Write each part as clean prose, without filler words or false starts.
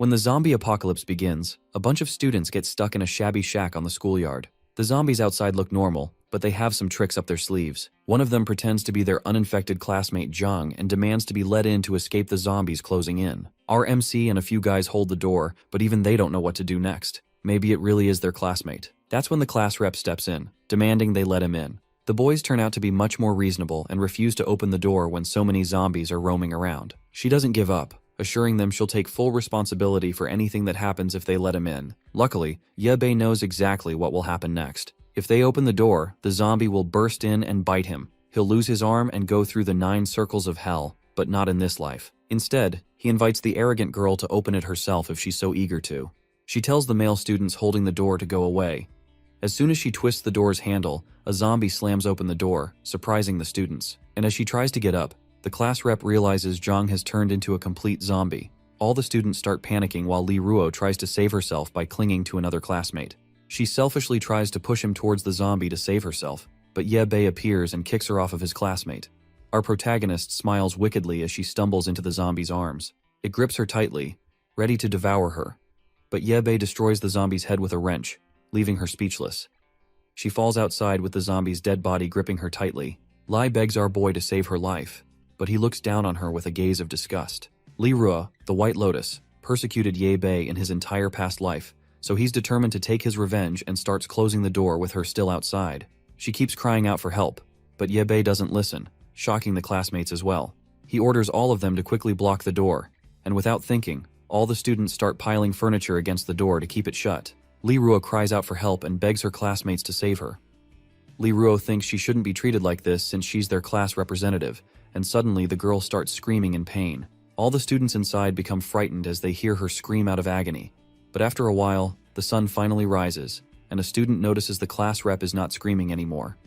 When the zombie apocalypse begins, a bunch of students get stuck in a shabby shack on the schoolyard. The zombies outside look normal, but they have some tricks up their sleeves. One of them pretends to be their uninfected classmate Jang and demands to be let in to escape the zombies closing in. Our MC and a few guys hold the door, but even they don't know what to do next. Maybe it really is their classmate. That's when the class rep steps in, demanding they let him in. The boys turn out to be much more reasonable and refuse to open the door when so many zombies are roaming around. She doesn't give up, assuring them she'll take full responsibility for anything that happens if they let him in. Luckily, Yebe knows exactly what will happen next. If they open the door, the zombie will burst in and bite him. He'll lose his arm and go through the 9 circles of hell, but not in this life. Instead, he invites the arrogant girl to open it herself if she's so eager to. She tells the male students holding the door to go away. As soon as she twists the door's handle, a zombie slams open the door, surprising the students. And as she tries to get up, the class rep realizes Jang has turned into a complete zombie. All the students start panicking while Li Ruo tries to save herself by clinging to another classmate. She selfishly tries to push him towards the zombie to save herself, but Ye Bei appears and kicks her off of his classmate. Our protagonist smiles wickedly as she stumbles into the zombie's arms. It grips her tightly, ready to devour her. But Ye Bei destroys the zombie's head with a wrench, leaving her speechless. She falls outside with the zombie's dead body gripping her tightly. Lai begs our boy to save her life, but he looks down on her with a gaze of disgust. Li Ruo, the White Lotus, persecuted Ye Bei in his entire past life, so he's determined to take his revenge and starts closing the door with her still outside. She keeps crying out for help, but Ye Bei doesn't listen, shocking the classmates as well. He orders all of them to quickly block the door, and without thinking, all the students start piling furniture against the door to keep it shut. Li Ruo cries out for help and begs her classmates to save her. Li Ruo thinks she shouldn't be treated like this since she's their class representative, and suddenly the girl starts screaming in pain. All the students inside become frightened as they hear her scream out of agony. But after a while, the sun finally rises, and a student notices the class rep is not screaming anymore.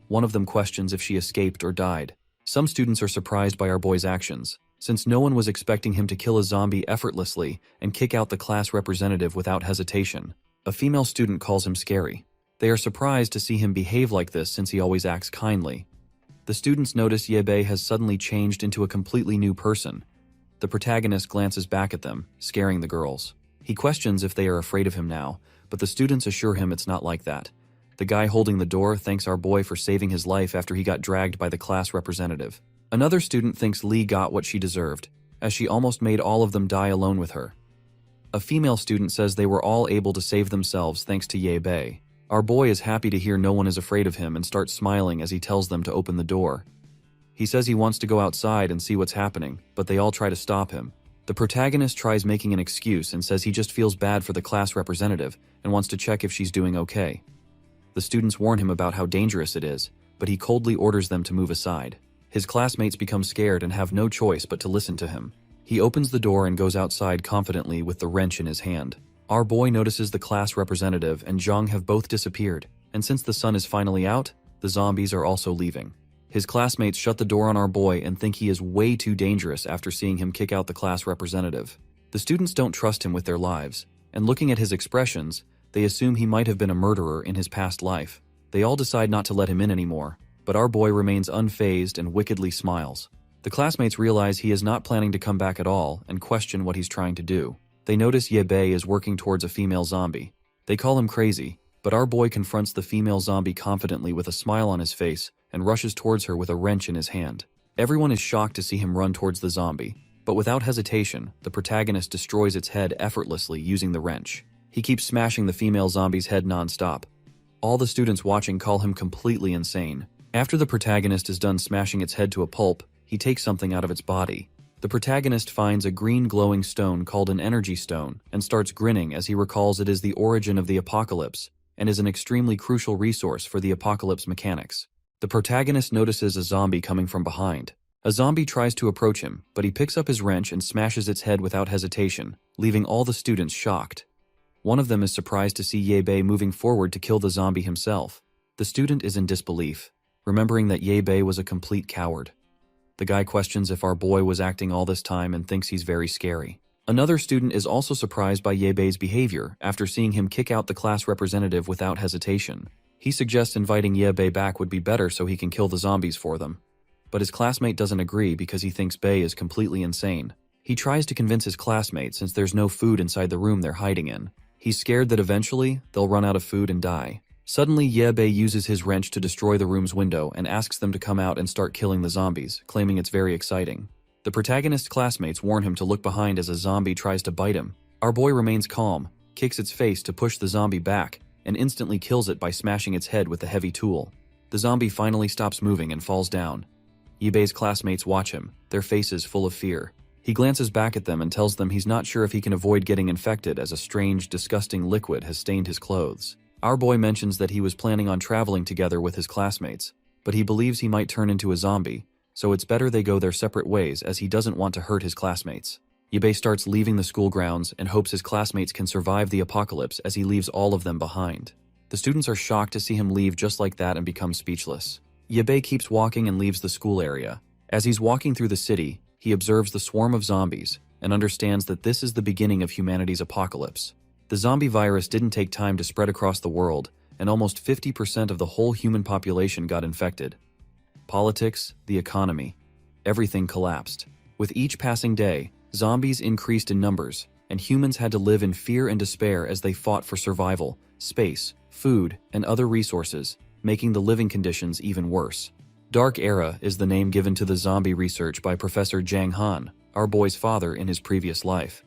One of them questions if she escaped or died. Some students are surprised by our boy's actions, since no one was expecting him to kill a zombie effortlessly and kick out the class representative without hesitation. A female student calls him scary. They are surprised to see him behave like this since he always acts kindly. The students notice Ye Bei has suddenly changed into a completely new person. The protagonist glances back at them, scaring the girls. He questions if they are afraid of him now, but the students assure him it's not like that. The guy holding the door thanks our boy for saving his life after he got dragged by the class representative. Another student thinks Lee got what she deserved, as she almost made all of them die alone with her. A female student says they were all able to save themselves thanks to Ye Bei. Our boy is happy to hear no one is afraid of him and starts smiling as he tells them to open the door. He says he wants to go outside and see what's happening, but they all try to stop him. The protagonist tries making an excuse and says he just feels bad for the class representative and wants to check if she's doing okay. The students warn him about how dangerous it is, but he coldly orders them to move aside. His classmates become scared and have no choice but to listen to him. He opens the door and goes outside confidently with the wrench in his hand. Our boy notices the class representative and Zhang have both disappeared, and since the sun is finally out, the zombies are also leaving. His classmates shut the door on our boy and think he is way too dangerous after seeing him kick out the class representative. The students don't trust him with their lives, and looking at his expressions, they assume he might have been a murderer in his past life. They all decide not to let him in anymore, but our boy remains unfazed and wickedly smiles. The classmates realize he is not planning to come back at all and question what he's trying to do. They notice Ye Bei is working towards a female zombie. They call him crazy, but our boy confronts the female zombie confidently with a smile on his face and rushes towards her with a wrench in his hand. Everyone is shocked to see him run towards the zombie, but without hesitation, the protagonist destroys its head effortlessly using the wrench. He keeps smashing the female zombie's head non-stop. All the students watching call him completely insane. After the protagonist is done smashing its head to a pulp, he takes something out of its body. The protagonist finds a green glowing stone called an energy stone and starts grinning as he recalls it is the origin of the apocalypse and is an extremely crucial resource for the apocalypse mechanics. The protagonist notices a zombie coming from behind. A zombie tries to approach him, but he picks up his wrench and smashes its head without hesitation, leaving all the students shocked. One of them is surprised to see Ye Bei moving forward to kill the zombie himself. The student is in disbelief, remembering that Ye Bei was a complete coward. The guy questions if our boy was acting all this time and thinks he's very scary. Another student is also surprised by Ye Bei's behavior after seeing him kick out the class representative without hesitation. He suggests inviting Ye Bei back would be better so he can kill the zombies for them. But his classmate doesn't agree because he thinks Bei is completely insane. He tries to convince his classmates since there's no food inside the room they're hiding in. He's scared that eventually, they'll run out of food and die. Suddenly, Yebe uses his wrench to destroy the room's window and asks them to come out and start killing the zombies, claiming it's very exciting. The protagonist's classmates warn him to look behind as a zombie tries to bite him. Our boy remains calm, kicks its face to push the zombie back, and instantly kills it by smashing its head with a heavy tool. The zombie finally stops moving and falls down. Yebe's classmates watch him, their faces full of fear. He glances back at them and tells them he's not sure if he can avoid getting infected as a strange, disgusting liquid has stained his clothes. Our boy mentions that he was planning on traveling together with his classmates, but he believes he might turn into a zombie, so it's better they go their separate ways as he doesn't want to hurt his classmates. Yebe starts leaving the school grounds and hopes his classmates can survive the apocalypse as he leaves all of them behind. The students are shocked to see him leave just like that and become speechless. Yebe keeps walking and leaves the school area. As he's walking through the city, he observes the swarm of zombies and understands that this is the beginning of humanity's apocalypse. The zombie virus didn't take time to spread across the world, and almost 50% of the whole human population got infected. Politics, the economy, everything collapsed. With each passing day, zombies increased in numbers, and humans had to live in fear and despair as they fought for survival, space, food, and other resources, making the living conditions even worse. Dark Era is the name given to the zombie research by Professor Jang, our boy's father in his previous life.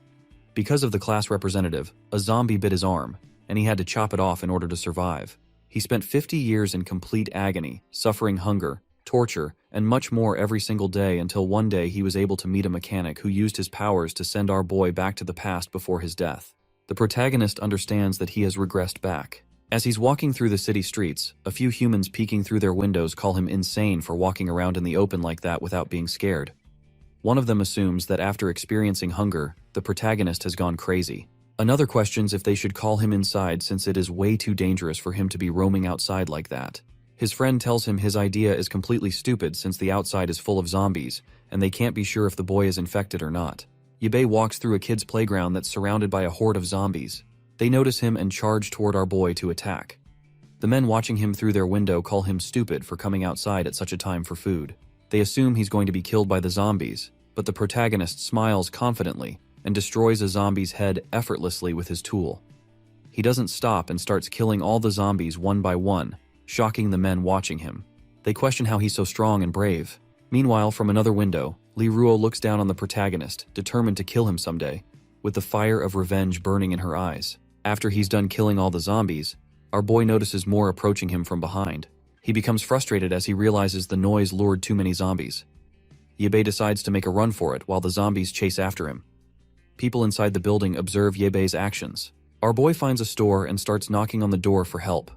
Because of the class representative, a zombie bit his arm, and he had to chop it off in order to survive. He spent 50 years in complete agony, suffering hunger, torture, and much more every single day until one day he was able to meet a mechanic who used his powers to send our boy back to the past before his death. The protagonist understands that he has regressed back. As he's walking through the city streets, a few humans peeking through their windows call him insane for walking around in the open like that without being scared. One of them assumes that after experiencing hunger, the protagonist has gone crazy. Another questions if they should call him inside since it is way too dangerous for him to be roaming outside like that. His friend tells him his idea is completely stupid since the outside is full of zombies, and they can't be sure if the boy is infected or not. Yebe walks through a kid's playground that's surrounded by a horde of zombies. They notice him and charge toward our boy to attack. The men watching him through their window call him stupid for coming outside at such a time for food. They assume he's going to be killed by the zombies, but the protagonist smiles confidently and destroys a zombie's head effortlessly with his tool. He doesn't stop and starts killing all the zombies one by one, shocking the men watching him. They question how he's so strong and brave. Meanwhile, from another window, Li Ruo looks down on the protagonist, determined to kill him someday, with the fire of revenge burning in her eyes. After he's done killing all the zombies, our boy notices more approaching him from behind. He becomes frustrated as he realizes the noise lured too many zombies. Yebe decides to make a run for it while the zombies chase after him. People inside the building observe Yebe's actions. Our boy finds a store and starts knocking on the door for help.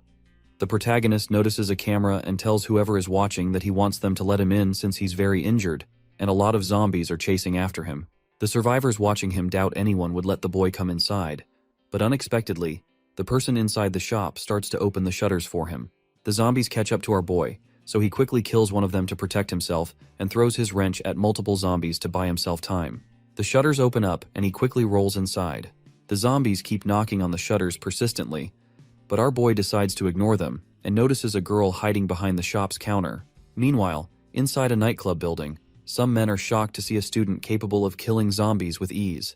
The protagonist notices a camera and tells whoever is watching that he wants them to let him in since he's very injured, and a lot of zombies are chasing after him. The survivors watching him doubt anyone would let the boy come inside, but unexpectedly, the person inside the shop starts to open the shutters for him. The zombies catch up to our boy, so he quickly kills one of them to protect himself and throws his wrench at multiple zombies to buy himself time. The shutters open up and he quickly rolls inside. The zombies keep knocking on the shutters persistently, but our boy decides to ignore them and notices a girl hiding behind the shop's counter. Meanwhile, inside a nightclub building, some men are shocked to see a student capable of killing zombies with ease.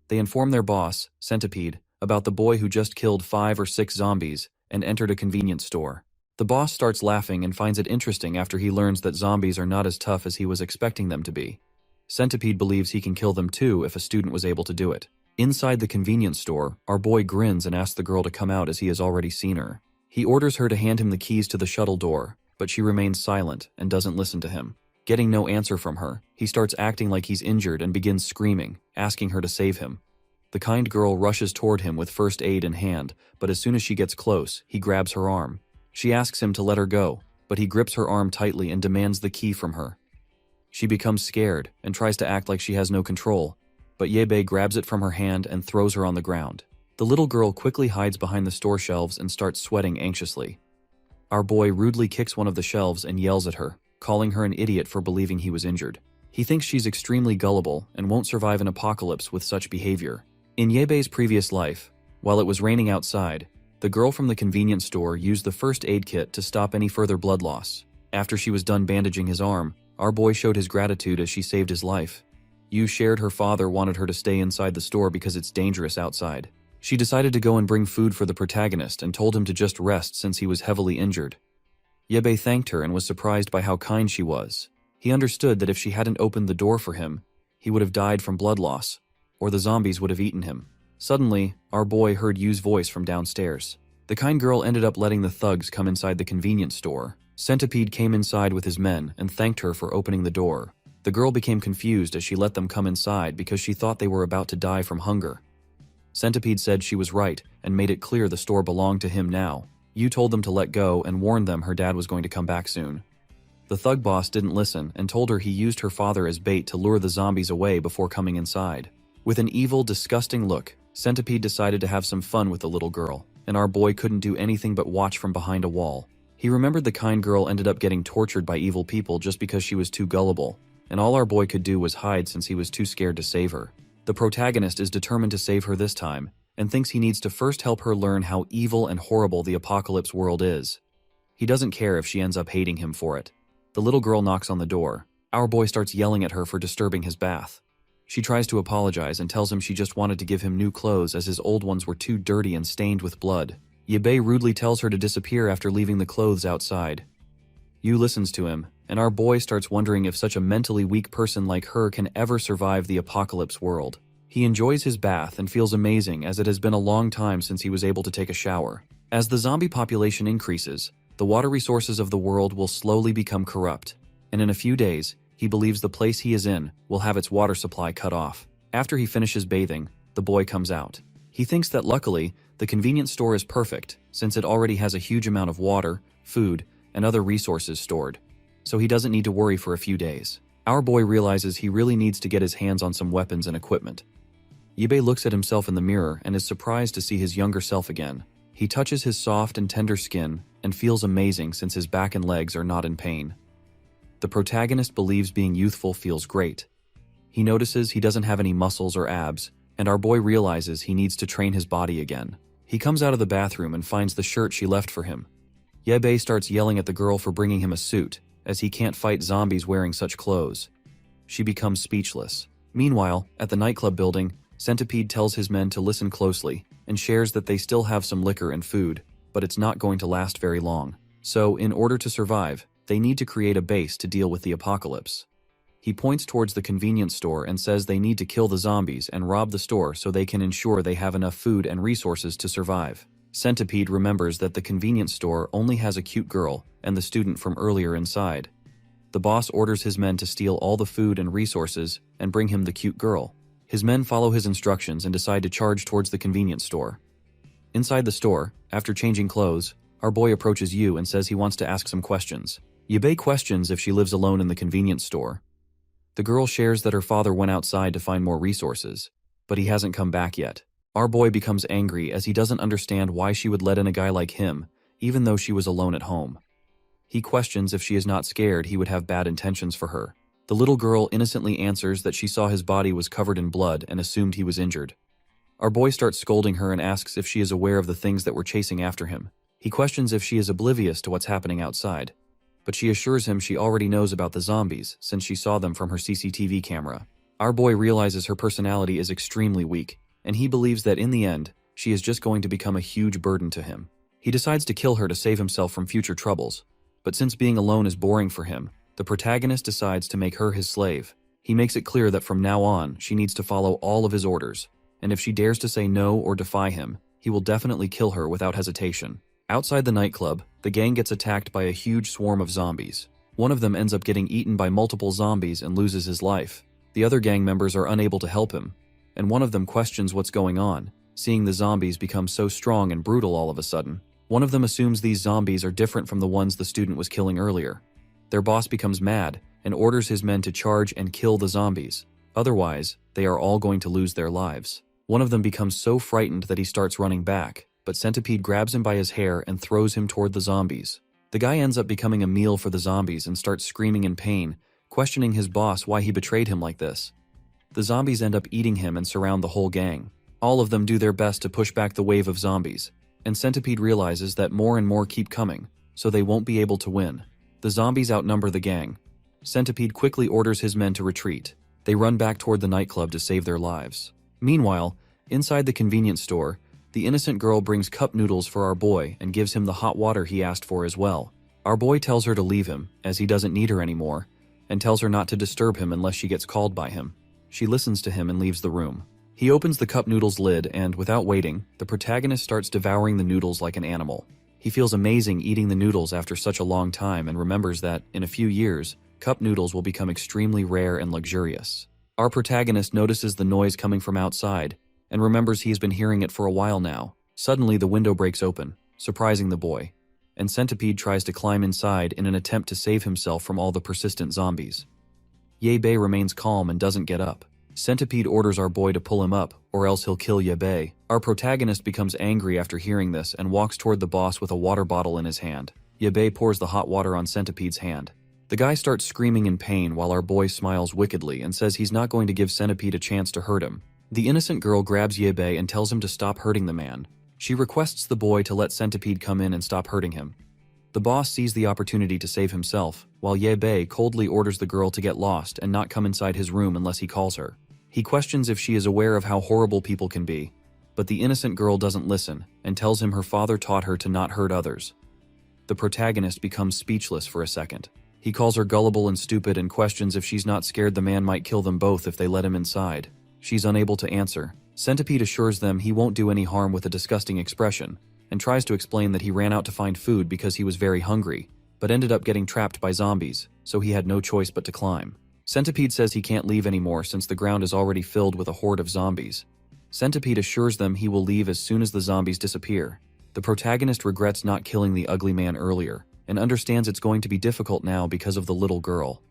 They inform their boss, Centipede, about the boy who just killed 5 or 6 zombies and entered a convenience store. The boss starts laughing and finds it interesting after he learns that zombies are not as tough as he was expecting them to be. Centipede believes he can kill them too if a student was able to do it. Inside the convenience store, our boy grins and asks the girl to come out as he has already seen her. He orders her to hand him the keys to the shuttle door, but she remains silent and doesn't listen to him. Getting no answer from her, he starts acting like he's injured and begins screaming, asking her to save him. The kind girl rushes toward him with first aid in hand, but as soon as she gets close, he grabs her arm. She asks him to let her go, but he grips her arm tightly and demands the key from her. She becomes scared and tries to act like she has no control, but Yebe grabs it from her hand and throws her on the ground. The little girl quickly hides behind the store shelves and starts sweating anxiously. Our boy rudely kicks one of the shelves and yells at her, calling her an idiot for believing he was injured. He thinks she's extremely gullible and won't survive an apocalypse with such behavior. In Yebe's previous life, while it was raining outside, the girl from the convenience store used the first aid kit to stop any further blood loss. After she was done bandaging his arm, our boy showed his gratitude as she saved his life. Yu shared her father wanted her to stay inside the store because it's dangerous outside. She decided to go and bring food for the protagonist and told him to just rest since he was heavily injured. Yebe thanked her and was surprised by how kind she was. He understood that if she hadn't opened the door for him, he would have died from blood loss, or the zombies would have eaten him. Suddenly, our boy heard Yu's voice from downstairs. The kind girl ended up letting the thugs come inside the convenience store. Centipede came inside with his men and thanked her for opening the door. The girl became confused as she let them come inside because she thought they were about to die from hunger. Centipede said she was right and made it clear the store belonged to him now. Yu told them to let go and warned them her dad was going to come back soon. The thug boss didn't listen and told her he used her father as bait to lure the zombies away before coming inside. With an evil, disgusting look, Centipede decided to have some fun with the little girl, and our boy couldn't do anything but watch from behind a wall. He remembered the kind girl ended up getting tortured by evil people just because she was too gullible, and all our boy could do was hide since he was too scared to save her. The protagonist is determined to save her this time, and thinks he needs to first help her learn how evil and horrible the apocalypse world is. He doesn't care if she ends up hating him for it. The little girl knocks on the door. Our boy starts yelling at her for disturbing his bath. She tries to apologize and tells him she just wanted to give him new clothes as his old ones were too dirty and stained with blood. Yebe rudely tells her to disappear after leaving the clothes outside. Yu listens to him, and our boy starts wondering if such a mentally weak person like her can ever survive the apocalypse world. He enjoys his bath and feels amazing as it has been a long time since he was able to take a shower. As the zombie population increases, the water resources of the world will slowly become corrupt, and in a few days, he believes the place he is in will have its water supply cut off. After he finishes bathing, the boy comes out. He thinks that luckily, the convenience store is perfect since it already has a huge amount of water, food, and other resources stored, so he doesn't need to worry for a few days. Our boy realizes he really needs to get his hands on some weapons and equipment. Yebe looks at himself in the mirror and is surprised to see his younger self again. He touches his soft and tender skin and feels amazing since his back and legs are not in pain. The protagonist believes being youthful feels great. He notices he doesn't have any muscles or abs, and our boy realizes he needs to train his body again. He comes out of the bathroom and finds the shirt she left for him. Yebe starts yelling at the girl for bringing him a suit, as he can't fight zombies wearing such clothes. She becomes speechless. Meanwhile, at the nightclub building, Centipede tells his men to listen closely and shares that they still have some liquor and food, but it's not going to last very long. So, in order to survive, they need to create a base to deal with the apocalypse. He points towards the convenience store and says they need to kill the zombies and rob the store so they can ensure they have enough food and resources to survive. Centipede remembers that the convenience store only has a cute girl and the student from earlier inside. The boss orders his men to steal all the food and resources and bring him the cute girl. His men follow his instructions and decide to charge towards the convenience store. Inside the store, after changing clothes, our boy approaches Yu and says he wants to ask some questions. Yebe questions if she lives alone in the convenience store. The girl shares that her father went outside to find more resources, but he hasn't come back yet. Our boy becomes angry as he doesn't understand why she would let in a guy like him, even though she was alone at home. He questions if she is not scared he would have bad intentions for her. The little girl innocently answers that she saw his body was covered in blood and assumed he was injured. Our boy starts scolding her and asks if she is aware of the things that were chasing after him. He questions if she is oblivious to what's happening outside, but she assures him she already knows about the zombies since she saw them from her CCTV camera. Our boy realizes her personality is extremely weak, and he believes that in the end, she is just going to become a huge burden to him. He decides to kill her to save himself from future troubles, but since being alone is boring for him, the protagonist decides to make her his slave. He makes it clear that from now on, she needs to follow all of his orders, and if she dares to say no or defy him, he will definitely kill her without hesitation. Outside the nightclub, the gang gets attacked by a huge swarm of zombies. One of them ends up getting eaten by multiple zombies and loses his life. The other gang members are unable to help him, and one of them questions what's going on, seeing the zombies become so strong and brutal all of a sudden. One of them assumes these zombies are different from the ones the student was killing earlier. Their boss becomes mad and orders his men to charge and kill the zombies. Otherwise, they are all going to lose their lives. One of them becomes so frightened that he starts running back, but Centipede grabs him by his hair and throws him toward the zombies. The guy ends up becoming a meal for the zombies and starts screaming in pain, questioning his boss why he betrayed him like this. The zombies end up eating him and surround the whole gang. All of them do their best to push back the wave of zombies, and Centipede realizes that more and more keep coming, so they won't be able to win. The zombies outnumber the gang. Centipede quickly orders his men to retreat. They run back toward the nightclub to save their lives. Meanwhile, inside the convenience store, the innocent girl brings cup noodles for our boy and gives him the hot water he asked for as well. Our boy tells her to leave him, as he doesn't need her anymore, and tells her not to disturb him unless she gets called by him. She listens to him and leaves the room. He opens the cup noodles lid and, without waiting, the protagonist starts devouring the noodles like an animal. He feels amazing eating the noodles after such a long time and remembers that, in a few years, cup noodles will become extremely rare and luxurious. Our protagonist notices the noise coming from outside and remembers he's been hearing it for a while now. Suddenly, the window breaks open, surprising the boy, and Centipede tries to climb inside in an attempt to save himself from all the persistent zombies. Ye-Bei remains calm and doesn't get up. Centipede orders our boy to pull him up, or else he'll kill Ye-Bei. Our protagonist becomes angry after hearing this and walks toward the boss with a water bottle in his hand. Ye-Bei pours the hot water on Centipede's hand. The guy starts screaming in pain while our boy smiles wickedly and says he's not going to give Centipede a chance to hurt him. The innocent girl grabs Ye-Bei and tells him to stop hurting the man. She requests the boy to let Centipede come in and stop hurting him. The boss sees the opportunity to save himself, while Ye-Bei coldly orders the girl to get lost and not come inside his room unless he calls her. He questions if she is aware of how horrible people can be, but the innocent girl doesn't listen and tells him her father taught her to not hurt others. The protagonist becomes speechless for a second. He calls her gullible and stupid and questions if she's not scared the man might kill them both if they let him inside. She's unable to answer. Centipede assures them he won't do any harm with a disgusting expression, and tries to explain that he ran out to find food because he was very hungry, but ended up getting trapped by zombies, so he had no choice but to climb. Centipede says he can't leave anymore since the ground is already filled with a horde of zombies. Centipede assures them he will leave as soon as the zombies disappear. The protagonist regrets not killing the ugly man earlier, and understands it's going to be difficult now because of the little girl.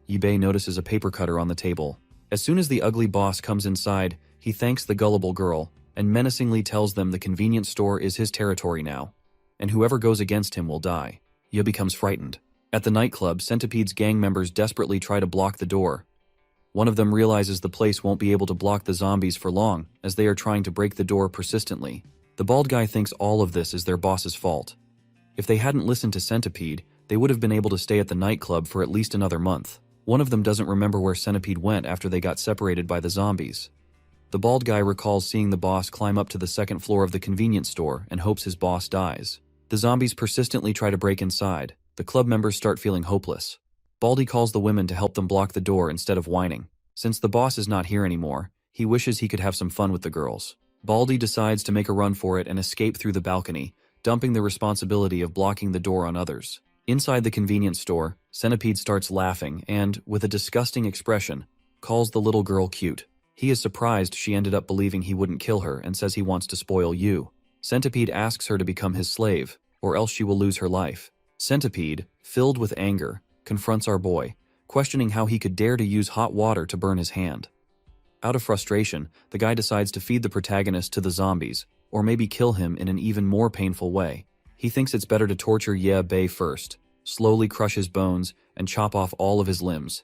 Ye-Bei notices a paper cutter on the table. As soon as the ugly boss comes inside, he thanks the gullible girl, and menacingly tells them the convenience store is his territory now, and whoever goes against him will die. Ye becomes frightened. At the nightclub, Centipede's gang members desperately try to block the door. One of them realizes the place won't be able to block the zombies for long, as they are trying to break the door persistently. The bald guy thinks all of this is their boss's fault. If they hadn't listened to Centipede, they would have been able to stay at the nightclub for at least another month. One of them doesn't remember where Centipede went after they got separated by the zombies. The bald guy recalls seeing the boss climb up to the second floor of the convenience store and hopes his boss dies. The zombies persistently try to break inside. The club members start feeling hopeless. Baldy calls the women to help them block the door instead of whining. Since the boss is not here anymore, he wishes he could have some fun with the girls. Baldy decides to make a run for it and escape through the balcony, dumping the responsibility of blocking the door on others. Inside the convenience store, Centipede starts laughing and, with a disgusting expression, calls the little girl cute. He is surprised she ended up believing he wouldn't kill her and says he wants to spoil you. Centipede asks her to become his slave, or else she will lose her life. Centipede, filled with anger, confronts our boy, questioning how he could dare to use hot water to burn his hand. Out of frustration, the guy decides to feed the protagonist to the zombies, or maybe kill him in an even more painful way. He thinks it's better to torture Ye-Bei first, slowly crush his bones, and chop off all of his limbs.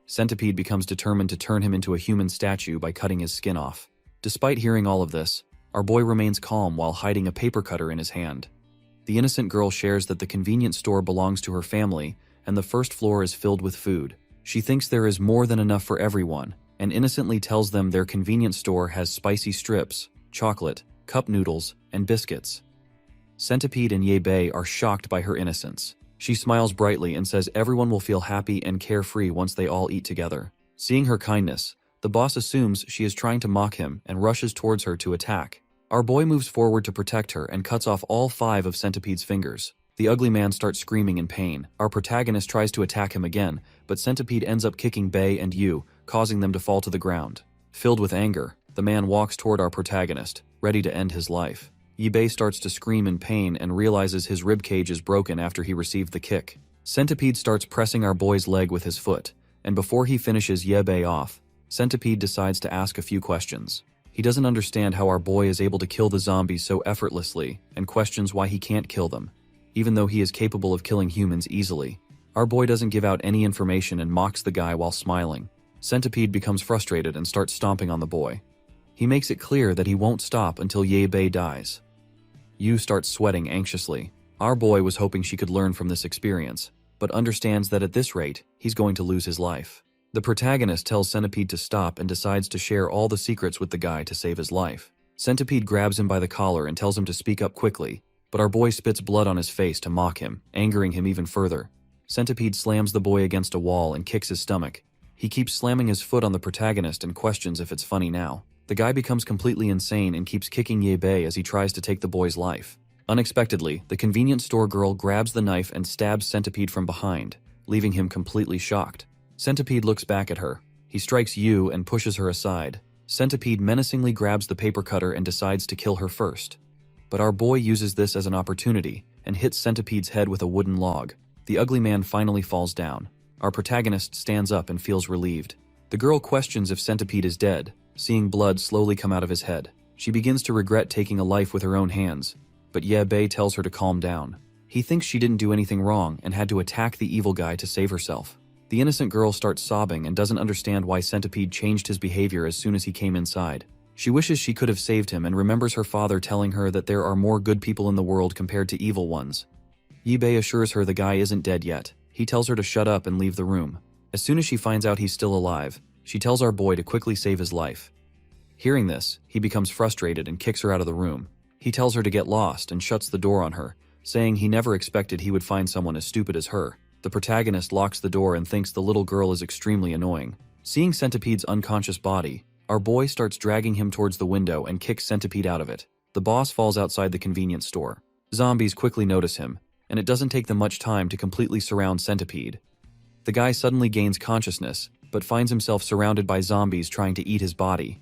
Centipede becomes determined to turn him into a human statue by cutting his skin off. Despite hearing all of this, our boy remains calm while hiding a paper cutter in his hand. The innocent girl shares that the convenience store belongs to her family, and the first floor is filled with food. She thinks there is more than enough for everyone, and innocently tells them their convenience store has spicy strips, chocolate, cup noodles, and biscuits. Centipede and Ye-Bei are shocked by her innocence. She smiles brightly and says everyone will feel happy and carefree once they all eat together. Seeing her kindness, the boss assumes she is trying to mock him and rushes towards her to attack. Our boy moves forward to protect her and cuts off all 5 of Centipede's fingers. The ugly man starts screaming in pain. Our protagonist tries to attack him again, but Centipede ends up kicking Bei and Yu, causing them to fall to the ground. Filled with anger, the man walks toward our protagonist, ready to end his life. Ye-Bei starts to scream in pain and realizes his ribcage is broken after he received the kick. Centipede starts pressing our boy's leg with his foot, and before he finishes Ye-Bei off, Centipede decides to ask a few questions. He doesn't understand how our boy is able to kill the zombies so effortlessly and questions why he can't kill them, even though he is capable of killing humans easily. Our boy doesn't give out any information and mocks the guy while smiling. Centipede becomes frustrated and starts stomping on the boy. He makes it clear that he won't stop until Ye-Bei dies. Yu starts sweating anxiously. Our boy was hoping she could learn from this experience, but understands that at this rate, he's going to lose his life. The protagonist tells Centipede to stop and decides to share all the secrets with the guy to save his life. Centipede grabs him by the collar and tells him to speak up quickly, but our boy spits blood on his face to mock him, angering him even further. Centipede slams the boy against a wall and kicks his stomach. He keeps slamming his foot on the protagonist and questions if it's funny now. The guy becomes completely insane and keeps kicking Yabe as he tries to take the boy's life. Unexpectedly, the convenience store girl grabs the knife and stabs Centipede from behind, leaving him completely shocked. Centipede looks back at her. He strikes Yu and pushes her aside. Centipede menacingly grabs the paper cutter and decides to kill her first. But our boy uses this as an opportunity and hits Centipede's head with a wooden log. The ugly man finally falls down. Our protagonist stands up and feels relieved. The girl questions if Centipede is dead, seeing blood slowly come out of his head. She begins to regret taking a life with her own hands, but Yabe tells her to calm down. He thinks she didn't do anything wrong and had to attack the evil guy to save herself. The innocent girl starts sobbing and doesn't understand why Centipede changed his behavior as soon as he came inside. She wishes she could have saved him and remembers her father telling her that there are more good people in the world compared to evil ones. Yabe assures her the guy isn't dead yet. He tells her to shut up and leave the room. As soon as she finds out he's still alive, she tells our boy to quickly save his life. Hearing this, he becomes frustrated and kicks her out of the room. He tells her to get lost and shuts the door on her, saying he never expected he would find someone as stupid as her. The protagonist locks the door and thinks the little girl is extremely annoying. Seeing Centipede's unconscious body, our boy starts dragging him towards the window and kicks Centipede out of it. The boss falls outside the convenience store. Zombies quickly notice him, and it doesn't take them much time to completely surround Centipede. The guy suddenly gains consciousness, but finds himself surrounded by zombies trying to eat his body.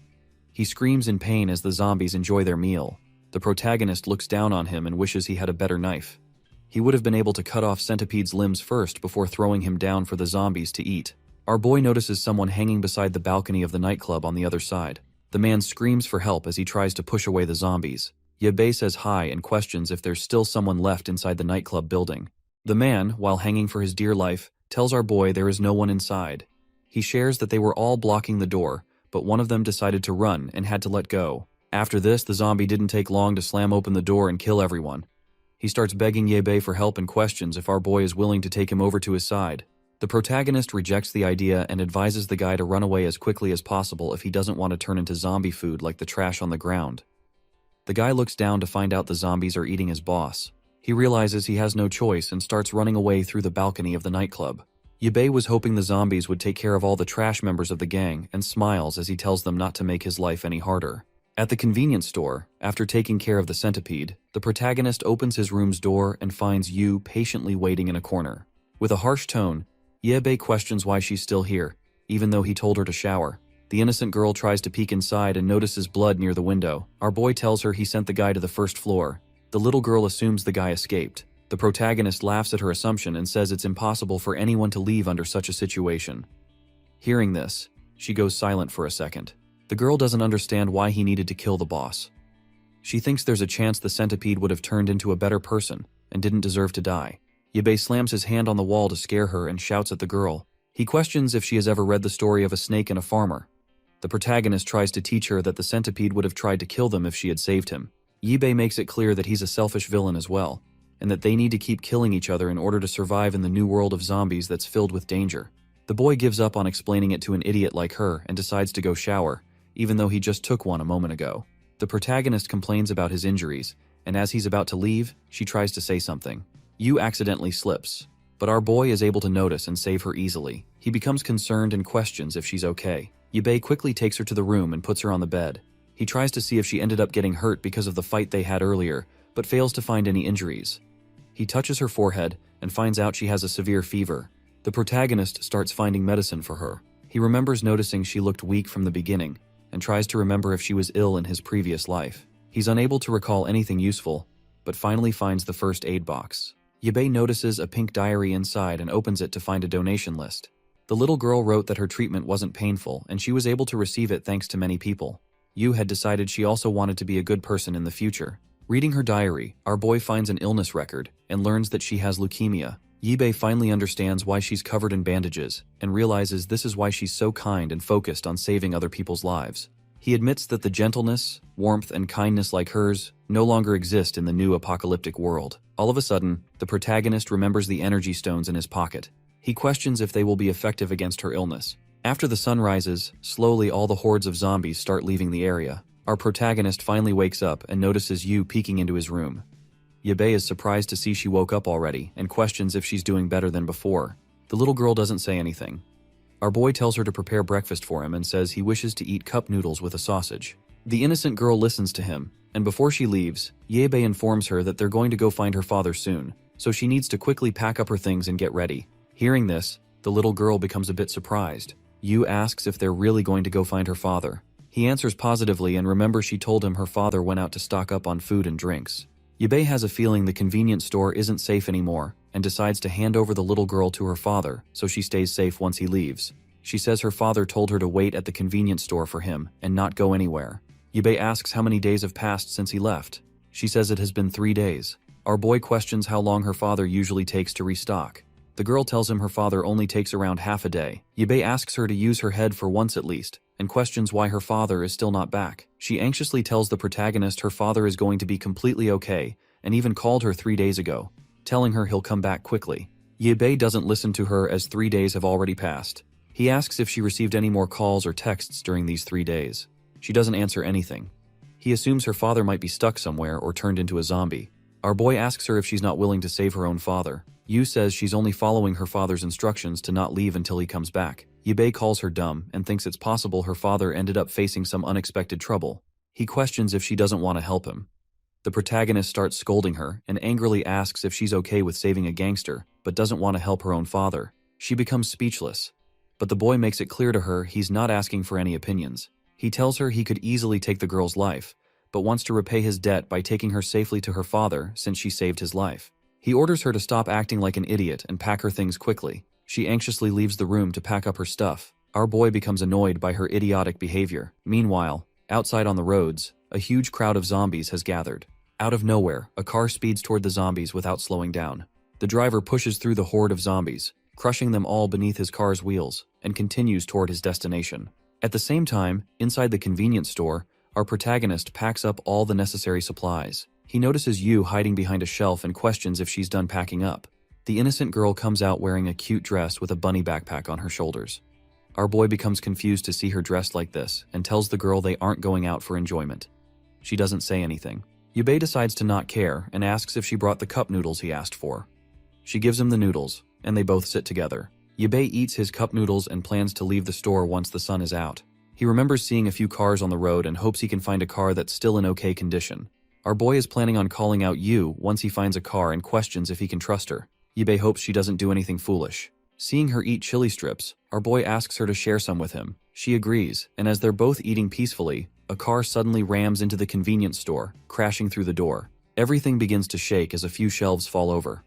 He screams in pain as the zombies enjoy their meal. The protagonist looks down on him and wishes he had a better knife. He would have been able to cut off Centipede's limbs first before throwing him down for the zombies to eat. Our boy notices someone hanging beside the balcony of the nightclub on the other side. The man screams for help as he tries to push away the zombies. Yabe says hi and questions if there's still someone left inside the nightclub building. The man, while hanging for his dear life, tells our boy there is no one inside. He shares that they were all blocking the door, but one of them decided to run and had to let go. After this, the zombie didn't take long to slam open the door and kill everyone. He starts begging Yabe for help and questions if our boy is willing to take him over to his side. The protagonist rejects the idea and advises the guy to run away as quickly as possible if he doesn't want to turn into zombie food like the trash on the ground. The guy looks down to find out the zombies are eating his boss. He realizes he has no choice and starts running away through the balcony of the nightclub. Yabe was hoping the zombies would take care of all the trash members of the gang and smiles as he tells them not to make his life any harder. At the convenience store, after taking care of the centipede, the protagonist opens his room's door and finds Yu patiently waiting in a corner. With a harsh tone, Yabe questions why she's still here, even though he told her to shower. The innocent girl tries to peek inside and notices blood near the window. Our boy tells her he sent the guy to the first floor. The little girl assumes the guy escaped. The protagonist laughs at her assumption and says it's impossible for anyone to leave under such a situation. Hearing this, she goes silent for a second. The girl doesn't understand why he needed to kill the boss. She thinks there's a chance the centipede would have turned into a better person and didn't deserve to die. Yabe slams his hand on the wall to scare her and shouts at the girl. He questions if she has ever read the story of a snake and a farmer. The protagonist tries to teach her that the centipede would have tried to kill them if she had saved him. Yabe makes it clear that he's a selfish villain as well, and that they need to keep killing each other in order to survive in the new world of zombies that's filled with danger. The boy gives up on explaining it to an idiot like her and decides to go shower, even though he just took one a moment ago. The protagonist complains about his injuries, and as he's about to leave, she tries to say something. Yu accidentally slips, but our boy is able to notice and save her easily. He becomes concerned and questions if she's okay. Yabe quickly takes her to the room and puts her on the bed. He tries to see if she ended up getting hurt because of the fight they had earlier, but fails to find any injuries. He touches her forehead and finds out she has a severe fever. The protagonist starts finding medicine for her. He remembers noticing she looked weak from the beginning, and tries to remember if she was ill in his previous life. He's unable to recall anything useful, but finally finds the first aid box. Yabe notices a pink diary inside and opens it to find a donation list. The little girl wrote that her treatment wasn't painful and she was able to receive it thanks to many people. Yu had decided she also wanted to be a good person in the future. Reading her diary, our boy finds an illness record and learns that she has leukemia. Yabe finally understands why she's covered in bandages and realizes this is why she's so kind and focused on saving other people's lives. He admits that the gentleness, warmth, and kindness like hers no longer exist in the new apocalyptic world. All of a sudden, the protagonist remembers the energy stones in his pocket. He questions if they will be effective against her illness. After the sun rises, slowly all the hordes of zombies start leaving the area. Our protagonist finally wakes up and notices Yu peeking into his room. Yabe is surprised to see she woke up already and questions if she's doing better than before. The little girl doesn't say anything. Our boy tells her to prepare breakfast for him and says he wishes to eat cup noodles with a sausage. The innocent girl listens to him, and before she leaves, Yabe informs her that they're going to go find her father soon, so she needs to quickly pack up her things and get ready. Hearing this, the little girl becomes a bit surprised. Yu asks if they're really going to go find her father. He answers positively and remembers she told him her father went out to stock up on food and drinks. Yabe has a feeling the convenience store isn't safe anymore and decides to hand over the little girl to her father so she stays safe once he leaves. She says her father told her to wait at the convenience store for him and not go anywhere. Yabe asks how many days have passed since he left. She says it has been 3 days. Our boy questions how long her father usually takes to restock. The girl tells him her father only takes around half a day. Yabe asks her to use her head for once at least, and questions why her father is still not back. She anxiously tells the protagonist her father is going to be completely okay, and even called her 3 days ago, telling her he'll come back quickly. Yabe doesn't listen to her as 3 days have already passed. He asks if she received any more calls or texts during these 3 days. She doesn't answer anything. He assumes her father might be stuck somewhere or turned into a zombie. Our boy asks her if she's not willing to save her own father. Yu says she's only following her father's instructions to not leave until he comes back. Yabe calls her dumb and thinks it's possible her father ended up facing some unexpected trouble. He questions if she doesn't want to help him. The protagonist starts scolding her and angrily asks if she's okay with saving a gangster, but doesn't want to help her own father. She becomes speechless. But the boy makes it clear to her he's not asking for any opinions. He tells her he could easily take the girl's life, but wants to repay his debt by taking her safely to her father since she saved his life. He orders her to stop acting like an idiot and pack her things quickly. She anxiously leaves the room to pack up her stuff. Our boy becomes annoyed by her idiotic behavior. Meanwhile, outside on the roads, a huge crowd of zombies has gathered. Out of nowhere, a car speeds toward the zombies without slowing down. The driver pushes through the horde of zombies, crushing them all beneath his car's wheels, and continues toward his destination. At the same time, inside the convenience store, our protagonist packs up all the necessary supplies. He notices Yu hiding behind a shelf and questions if she's done packing up. The innocent girl comes out wearing a cute dress with a bunny backpack on her shoulders. Our boy becomes confused to see her dressed like this and tells the girl they aren't going out for enjoyment. She doesn't say anything. Yabe decides to not care and asks if she brought the cup noodles he asked for. She gives him the noodles, and they both sit together. Yabe eats his cup noodles and plans to leave the store once the sun is out. He remembers seeing a few cars on the road and hopes he can find a car that's still in okay condition. Our boy is planning on calling out Yu once he finds a car and questions if he can trust her. Yabe hopes she doesn't do anything foolish. Seeing her eat chili strips, our boy asks her to share some with him. She agrees, and as they're both eating peacefully, a car suddenly rams into the convenience store, crashing through the door. Everything begins to shake as a few shelves fall over.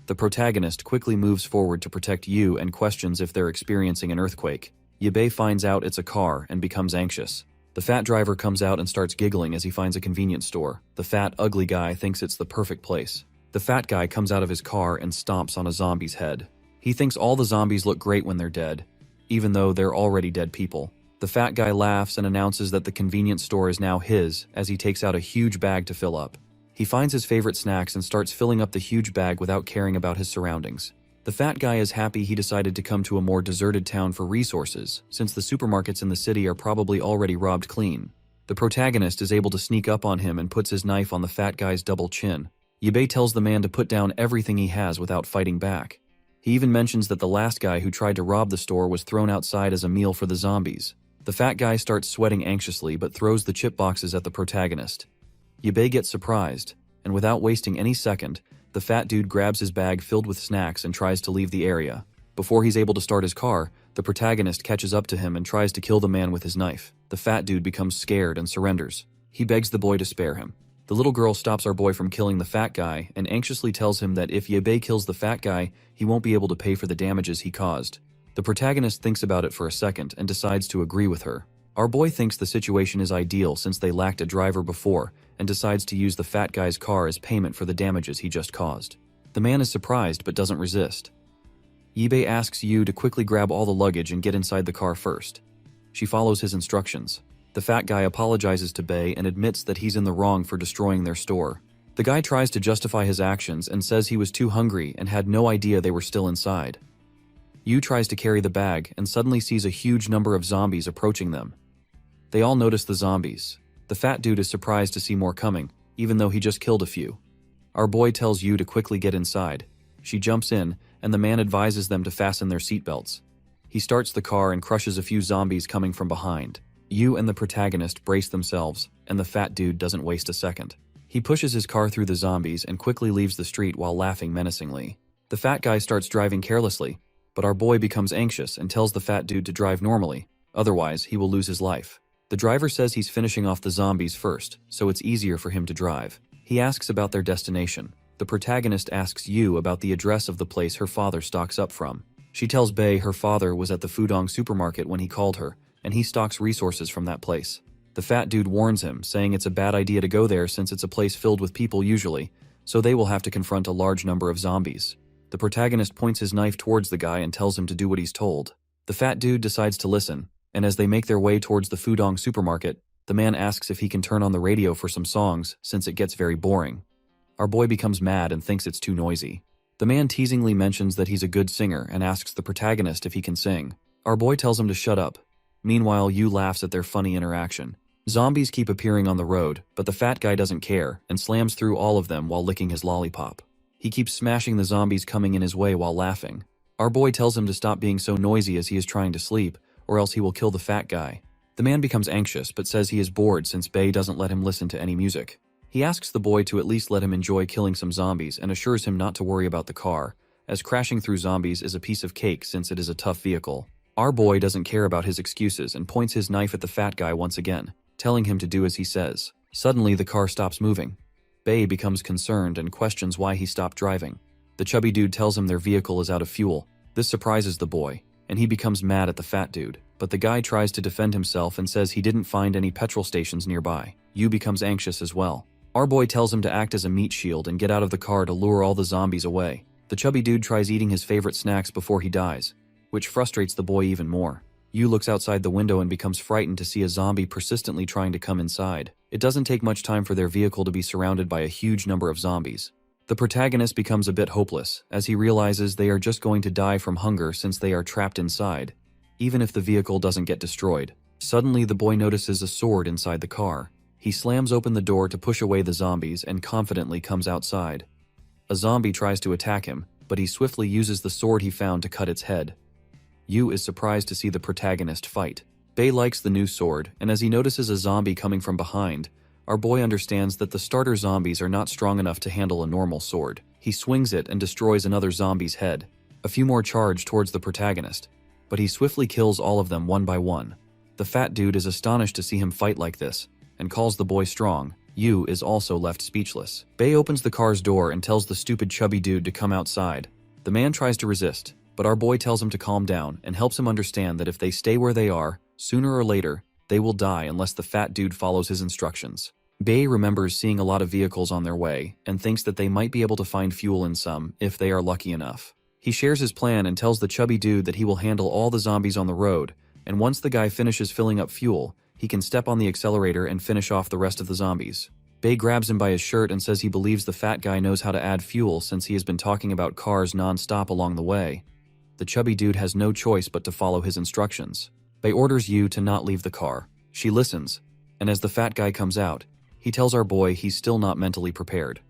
The protagonist quickly moves forward to protect Yu and questions if they're experiencing an earthquake. Yabe finds out it's a car and becomes anxious. The fat driver comes out and starts giggling as he finds a convenience store. The fat, ugly guy thinks it's the perfect place. The fat guy comes out of his car and stomps on a zombie's head. He thinks all the zombies look great when they're dead, even though they're already dead people. The fat guy laughs and announces that the convenience store is now his as he takes out a huge bag to fill up. He finds his favorite snacks and starts filling up the huge bag without caring about his surroundings. The fat guy is happy he decided to come to a more deserted town for resources, since the supermarkets in the city are probably already robbed clean. The protagonist is able to sneak up on him and puts his knife on the fat guy's double chin. Yabe tells the man to put down everything he has without fighting back. He even mentions that the last guy who tried to rob the store was thrown outside as a meal for the zombies. The fat guy starts sweating anxiously but throws the chip boxes at the protagonist. Yabe gets surprised, and without wasting any second, the fat dude grabs his bag filled with snacks and tries to leave the area. Before he's able to start his car, the protagonist catches up to him and tries to kill the man with his knife. The fat dude becomes scared and surrenders. He begs the boy to spare him. The little girl stops our boy from killing the fat guy and anxiously tells him that if Yabe kills the fat guy, he won't be able to pay for the damages he caused. The protagonist thinks about it for a second and decides to agree with her. Our boy thinks the situation is ideal since they lacked a driver before and decides to use the fat guy's car as payment for the damages he just caused. The man is surprised but doesn't resist. Yabe asks Yu to quickly grab all the luggage and get inside the car first. She follows his instructions. The fat guy apologizes to Bae and admits that he's in the wrong for destroying their store. The guy tries to justify his actions and says he was too hungry and had no idea they were still inside. Yu tries to carry the bag and suddenly sees a huge number of zombies approaching them. They all notice the zombies. The fat dude is surprised to see more coming, even though he just killed a few. Our boy tells Yu to quickly get inside. She jumps in, and the man advises them to fasten their seatbelts. He starts the car and crushes a few zombies coming from behind. Yu and the protagonist brace themselves, and the fat dude doesn't waste a second. He pushes his car through the zombies and quickly leaves the street while laughing menacingly. The fat guy starts driving carelessly, but our boy becomes anxious and tells the fat dude to drive normally, otherwise he will lose his life. The driver says he's finishing off the zombies first, so it's easier for him to drive. He asks about their destination. The protagonist asks Yu about the address of the place her father stocks up from. She tells Bei her father was at the Fudong supermarket when he called her, and he stocks resources from that place. The fat dude warns him, saying it's a bad idea to go there since it's a place filled with people usually, so they will have to confront a large number of zombies. The protagonist points his knife towards the guy and tells him to do what he's told. The fat dude decides to listen, and as they make their way towards the Fudong supermarket, the man asks if he can turn on the radio for some songs since it gets very boring. Our boy becomes mad and thinks it's too noisy. The man teasingly mentions that he's a good singer and asks the protagonist if he can sing. Our boy tells him to shut up. Meanwhile, Yu laughs at their funny interaction. Zombies keep appearing on the road, but the fat guy doesn't care and slams through all of them while licking his lollipop. He keeps smashing the zombies coming in his way while laughing. Our boy tells him to stop being so noisy as he is trying to sleep, or else he will kill the fat guy. The man becomes anxious but says he is bored since Bei doesn't let him listen to any music. He asks the boy to at least let him enjoy killing some zombies and assures him not to worry about the car, as crashing through zombies is a piece of cake since it is a tough vehicle. Our boy doesn't care about his excuses and points his knife at the fat guy once again, telling him to do as he says. Suddenly the car stops moving. Bei becomes concerned and questions why he stopped driving. The chubby dude tells him their vehicle is out of fuel. This surprises the boy, and he becomes mad at the fat dude, but the guy tries to defend himself and says he didn't find any petrol stations nearby. Yu becomes anxious as well. Our boy tells him to act as a meat shield and get out of the car to lure all the zombies away. The chubby dude tries eating his favorite snacks before he dies, which frustrates the boy even more. Yu looks outside the window and becomes frightened to see a zombie persistently trying to come inside. It doesn't take much time for their vehicle to be surrounded by a huge number of zombies. The protagonist becomes a bit hopeless, as he realizes they are just going to die from hunger since they are trapped inside, even if the vehicle doesn't get destroyed. Suddenly the boy notices a sword inside the car. He slams open the door to push away the zombies and confidently comes outside. A zombie tries to attack him, but he swiftly uses the sword he found to cut its head. Yu is surprised to see the protagonist fight. Bei likes the new sword, and as he notices a zombie coming from behind, our boy understands that the starter zombies are not strong enough to handle a normal sword. He swings it and destroys another zombie's head. A few more charge towards the protagonist, but he swiftly kills all of them one by one. The fat dude is astonished to see him fight like this, and calls the boy strong. Yu is also left speechless. Bei opens the car's door and tells the stupid chubby dude to come outside. The man tries to resist, but our boy tells him to calm down and helps him understand that if they stay where they are, sooner or later, they will die unless the fat dude follows his instructions. Bei remembers seeing a lot of vehicles on their way and thinks that they might be able to find fuel in some if they are lucky enough. He shares his plan and tells the chubby dude that he will handle all the zombies on the road, and once the guy finishes filling up fuel, he can step on the accelerator and finish off the rest of the zombies. Bei grabs him by his shirt and says he believes the fat guy knows how to add fuel since he has been talking about cars non-stop along the way. The chubby dude has no choice but to follow his instructions. Bei orders Yu to not leave the car. She listens, and as the fat guy comes out, he tells our boy he's still not mentally prepared.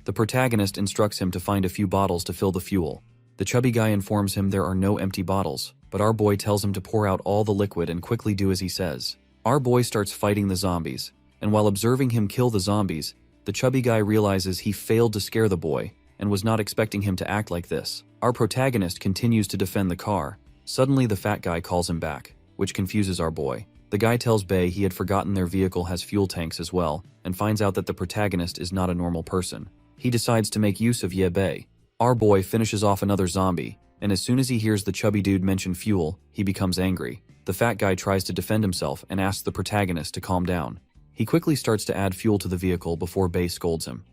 The protagonist instructs him to find a few bottles to fill the fuel. The chubby guy informs him there are no empty bottles, but our boy tells him to pour out all the liquid and quickly do as he says. Our boy starts fighting the zombies, and while observing him kill the zombies, the chubby guy realizes he failed to scare the boy and was not expecting him to act like this. Our protagonist continues to defend the car. Suddenly the fat guy calls him back, which confuses our boy. The guy tells Bei he had forgotten their vehicle has fuel tanks as well, and finds out that the protagonist is not a normal person. He decides to make use of Bei. Our boy finishes off another zombie, and as soon as he hears the chubby dude mention fuel, he becomes angry. The fat guy tries to defend himself and asks the protagonist to calm down. He quickly starts to add fuel to the vehicle before Bei scolds him.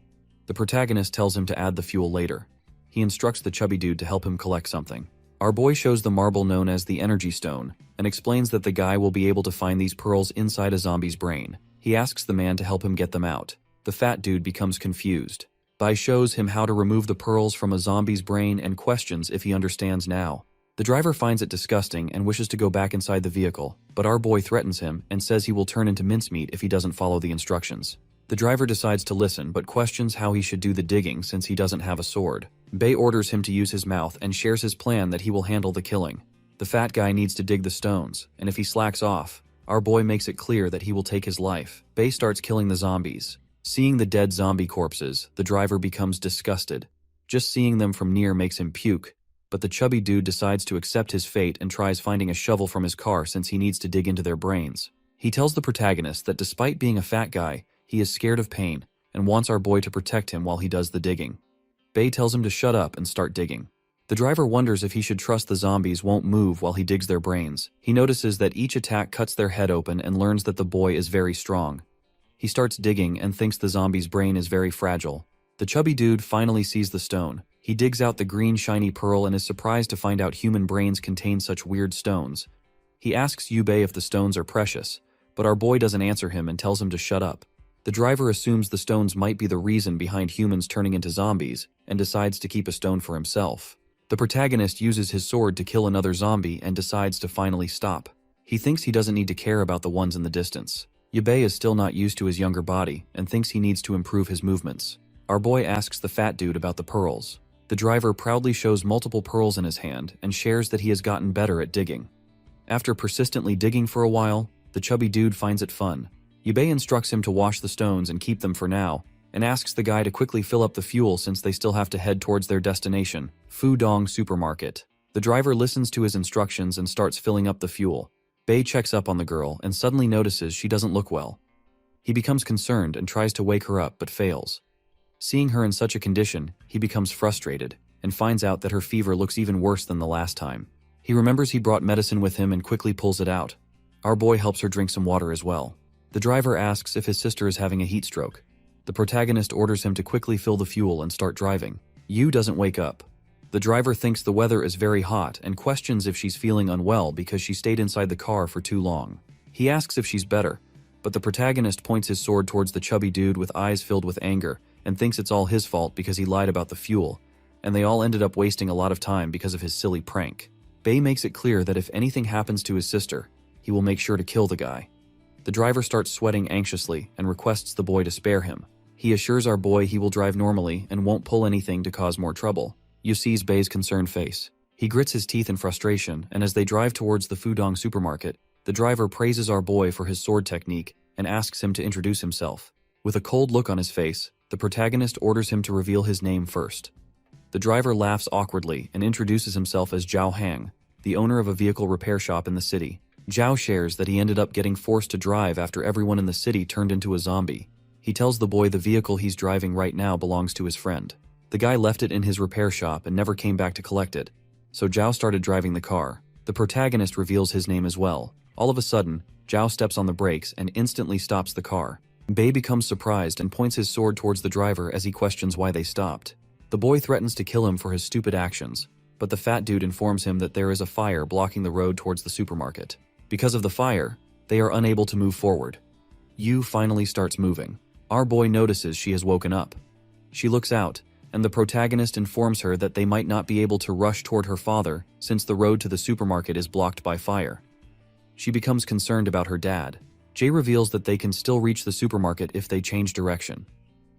The protagonist tells him to add the fuel later. He instructs the chubby dude to help him collect something. Our boy shows the marble known as the energy stone, and explains that the guy will be able to find these pearls inside a zombie's brain. He asks the man to help him get them out. The fat dude becomes confused. Bei shows him how to remove the pearls from a zombie's brain and questions if he understands now. The driver finds it disgusting and wishes to go back inside the vehicle, but our boy threatens him and says he will turn into mincemeat if he doesn't follow the instructions. The driver decides to listen but questions how he should do the digging since he doesn't have a sword. Bei orders him to use his mouth and shares his plan that he will handle the killing. The fat guy needs to dig the stones, and if he slacks off, our boy makes it clear that he will take his life. Bei starts killing the zombies. Seeing the dead zombie corpses, the driver becomes disgusted. Just seeing them from near makes him puke, but the chubby dude decides to accept his fate and tries finding a shovel from his car since he needs to dig into their brains. He tells the protagonist that despite being a fat guy, he is scared of pain and wants our boy to protect him while he does the digging. Bei tells him to shut up and start digging. The driver wonders if he should trust the zombies won't move while he digs their brains. He notices that each attack cuts their head open and learns that the boy is very strong. He starts digging and thinks the zombie's brain is very fragile. The chubby dude finally sees the stone. He digs out the green shiny pearl and is surprised to find out human brains contain such weird stones. He asks Bei if the stones are precious, but our boy doesn't answer him and tells him to shut up. The driver assumes the stones might be the reason behind humans turning into zombies and decides to keep a stone for himself. The protagonist uses his sword to kill another zombie and decides to finally stop. He thinks he doesn't need to care about the ones in the distance. Bei is still not used to his younger body and thinks he needs to improve his movements. Our boy asks the fat dude about the pearls. The driver proudly shows multiple pearls in his hand and shares that he has gotten better at digging. After persistently digging for a while, the chubby dude finds it fun. Bei instructs him to wash the stones and keep them for now, and asks the guy to quickly fill up the fuel since they still have to head towards their destination, Fudong Supermarket. The driver listens to his instructions and starts filling up the fuel. Bei checks up on the girl and suddenly notices she doesn't look well. He becomes concerned and tries to wake her up but fails. Seeing her in such a condition, he becomes frustrated and finds out that her fever looks even worse than the last time. He remembers he brought medicine with him and quickly pulls it out. Our boy helps her drink some water as well. The driver asks if his sister is having a heat stroke. The protagonist orders him to quickly fill the fuel and start driving. Yu doesn't wake up. The driver thinks the weather is very hot and questions if she's feeling unwell because she stayed inside the car for too long. He asks if she's better, but the protagonist points his sword towards the chubby dude with eyes filled with anger and thinks it's all his fault because he lied about the fuel, and they all ended up wasting a lot of time because of his silly prank. Bei makes it clear that if anything happens to his sister, he will make sure to kill the guy. The driver starts sweating anxiously and requests the boy to spare him. He assures our boy he will drive normally and won't pull anything to cause more trouble. Yu sees Bei's concerned face. He grits his teeth in frustration, and as they drive towards the Fudong supermarket, the driver praises our boy for his sword technique and asks him to introduce himself. With a cold look on his face, the protagonist orders him to reveal his name first. The driver laughs awkwardly and introduces himself as Zhao Hang, the owner of a vehicle repair shop in the city. Zhao shares that he ended up getting forced to drive after everyone in the city turned into a zombie. He tells the boy the vehicle he's driving right now belongs to his friend. The guy left it in his repair shop and never came back to collect it, so Zhao started driving the car. The protagonist reveals his name as well. All of a sudden, Zhao steps on the brakes and instantly stops the car. Bei becomes surprised and points his sword towards the driver as he questions why they stopped. The boy threatens to kill him for his stupid actions, but the fat dude informs him that there is a fire blocking the road towards the supermarket. Because of the fire, they are unable to move forward. Yu finally starts moving. Our boy notices she has woken up. She looks out, and the protagonist informs her that they might not be able to rush toward her father since the road to the supermarket is blocked by fire. She becomes concerned about her dad. Jay reveals that they can still reach the supermarket if they change direction.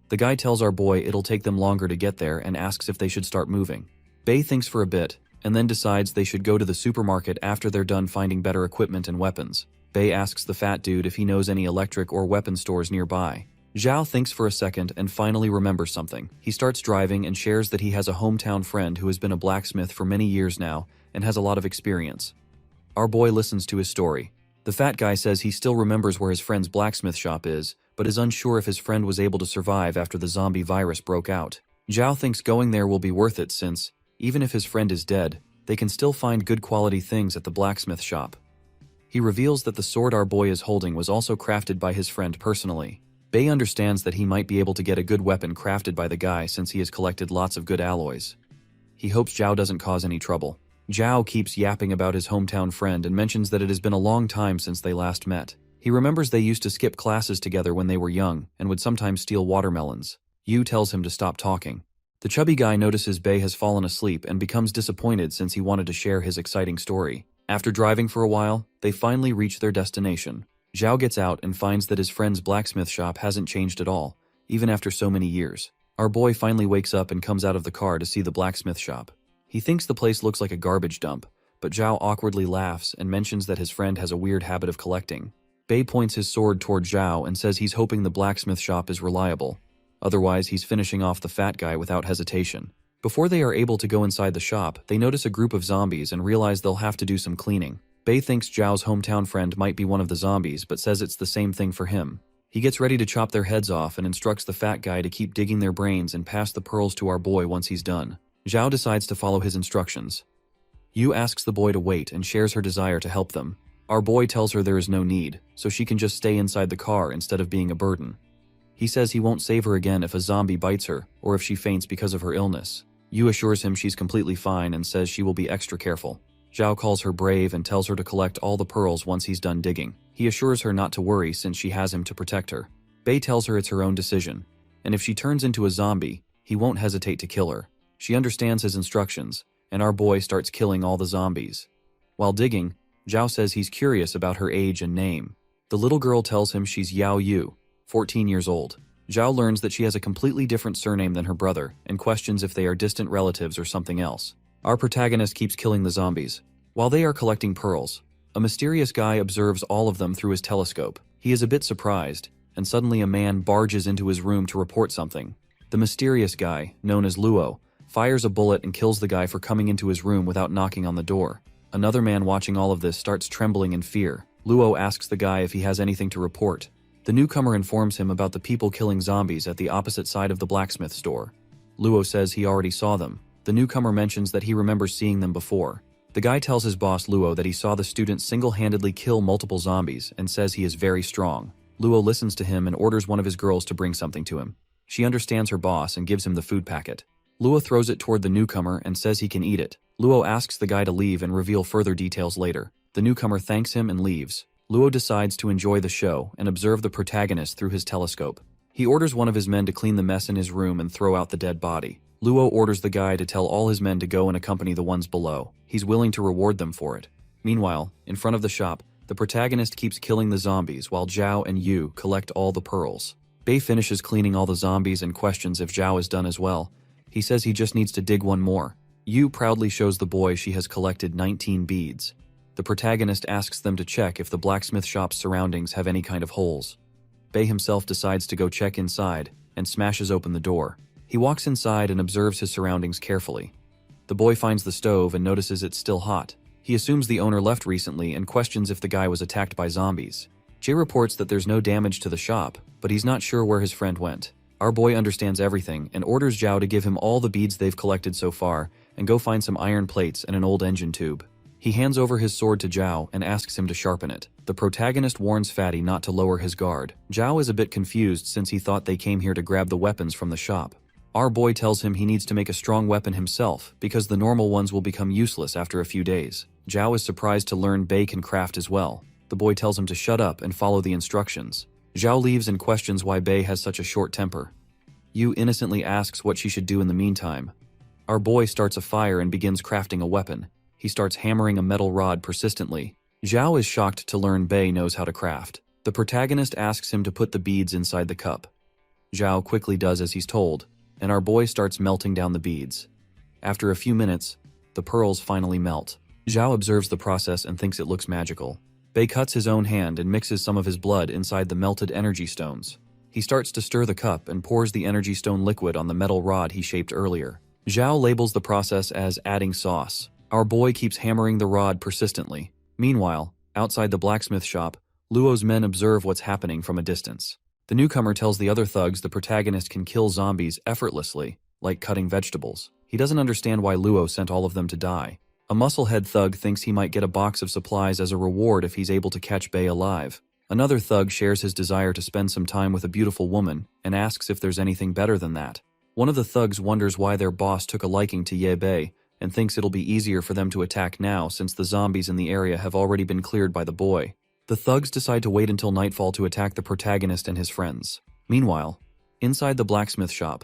The guy tells our boy it'll take them longer to get there and asks if they should start moving. Bei thinks for a bit, and then decides they should go to the supermarket after they're done finding better equipment and weapons. Bei asks the fat dude if he knows any electric or weapon stores nearby. Zhao thinks for a second and finally remembers something. He starts driving and shares that he has a hometown friend who has been a blacksmith for many years now and has a lot of experience. Our boy listens to his story. The fat guy says he still remembers where his friend's blacksmith shop is, but is unsure if his friend was able to survive after the zombie virus broke out. Zhao thinks going there will be worth it since, even if his friend is dead, they can still find good quality things at the blacksmith shop. He reveals that the sword our boy is holding was also crafted by his friend personally. Bei understands that he might be able to get a good weapon crafted by the guy since he has collected lots of good alloys. He hopes Zhao doesn't cause any trouble. Zhao keeps yapping about his hometown friend and mentions that it has been a long time since they last met. He remembers they used to skip classes together when they were young and would sometimes steal watermelons. Yu tells him to stop talking. The chubby guy notices Bei has fallen asleep and becomes disappointed since he wanted to share his exciting story. After driving for a while, they finally reach their destination. Zhao gets out and finds that his friend's blacksmith shop hasn't changed at all, even after so many years. Our boy finally wakes up and comes out of the car to see the blacksmith shop. He thinks the place looks like a garbage dump, but Zhao awkwardly laughs and mentions that his friend has a weird habit of collecting. Bei points his sword toward Zhao and says he's hoping the blacksmith shop is reliable. Otherwise, he's finishing off the fat guy without hesitation. Before they are able to go inside the shop, they notice a group of zombies and realize they'll have to do some cleaning. Bei thinks Zhao's hometown friend might be one of the zombies, but says it's the same thing for him. He gets ready to chop their heads off and instructs the fat guy to keep digging their brains and pass the pearls to our boy once he's done. Zhao decides to follow his instructions. Yu asks the boy to wait and shares her desire to help them. Our boy tells her there is no need, so she can just stay inside the car instead of being a burden. He says he won't save her again if a zombie bites her or if she faints because of her illness. Yu assures him she's completely fine and says she will be extra careful. Zhao calls her brave and tells her to collect all the pearls once he's done digging. He assures her not to worry since she has him to protect her. Bei tells her it's her own decision, and if she turns into a zombie, he won't hesitate to kill her. She understands his instructions, and our boy starts killing all the zombies. While digging, Zhao says he's curious about her age and name. The little girl tells him she's Yao Yu, 14 years old. Zhao learns that she has a completely different surname than her brother and questions if they are distant relatives or something else. Our protagonist keeps killing the zombies. While they are collecting pearls, a mysterious guy observes all of them through his telescope. He is a bit surprised, and suddenly a man barges into his room to report something. The mysterious guy, known as Luo, fires a bullet and kills the guy for coming into his room without knocking on the door. Another man watching all of this starts trembling in fear. Luo asks the guy if he has anything to report. The newcomer informs him about the people killing zombies at the opposite side of the blacksmith store. Luo says he already saw them. The newcomer mentions that he remembers seeing them before. The guy tells his boss Luo that he saw the student single-handedly kill multiple zombies and says he is very strong. Luo listens to him and orders one of his girls to bring something to him. She understands her boss and gives him the food packet. Luo throws it toward the newcomer and says he can eat it. Luo asks the guy to leave and reveal further details later. The newcomer thanks him and leaves. Luo decides to enjoy the show and observe the protagonist through his telescope. He orders one of his men to clean the mess in his room and throw out the dead body. Luo orders the guy to tell all his men to go and accompany the ones below. He's willing to reward them for it. Meanwhile, in front of the shop, the protagonist keeps killing the zombies while Zhao and Yu collect all the pearls. Bei finishes cleaning all the zombies and questions if Zhao is done as well. He says he just needs to dig one more. Yu proudly shows the boy she has collected 19 beads. The protagonist asks them to check if the blacksmith shop's surroundings have any kind of holes. Bei himself decides to go check inside and smashes open the door. He walks inside and observes his surroundings carefully. The boy finds the stove and notices it's still hot. He assumes the owner left recently and questions if the guy was attacked by zombies. Jay reports that there's no damage to the shop, but he's not sure where his friend went. Our boy understands everything and orders Zhao to give him all the beads they've collected so far and go find some iron plates and an old engine tube. He hands over his sword to Zhao and asks him to sharpen it. The protagonist warns Fatty not to lower his guard. Zhao is a bit confused since he thought they came here to grab the weapons from the shop. Our boy tells him he needs to make a strong weapon himself because the normal ones will become useless after a few days. Zhao is surprised to learn Bei can craft as well. The boy tells him to shut up and follow the instructions. Zhao leaves and questions why Bei has such a short temper. Yu innocently asks what she should do in the meantime. Our boy starts a fire and begins crafting a weapon. He starts hammering a metal rod persistently. Zhao is shocked to learn Bei knows how to craft. The protagonist asks him to put the beads inside the cup. Zhao quickly does as he's told, and our boy starts melting down the beads. After a few minutes, the pearls finally melt. Zhao observes the process and thinks it looks magical. Bei cuts his own hand and mixes some of his blood inside the melted energy stones. He starts to stir the cup and pours the energy stone liquid on the metal rod he shaped earlier. Zhao labels the process as adding sauce. Our boy keeps hammering the rod persistently. Meanwhile, outside the blacksmith shop, Luo's men observe what's happening from a distance. The newcomer tells the other thugs the protagonist can kill zombies effortlessly, like cutting vegetables. He doesn't understand why Luo sent all of them to die. A musclehead thug thinks he might get a box of supplies as a reward if he's able to catch Bei alive. Another thug shares his desire to spend some time with a beautiful woman and asks if there's anything better than that. One of the thugs wonders why their boss took a liking to Ye Bei and thinks it'll be easier for them to attack now since the zombies in the area have already been cleared by the boy. The thugs decide to wait until nightfall to attack the protagonist and his friends. Meanwhile, inside the blacksmith shop,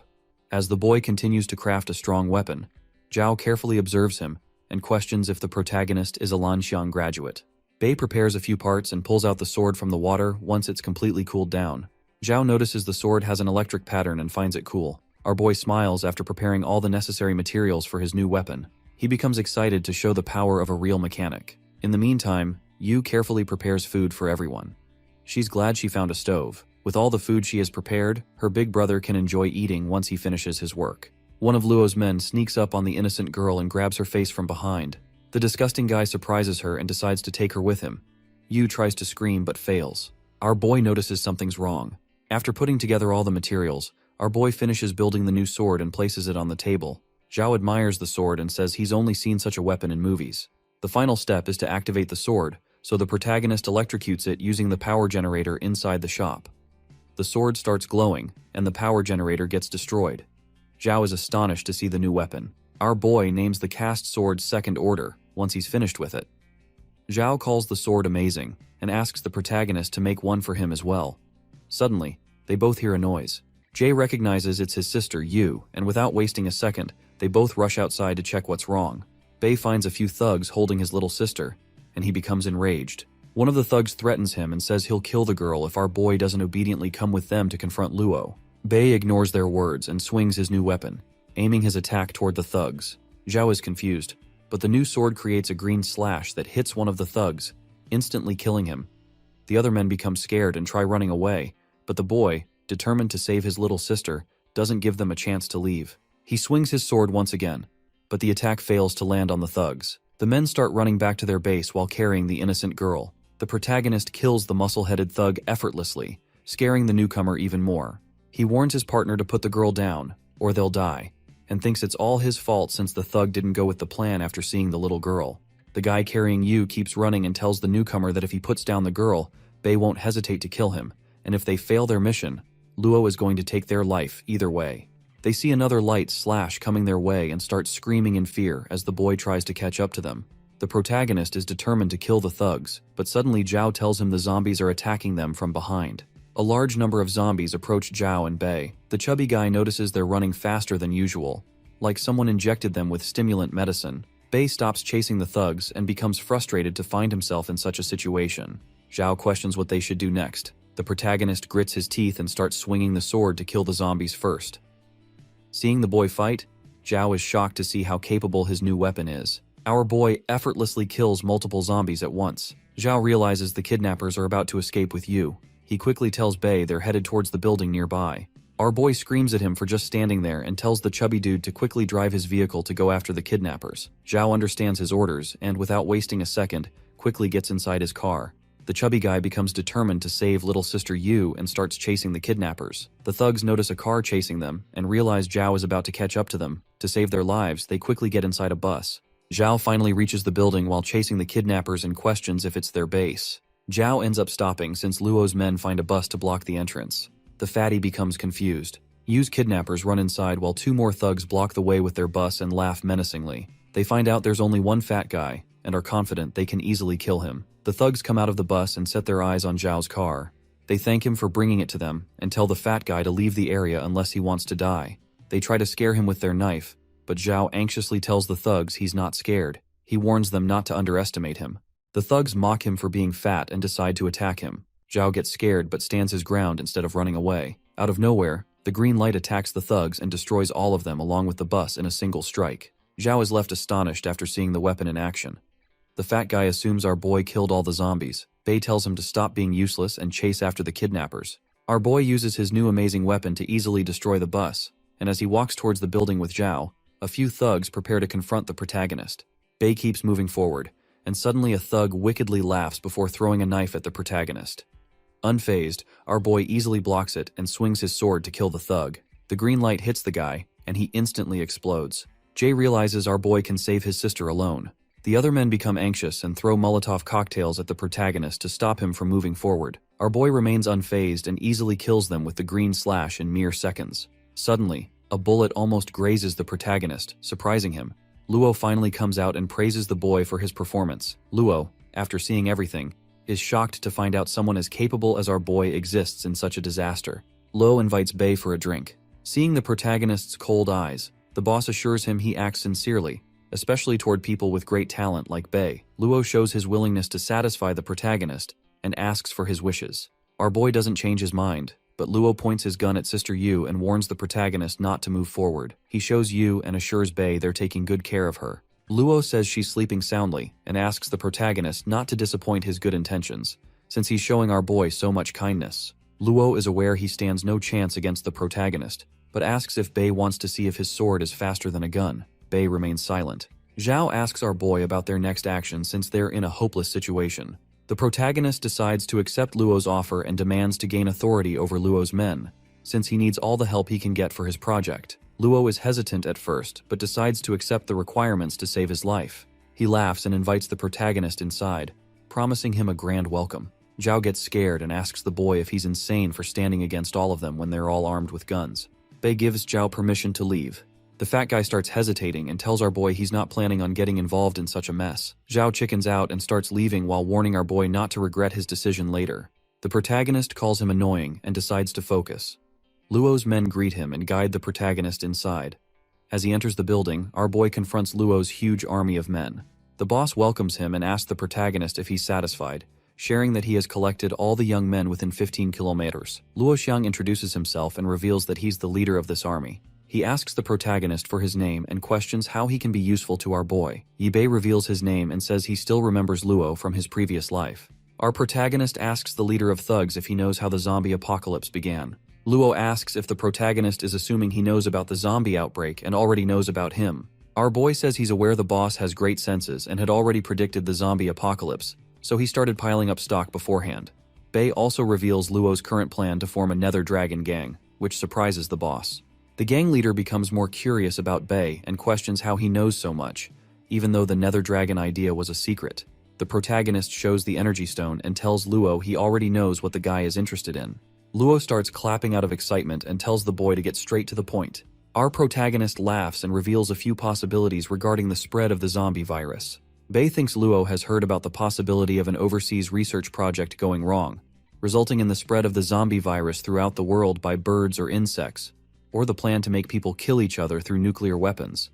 As the boy continues to craft a strong weapon, Zhao carefully observes him and questions if the protagonist is a Lanxiang graduate. Bei prepares a few parts and pulls out the sword from the water once it's completely cooled down. Zhao notices the sword has an electric pattern and finds it cool. Our boy smiles after preparing all the necessary materials for his new weapon. He becomes excited to show the power of a real mechanic. In the meantime, Yu carefully prepares food for everyone. She's glad she found a stove. With all the food she has prepared, her big brother can enjoy eating once he finishes his work. One of Luo's men sneaks up on the innocent girl and grabs her face from behind. The disgusting guy surprises her and decides to take her with him. Yu tries to scream but fails. Our boy notices something's wrong. After putting together all the materials, our boy finishes building the new sword and places it on the table. Zhao admires the sword and says he's only seen such a weapon in movies. The final step is to activate the sword, so the protagonist electrocutes it using the power generator inside the shop. The sword starts glowing, and the power generator gets destroyed. Zhao is astonished to see the new weapon. Our boy names the cast sword Second Order once he's finished with it. Zhao calls the sword amazing and asks the protagonist to make one for him as well. Suddenly, they both hear a noise. Jay recognizes it's his sister Yu, and without wasting a second, they both rush outside to check what's wrong. Bei finds a few thugs holding his little sister, and he becomes enraged. One of the thugs threatens him and says he'll kill the girl if our boy doesn't obediently come with them to confront Luo. Bei ignores their words and swings his new weapon, aiming his attack toward the thugs. Zhao is confused, but the new sword creates a green slash that hits one of the thugs, instantly killing him. The other men become scared and try running away, but the boy, determined to save his little sister, doesn't give them a chance to leave. He swings his sword once again, but the attack fails to land on the thugs. The men start running back to their base while carrying the innocent girl. The protagonist kills the muscle-headed thug effortlessly, scaring the newcomer even more. He warns his partner to put the girl down, or they'll die, and thinks it's all his fault since the thug didn't go with the plan after seeing the little girl. The guy carrying Yu keeps running and tells the newcomer that if he puts down the girl, Bei won't hesitate to kill him, and if they fail their mission, Luo is going to take their life either way. They see another light slash coming their way and start screaming in fear as the boy tries to catch up to them. The protagonist is determined to kill the thugs, but suddenly Zhao tells him the zombies are attacking them from behind. A large number of zombies approach Zhao and Bei. The chubby guy notices they're running faster than usual, like someone injected them with stimulant medicine. Bei stops chasing the thugs and becomes frustrated to find himself in such a situation. Zhao questions what they should do next. The protagonist grits his teeth and starts swinging the sword to kill the zombies first. Seeing the boy fight, Zhao is shocked to see how capable his new weapon is. Our boy effortlessly kills multiple zombies at once. Zhao realizes the kidnappers are about to escape with Yu. He quickly tells Bei they're headed towards the building nearby. Our boy screams at him for just standing there and tells the chubby dude to quickly drive his vehicle to go after the kidnappers. Zhao understands his orders and, without wasting a second, quickly gets inside his car. The chubby guy becomes determined to save little sister Yu and starts chasing the kidnappers. The thugs notice a car chasing them and realize Zhao is about to catch up to them. To save their lives, they quickly get inside a bus. Zhao finally reaches the building while chasing the kidnappers and questions if it's their base. Zhao ends up stopping since Luo's men find a bus to block the entrance. The fatty becomes confused. Yu's kidnappers run inside while two more thugs block the way with their bus and laugh menacingly. They find out there's only one fat guy and are confident they can easily kill him. The thugs come out of the bus and set their eyes on Zhao's car. They thank him for bringing it to them and tell the fat guy to leave the area unless he wants to die. They try to scare him with their knife, but Zhao anxiously tells the thugs he's not scared. He warns them not to underestimate him. The thugs mock him for being fat and decide to attack him. Zhao gets scared but stands his ground instead of running away. Out of nowhere, the green light attacks the thugs and destroys all of them along with the bus in a single strike. Zhao is left astonished after seeing the weapon in action. The fat guy assumes our boy killed all the zombies. Bei tells him to stop being useless and chase after the kidnappers. Our boy uses his new amazing weapon to easily destroy the bus, and as he walks towards the building with Zhao, a few thugs prepare to confront the protagonist. Bei keeps moving forward, and suddenly a thug wickedly laughs before throwing a knife at the protagonist. Unfazed, our boy easily blocks it and swings his sword to kill the thug. The green light hits the guy, and he instantly explodes. Jay realizes our boy can save his sister alone. The other men become anxious and throw Molotov cocktails at the protagonist to stop him from moving forward. Our boy remains unfazed and easily kills them with the green slash in mere seconds. Suddenly, a bullet almost grazes the protagonist, surprising him. Luo finally comes out and praises the boy for his performance. Luo, after seeing everything, is shocked to find out someone as capable as our boy exists in such a disaster. Luo invites Bei for a drink. Seeing the protagonist's cold eyes, the boss assures him he acts sincerely, especially toward people with great talent like Bei. Luo shows his willingness to satisfy the protagonist and asks for his wishes. Our boy doesn't change his mind, but Luo points his gun at Sister Yu and warns the protagonist not to move forward. He shows Yu and assures Bei they're taking good care of her. Luo says she's sleeping soundly and asks the protagonist not to disappoint his good intentions, since he's showing our boy so much kindness. Luo is aware he stands no chance against the protagonist, but asks if Bei wants to see if his sword is faster than a gun. Bei remains silent. Zhao asks our boy about their next action since they're in a hopeless situation. The protagonist decides to accept Luo's offer and demands to gain authority over Luo's men, since he needs all the help he can get for his project. Luo is hesitant at first, but decides to accept the requirements to save his life. He laughs and invites the protagonist inside, promising him a grand welcome. Zhao gets scared and asks the boy if he's insane for standing against all of them when they're all armed with guns. Bei gives Zhao permission to leave. The fat guy starts hesitating and tells our boy he's not planning on getting involved in such a mess. Zhao chickens out and starts leaving while warning our boy not to regret his decision later. The protagonist calls him annoying and decides to focus. Luo's men greet him and guide the protagonist inside. As he enters the building, our boy confronts Luo's huge army of men. The boss welcomes him and asks the protagonist if he's satisfied, sharing that he has collected all the young men within 15 kilometers. Luo Xiang introduces himself and reveals that he's the leader of this army. He asks the protagonist for his name and questions how he can be useful to our boy. Bei reveals his name and says he still remembers Luo from his previous life. Our protagonist asks the leader of thugs if he knows how the zombie apocalypse began. Luo asks if the protagonist is assuming he knows about the zombie outbreak and already knows about him. Our boy says he's aware the boss has great senses and had already predicted the zombie apocalypse, so he started piling up stock beforehand. Bei also reveals Luo's current plan to form a nether dragon gang, which surprises the boss. The gang leader becomes more curious about Bei and questions how he knows so much, even though the nether dragon idea was a secret. The protagonist shows the energy stone and tells Luo he already knows what the guy is interested in. Luo starts clapping out of excitement and tells the boy to get straight to the point. Our protagonist laughs and reveals a few possibilities regarding the spread of the zombie virus. Bei thinks Luo has heard about the possibility of an overseas research project going wrong, resulting in the spread of the zombie virus throughout the world by birds or insects, or the plan to make people kill each other through nuclear weapons.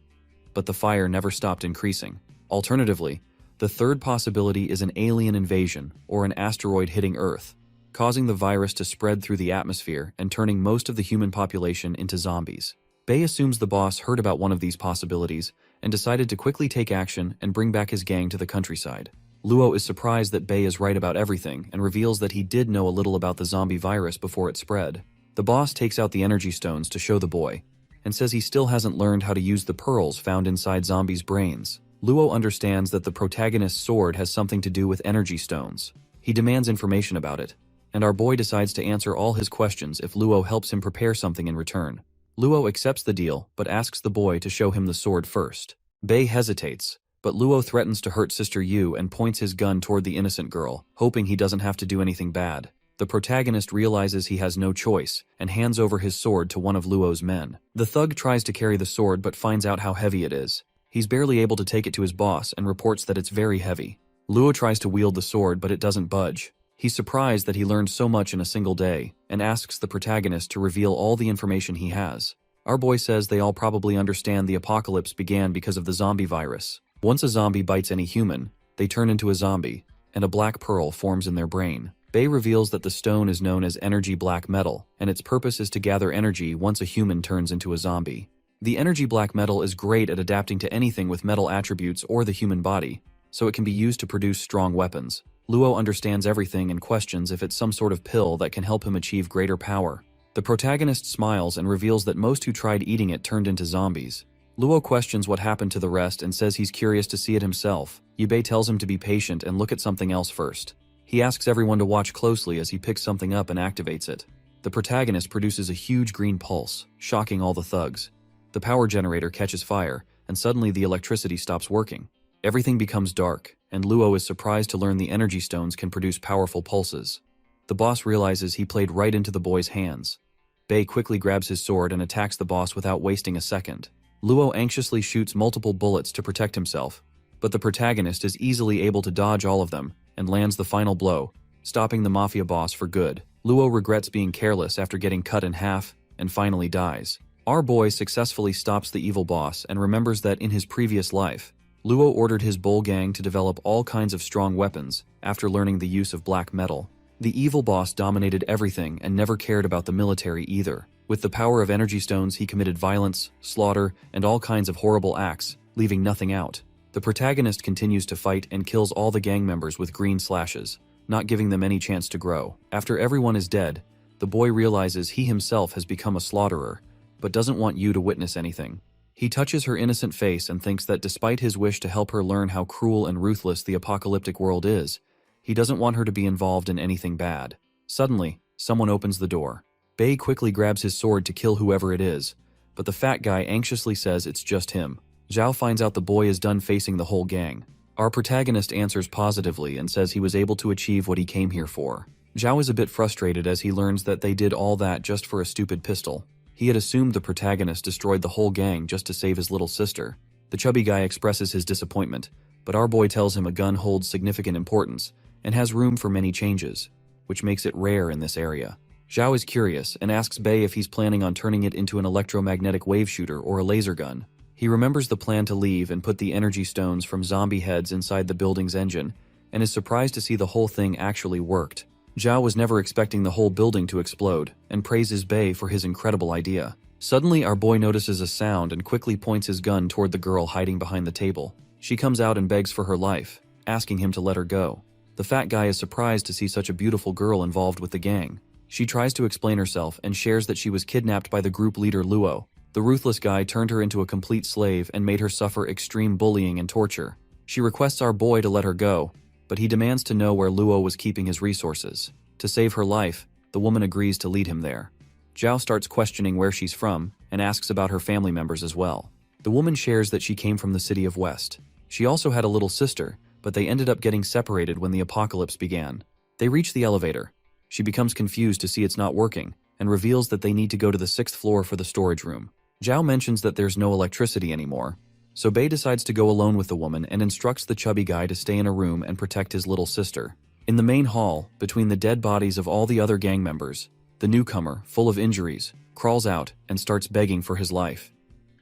But the fire never stopped increasing. Alternatively, the third possibility is an alien invasion or an asteroid hitting Earth, causing the virus to spread through the atmosphere and turning most of the human population into zombies. Bei assumes the boss heard about one of these possibilities and decided to quickly take action and bring back his gang to the countryside. Luo is surprised that Bei is right about everything and reveals that he did know a little about the zombie virus before it spread. The boss takes out the energy stones to show the boy, and says he still hasn't learned how to use the pearls found inside zombies' brains. Luo understands that the protagonist's sword has something to do with energy stones. He demands information about it, and our boy decides to answer all his questions if Luo helps him prepare something in return. Luo accepts the deal, but asks the boy to show him the sword first. Bei hesitates, but Luo threatens to hurt Sister Yu and points his gun toward the innocent girl, hoping he doesn't have to do anything bad. The protagonist realizes he has no choice and hands over his sword to one of Luo's men. The thug tries to carry the sword but finds out how heavy it is. He's barely able to take it to his boss and reports that it's very heavy. Luo tries to wield the sword but it doesn't budge. He's surprised that he learned so much in a single day and asks the protagonist to reveal all the information he has. Our boy says they all probably understand the apocalypse began because of the zombie virus. Once a zombie bites any human, they turn into a zombie, and a black pearl forms in their brain. Bei reveals that the stone is known as energy black metal, and its purpose is to gather energy once a human turns into a zombie. The energy black metal is great at adapting to anything with metal attributes or the human body, so it can be used to produce strong weapons. Luo understands everything and questions if it's some sort of pill that can help him achieve greater power. The protagonist smiles and reveals that most who tried eating it turned into zombies. Luo questions what happened to the rest and says he's curious to see it himself. Bei tells him to be patient and look at something else first. He asks everyone to watch closely as he picks something up and activates it. The protagonist produces a huge green pulse, shocking all the thugs. The power generator catches fire, and suddenly the electricity stops working. Everything becomes dark, and Luo is surprised to learn the energy stones can produce powerful pulses. The boss realizes he played right into the boy's hands. Bei quickly grabs his sword and attacks the boss without wasting a second. Luo anxiously shoots multiple bullets to protect himself, but the protagonist is easily able to dodge all of them and lands the final blow, stopping the mafia boss for good. Luo regrets being careless after getting cut in half and finally dies. Our boy successfully stops the evil boss and remembers that in his previous life, Luo ordered his bull gang to develop all kinds of strong weapons after learning the use of black metal. The evil boss dominated everything and never cared about the military either. With the power of energy stones, he committed violence, slaughter, and all kinds of horrible acts, leaving nothing out. The protagonist continues to fight and kills all the gang members with green slashes, not giving them any chance to grow. After everyone is dead, the boy realizes he himself has become a slaughterer, but doesn't want you to witness anything. He touches her innocent face and thinks that despite his wish to help her learn how cruel and ruthless the apocalyptic world is, he doesn't want her to be involved in anything bad. Suddenly, someone opens the door. Bei quickly grabs his sword to kill whoever it is, but the fat guy anxiously says it's just him. Zhao finds out the boy is done facing the whole gang. Our protagonist answers positively and says he was able to achieve what he came here for. Zhao is a bit frustrated as he learns that they did all that just for a stupid pistol. He had assumed the protagonist destroyed the whole gang just to save his little sister. The chubby guy expresses his disappointment, but our boy tells him a gun holds significant importance and has room for many changes, which makes it rare in this area. Zhao is curious and asks Bei if he's planning on turning it into an electromagnetic wave shooter or a laser gun. He remembers the plan to leave and put the energy stones from zombie heads inside the building's engine, and is surprised to see the whole thing actually worked. Zhao was never expecting the whole building to explode, and praises Bei for his incredible idea. Suddenly, our boy notices a sound and quickly points his gun toward the girl hiding behind the table. She comes out and begs for her life, asking him to let her go. The fat guy is surprised to see such a beautiful girl involved with the gang. She tries to explain herself and shares that she was kidnapped by the group leader Luo. The ruthless guy turned her into a complete slave and made her suffer extreme bullying and torture. She requests our boy to let her go, but he demands to know where Luo was keeping his resources. To save her life, the woman agrees to lead him there. Zhao starts questioning where she's from and asks about her family members as well. The woman shares that she came from the city of West. She also had a little sister, but they ended up getting separated when the apocalypse began. They reach the elevator. She becomes confused to see it's not working and reveals that they need to go to the 6th floor for the storage room. Zhao mentions that there's no electricity anymore, so Bei decides to go alone with the woman and instructs the chubby guy to stay in a room and protect his little sister. In the main hall, between the dead bodies of all the other gang members, the newcomer, full of injuries, crawls out and starts begging for his life.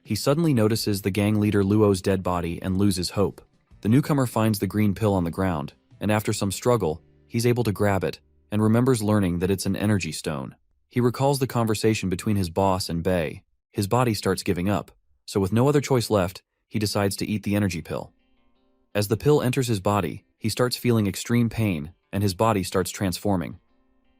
He suddenly notices the gang leader Luo's dead body and loses hope. The newcomer finds the green pill on the ground, and after some struggle, he's able to grab it and remembers learning that it's an energy stone. He recalls the conversation between his boss and Bei. His body starts giving up, so with no other choice left, he decides to eat the energy pill. As the pill enters his body, he starts feeling extreme pain, and his body starts transforming.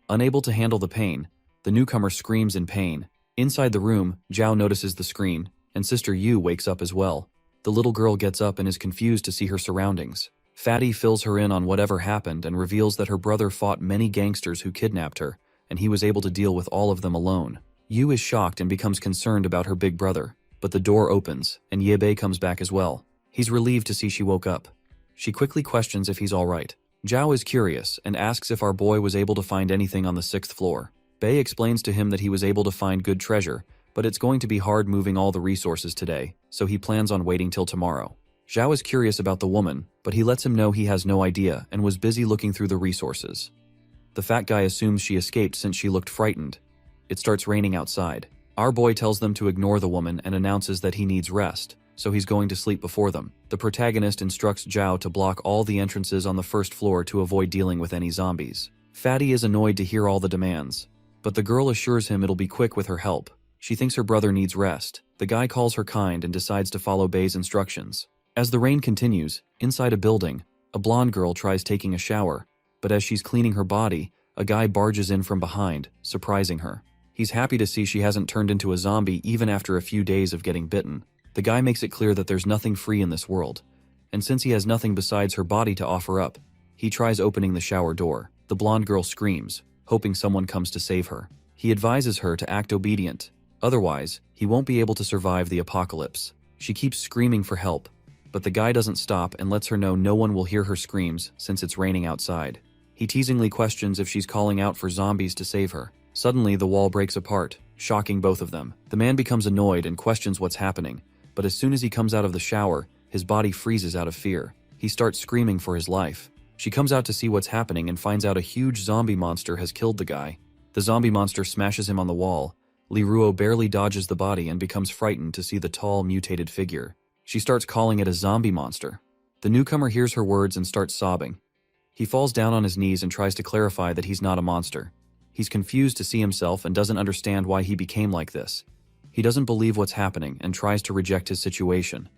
Unable to handle the pain, the newcomer screams in pain. Inside the room, Zhao notices the screen, and Sister Yu wakes up as well. The little girl gets up and is confused to see her surroundings. Fatty fills her in on whatever happened and reveals that her brother fought many gangsters who kidnapped her, and he was able to deal with all of them alone. Yu is shocked and becomes concerned about her big brother, but the door opens, and Bei comes back as well. He's relieved to see she woke up. She quickly questions if he's alright. Zhao is curious and asks if our boy was able to find anything on the 6th floor. Bei explains to him that he was able to find good treasure, but it's going to be hard moving all the resources today, so he plans on waiting till tomorrow. Zhao is curious about the woman, but he lets him know he has no idea and was busy looking through the resources. The fat guy assumes she escaped since she looked frightened. It starts raining outside. Our boy tells them to ignore the woman and announces that he needs rest, so he's going to sleep before them. The protagonist instructs Zhao to block all the entrances on the 1st floor to avoid dealing with any zombies. Fatty is annoyed to hear all the demands, but the girl assures him it'll be quick with her help. She thinks her brother needs rest. The guy calls her kind and decides to follow Bei's instructions. As the rain continues, inside a building, a blonde girl tries taking a shower, but as she's cleaning her body, a guy barges in from behind, surprising her. He's happy to see she hasn't turned into a zombie even after a few days of getting bitten. The guy makes it clear that there's nothing free in this world, and since he has nothing besides her body to offer up, he tries opening the shower door. The blonde girl screams, hoping someone comes to save her. He advises her to act obedient, otherwise, he won't be able to survive the apocalypse. She keeps screaming for help, but the guy doesn't stop and lets her know no one will hear her screams since it's raining outside. He teasingly questions if she's calling out for zombies to save her. Suddenly, the wall breaks apart, shocking both of them. The man becomes annoyed and questions what's happening, but as soon as he comes out of the shower, his body freezes out of fear. He starts screaming for his life. She comes out to see what's happening and finds out a huge zombie monster has killed the guy. The zombie monster smashes him on the wall, Ruo barely dodges the body and becomes frightened to see the tall, mutated figure. She starts calling it a zombie monster. The newcomer hears her words and starts sobbing. He falls down on his knees and tries to clarify that he's not a monster. He's confused to see himself and doesn't understand why he became like this. He doesn't believe what's happening and tries to reject his situation.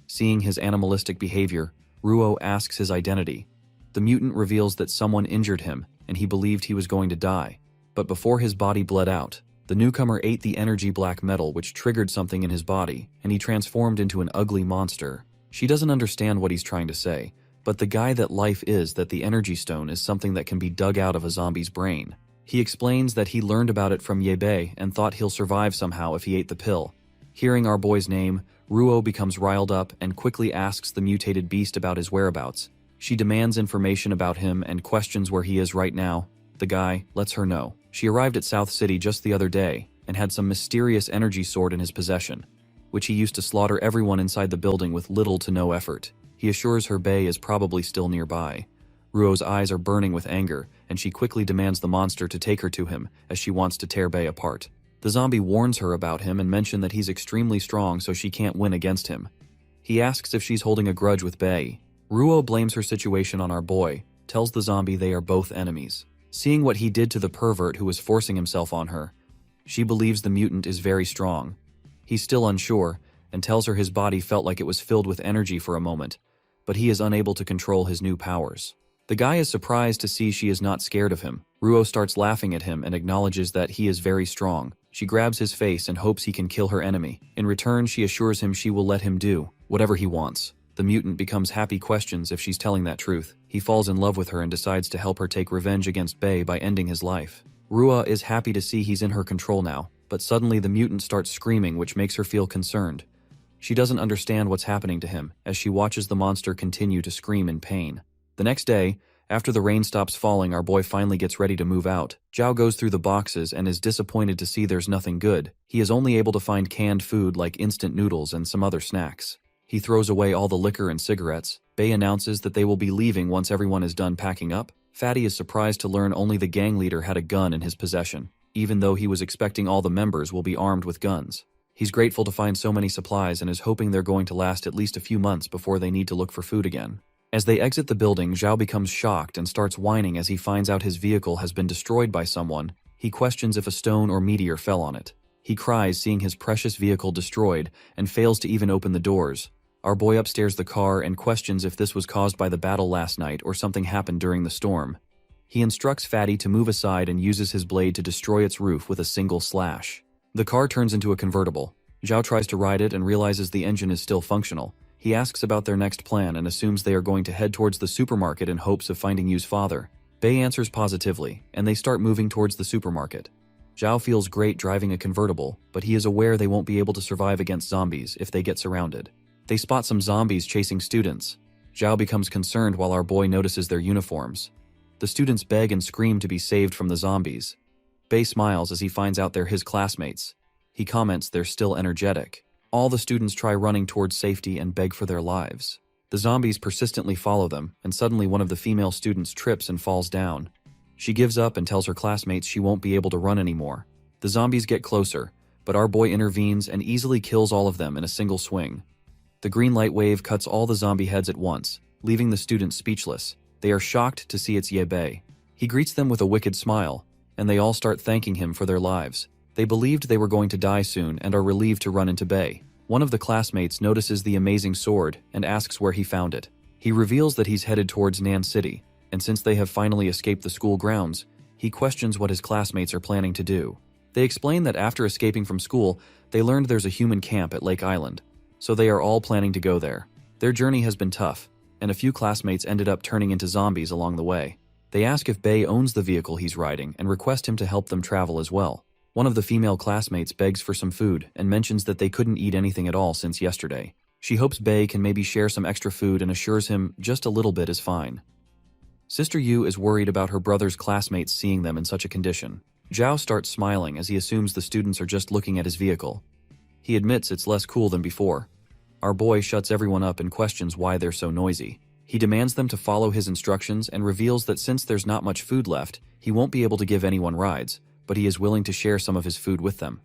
Seeing his animalistic behavior, Ruo asks his identity. The mutant reveals that someone injured him and he believed he was going to die. But before his body bled out, the newcomer ate the energy black metal which triggered something in his body and he transformed into an ugly monster. She doesn't understand what he's trying to say, but the guy that life is that the energy stone is something that can be dug out of a zombie's brain. He explains that he learned about it from Yebei and thought he'll survive somehow if he ate the pill. Hearing our boy's name, Ruo becomes riled up and quickly asks the mutated beast about his whereabouts. She demands information about him and questions where he is right now. The guy lets her know. She arrived at South City just the other day and had some mysterious energy sword in his possession, which he used to slaughter everyone inside the building with little to no effort. He assures her Bei is probably still nearby. Ruo's eyes are burning with anger, and she quickly demands the monster to take her to him as she wants to tear Bei apart. The zombie warns her about him and mentions that he's extremely strong so she can't win against him. He asks if she's holding a grudge with Bei. Ruo blames her situation on our boy, tells the zombie they are both enemies. Seeing what he did to the pervert who was forcing himself on her, she believes the mutant is very strong. He's still unsure, and tells her his body felt like it was filled with energy for a moment, but he is unable to control his new powers. The guy is surprised to see she is not scared of him. Ruo starts laughing at him and acknowledges that he is very strong. She grabs his face and hopes he can kill her enemy. In return, she assures him she will let him do whatever he wants. The mutant becomes happy, questions if she's telling that truth. He falls in love with her and decides to help her take revenge against Bei by ending his life. Ruo is happy to see he's in her control now, but suddenly the mutant starts screaming, which makes her feel concerned. She doesn't understand what's happening to him as she watches the monster continue to scream in pain. The next day, after the rain stops falling, our boy finally gets ready to move out. Zhao goes through the boxes and is disappointed to see there's nothing good. He is only able to find canned food like instant noodles and some other snacks. He throws away all the liquor and cigarettes. Bei announces that they will be leaving once everyone is done packing up. Fatty is surprised to learn only the gang leader had a gun in his possession, even though he was expecting all the members will be armed with guns. He's grateful to find so many supplies and is hoping they're going to last at least a few months before they need to look for food again. As they exit the building, Zhao becomes shocked and starts whining as he finds out his vehicle has been destroyed by someone. He questions if a stone or meteor fell on it. He cries seeing his precious vehicle destroyed and fails to even open the doors. Our boy upstairs the car and questions if this was caused by the battle last night or something happened during the storm. He instructs Fatty to move aside and uses his blade to destroy its roof with a single slash. The car turns into a convertible. Zhao tries to ride it and realizes the engine is still functional. He asks about their next plan and assumes they are going to head towards the supermarket in hopes of finding Yu's father. Bei answers positively, and they start moving towards the supermarket. Zhao feels great driving a convertible, but he is aware they won't be able to survive against zombies if they get surrounded. They spot some zombies chasing students. Zhao becomes concerned while our boy notices their uniforms. The students beg and scream to be saved from the zombies. Bei smiles as he finds out they're his classmates. He comments they're still energetic. All the students try running towards safety and beg for their lives. The zombies persistently follow them, and suddenly one of the female students trips and falls down. She gives up and tells her classmates she won't be able to run anymore. The zombies get closer, but our boy intervenes and easily kills all of them in a single swing. The green light wave cuts all the zombie heads at once, leaving the students speechless. They are shocked to see it's Yebei. He greets them with a wicked smile, and they all start thanking him for their lives. They believed they were going to die soon and are relieved to run into Bei. One of the classmates notices the amazing sword and asks where he found it. He reveals that he's headed towards Nan City, and since they have finally escaped the school grounds, he questions what his classmates are planning to do. They explain that after escaping from school, they learned there's a human camp at Lake Island, so they are all planning to go there. Their journey has been tough, and a few classmates ended up turning into zombies along the way. They ask if Bei owns the vehicle he's riding and request him to help them travel as well. One of the female classmates begs for some food and mentions that they couldn't eat anything at all since yesterday. She hopes Bei can maybe share some extra food and assures him just a little bit is fine. Sister Yu is worried about her brother's classmates seeing them in such a condition. Zhao starts smiling as he assumes the students are just looking at his vehicle. He admits it's less cool than before. Our boy shuts everyone up and questions why they're so noisy. He demands them to follow his instructions and reveals that since there's not much food left, he won't be able to give anyone rides, but he is willing to share some of his food with them.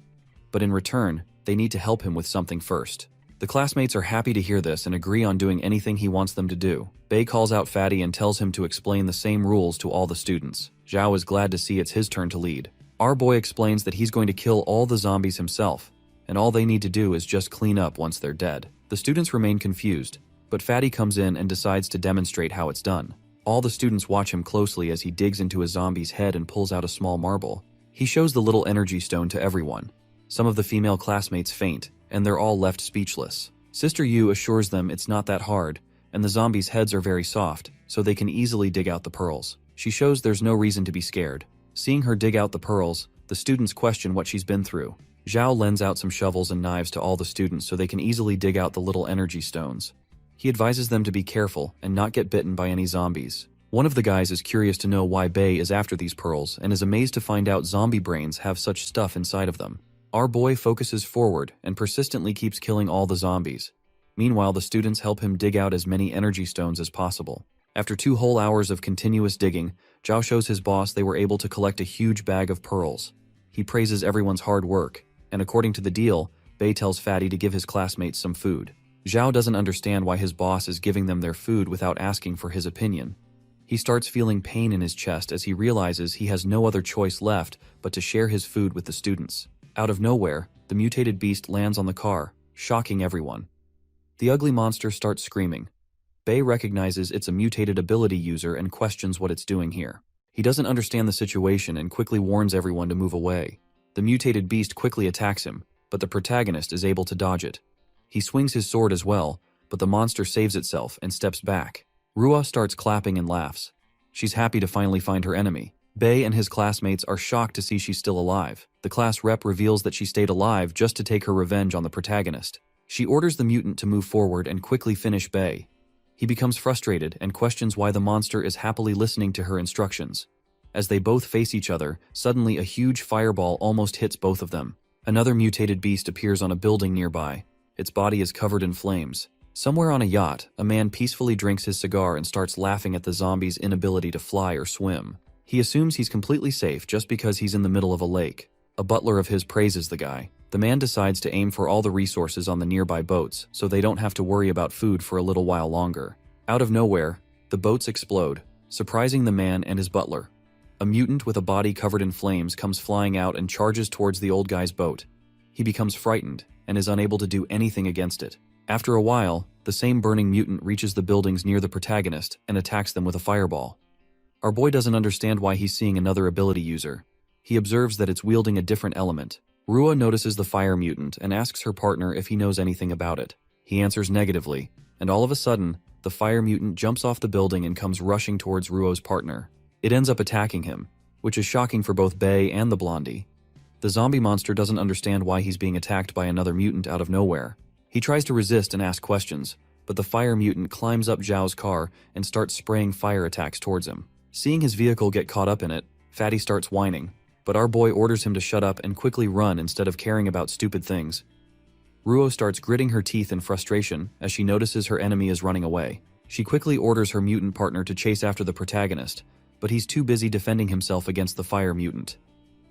but in return, they need to help him with something first. The classmates are happy to hear this and agree on doing anything he wants them to do. Bei calls out Fatty and tells him to explain the same rules to all the students. Zhao is glad to see it's his turn to lead. Our boy explains that he's going to kill all the zombies himself, and all they need to do is just clean up once they're dead. The students remain confused, but Fatty comes in and decides to demonstrate how it's done. All the students watch him closely as he digs into a zombie's head and pulls out a small marble. He shows the little energy stone to everyone. Some of the female classmates faint, and they're all left speechless. Sister Yu assures them it's not that hard, and the zombies' heads are very soft, so they can easily dig out the pearls. She shows there's no reason to be scared. Seeing her dig out the pearls, the students question what she's been through. Zhao lends out some shovels and knives to all the students so they can easily dig out the little energy stones. He advises them to be careful and not get bitten by any zombies. One of the guys is curious to know why Bei is after these pearls and is amazed to find out zombie brains have such stuff inside of them. Our boy focuses forward and persistently keeps killing all the zombies. Meanwhile, the students help him dig out as many energy stones as possible. After 2 whole hours of continuous digging, Zhao shows his boss they were able to collect a huge bag of pearls. He praises everyone's hard work, and according to the deal, Bei tells Fatty to give his classmates some food. Zhao doesn't understand why his boss is giving them their food without asking for his opinion. He starts feeling pain in his chest as he realizes he has no other choice left but to share his food with the students. Out of nowhere, the mutated beast lands on the car, shocking everyone. The ugly monster starts screaming. Bei recognizes it's a mutated ability user and questions what it's doing here. He doesn't understand the situation and quickly warns everyone to move away. The mutated beast quickly attacks him, but the protagonist is able to dodge it. He swings his sword as well, but the monster saves itself and steps back. Rua starts clapping and laughs. She's happy to finally find her enemy. Bei and his classmates are shocked to see she's still alive. The class rep reveals that she stayed alive just to take her revenge on the protagonist. She orders the mutant to move forward and quickly finish Bei. He becomes frustrated and questions why the monster is happily listening to her instructions. As they both face each other, suddenly a huge fireball almost hits both of them. Another mutated beast appears on a building nearby. Its body is covered in flames. Somewhere on a yacht, a man peacefully drinks his cigar and starts laughing at the zombie's inability to fly or swim. He assumes he's completely safe just because he's in the middle of a lake. A butler of his praises the guy. The man decides to aim for all the resources on the nearby boats so they don't have to worry about food for a little while longer. Out of nowhere, the boats explode, surprising the man and his butler. A mutant with a body covered in flames comes flying out and charges towards the old guy's boat. He becomes frightened and is unable to do anything against it. After a while, the same burning mutant reaches the buildings near the protagonist and attacks them with a fireball. Our boy doesn't understand why he's seeing another ability user. He observes that it's wielding a different element. Rua notices the fire mutant and asks her partner if he knows anything about it. He answers negatively, and all of a sudden, the fire mutant jumps off the building and comes rushing towards Ruo's partner. It ends up attacking him, which is shocking for both Bei and the blondie. The zombie monster doesn't understand why he's being attacked by another mutant out of nowhere. He tries to resist and ask questions, but the fire mutant climbs up Zhao's car and starts spraying fire attacks towards him. Seeing his vehicle get caught up in it, Fatty starts whining, but our boy orders him to shut up and quickly run instead of caring about stupid things. Ruo starts gritting her teeth in frustration as she notices her enemy is running away. She quickly orders her mutant partner to chase after the protagonist, but he's too busy defending himself against the fire mutant.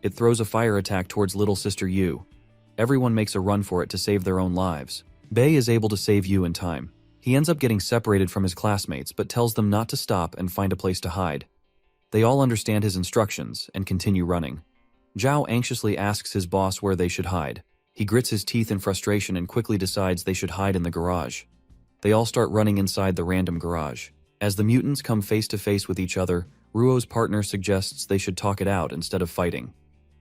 It throws a fire attack towards little sister Yu. Everyone makes a run for it to save their own lives. Bei is able to save Yu in time. He ends up getting separated from his classmates but tells them not to stop and find a place to hide. They all understand his instructions and continue running. Zhao anxiously asks his boss where they should hide. He grits his teeth in frustration and quickly decides they should hide in the garage. They all start running inside the random garage. As the mutants come face to face with each other, Ruo's partner suggests they should talk it out instead of fighting.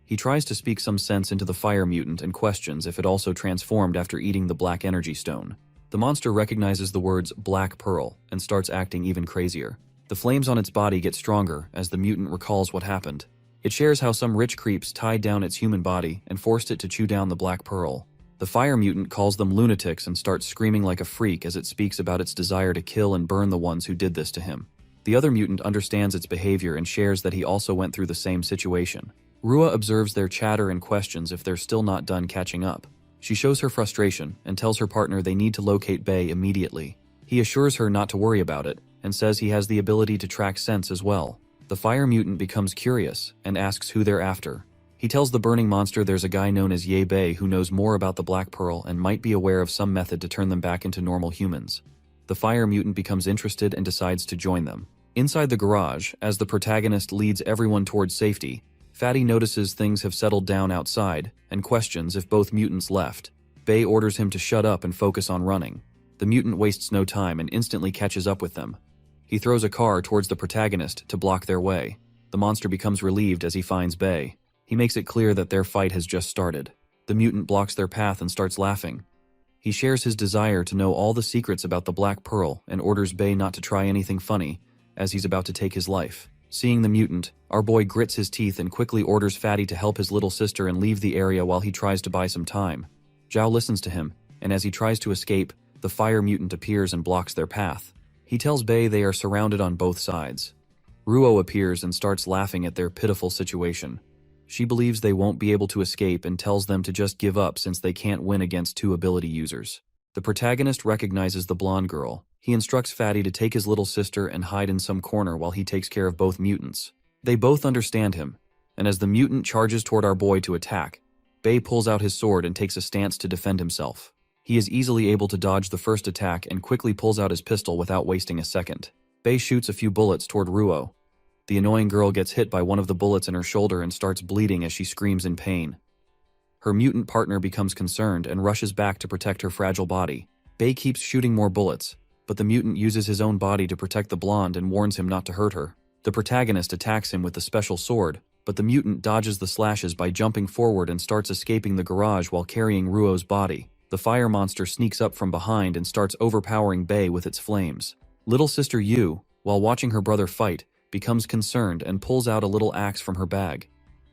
He tries to speak some sense into the fire mutant and questions if it also transformed after eating the black energy stone. The monster recognizes the words black pearl and starts acting even crazier. The flames on its body get stronger as the mutant recalls what happened. It shares how some rich creeps tied down its human body and forced it to chew down the black pearl. The fire mutant calls them lunatics and starts screaming like a freak as it speaks about its desire to kill and burn the ones who did this to him. The other mutant understands its behavior and shares that he also went through the same situation. Rua observes their chatter and questions if they're still not done catching up. She shows her frustration and tells her partner they need to locate Bei immediately. He assures her not to worry about it and says he has the ability to track scents as well. The fire mutant becomes curious and asks who they're after. He tells the burning monster there's a guy known as Ye Bei who knows more about the Black Pearl and might be aware of some method to turn them back into normal humans. The fire mutant becomes interested and decides to join them. Inside the garage, as the protagonist leads everyone towards safety, Fatty notices things have settled down outside and questions if both mutants left. Bei orders him to shut up and focus on running. The mutant wastes no time and instantly catches up with them. He throws a car towards the protagonist to block their way. The monster becomes relieved as he finds Bei. He makes it clear that their fight has just started. The mutant blocks their path and starts laughing. He shares his desire to know all the secrets about the Black Pearl and orders Bei not to try anything funny, as he's about to take his life. Seeing the mutant, our boy grits his teeth and quickly orders Fatty to help his little sister and leave the area while he tries to buy some time. Zhao listens to him, and as he tries to escape, the fire mutant appears and blocks their path. He tells Bei they are surrounded on both sides. Ruo appears and starts laughing at their pitiful situation. She believes they won't be able to escape and tells them to just give up since they can't win against two ability users. The protagonist recognizes the blonde girl. He instructs Fatty to take his little sister and hide in some corner while he takes care of both mutants. They both understand him, and as the mutant charges toward our boy to attack, Bei pulls out his sword and takes a stance to defend himself. He is easily able to dodge the first attack and quickly pulls out his pistol without wasting a second. Bei shoots a few bullets toward Ruo. The annoying girl gets hit by one of the bullets in her shoulder and starts bleeding as she screams in pain. Her mutant partner becomes concerned and rushes back to protect her fragile body. Bei keeps shooting more bullets, but the mutant uses his own body to protect the blonde and warns him not to hurt her. The protagonist attacks him with the special sword, but the mutant dodges the slashes by jumping forward and starts escaping the garage while carrying Ruo's body. The fire monster sneaks up from behind and starts overpowering Bei with its flames. Little sister Yu, while watching her brother fight, becomes concerned and pulls out a little axe from her bag.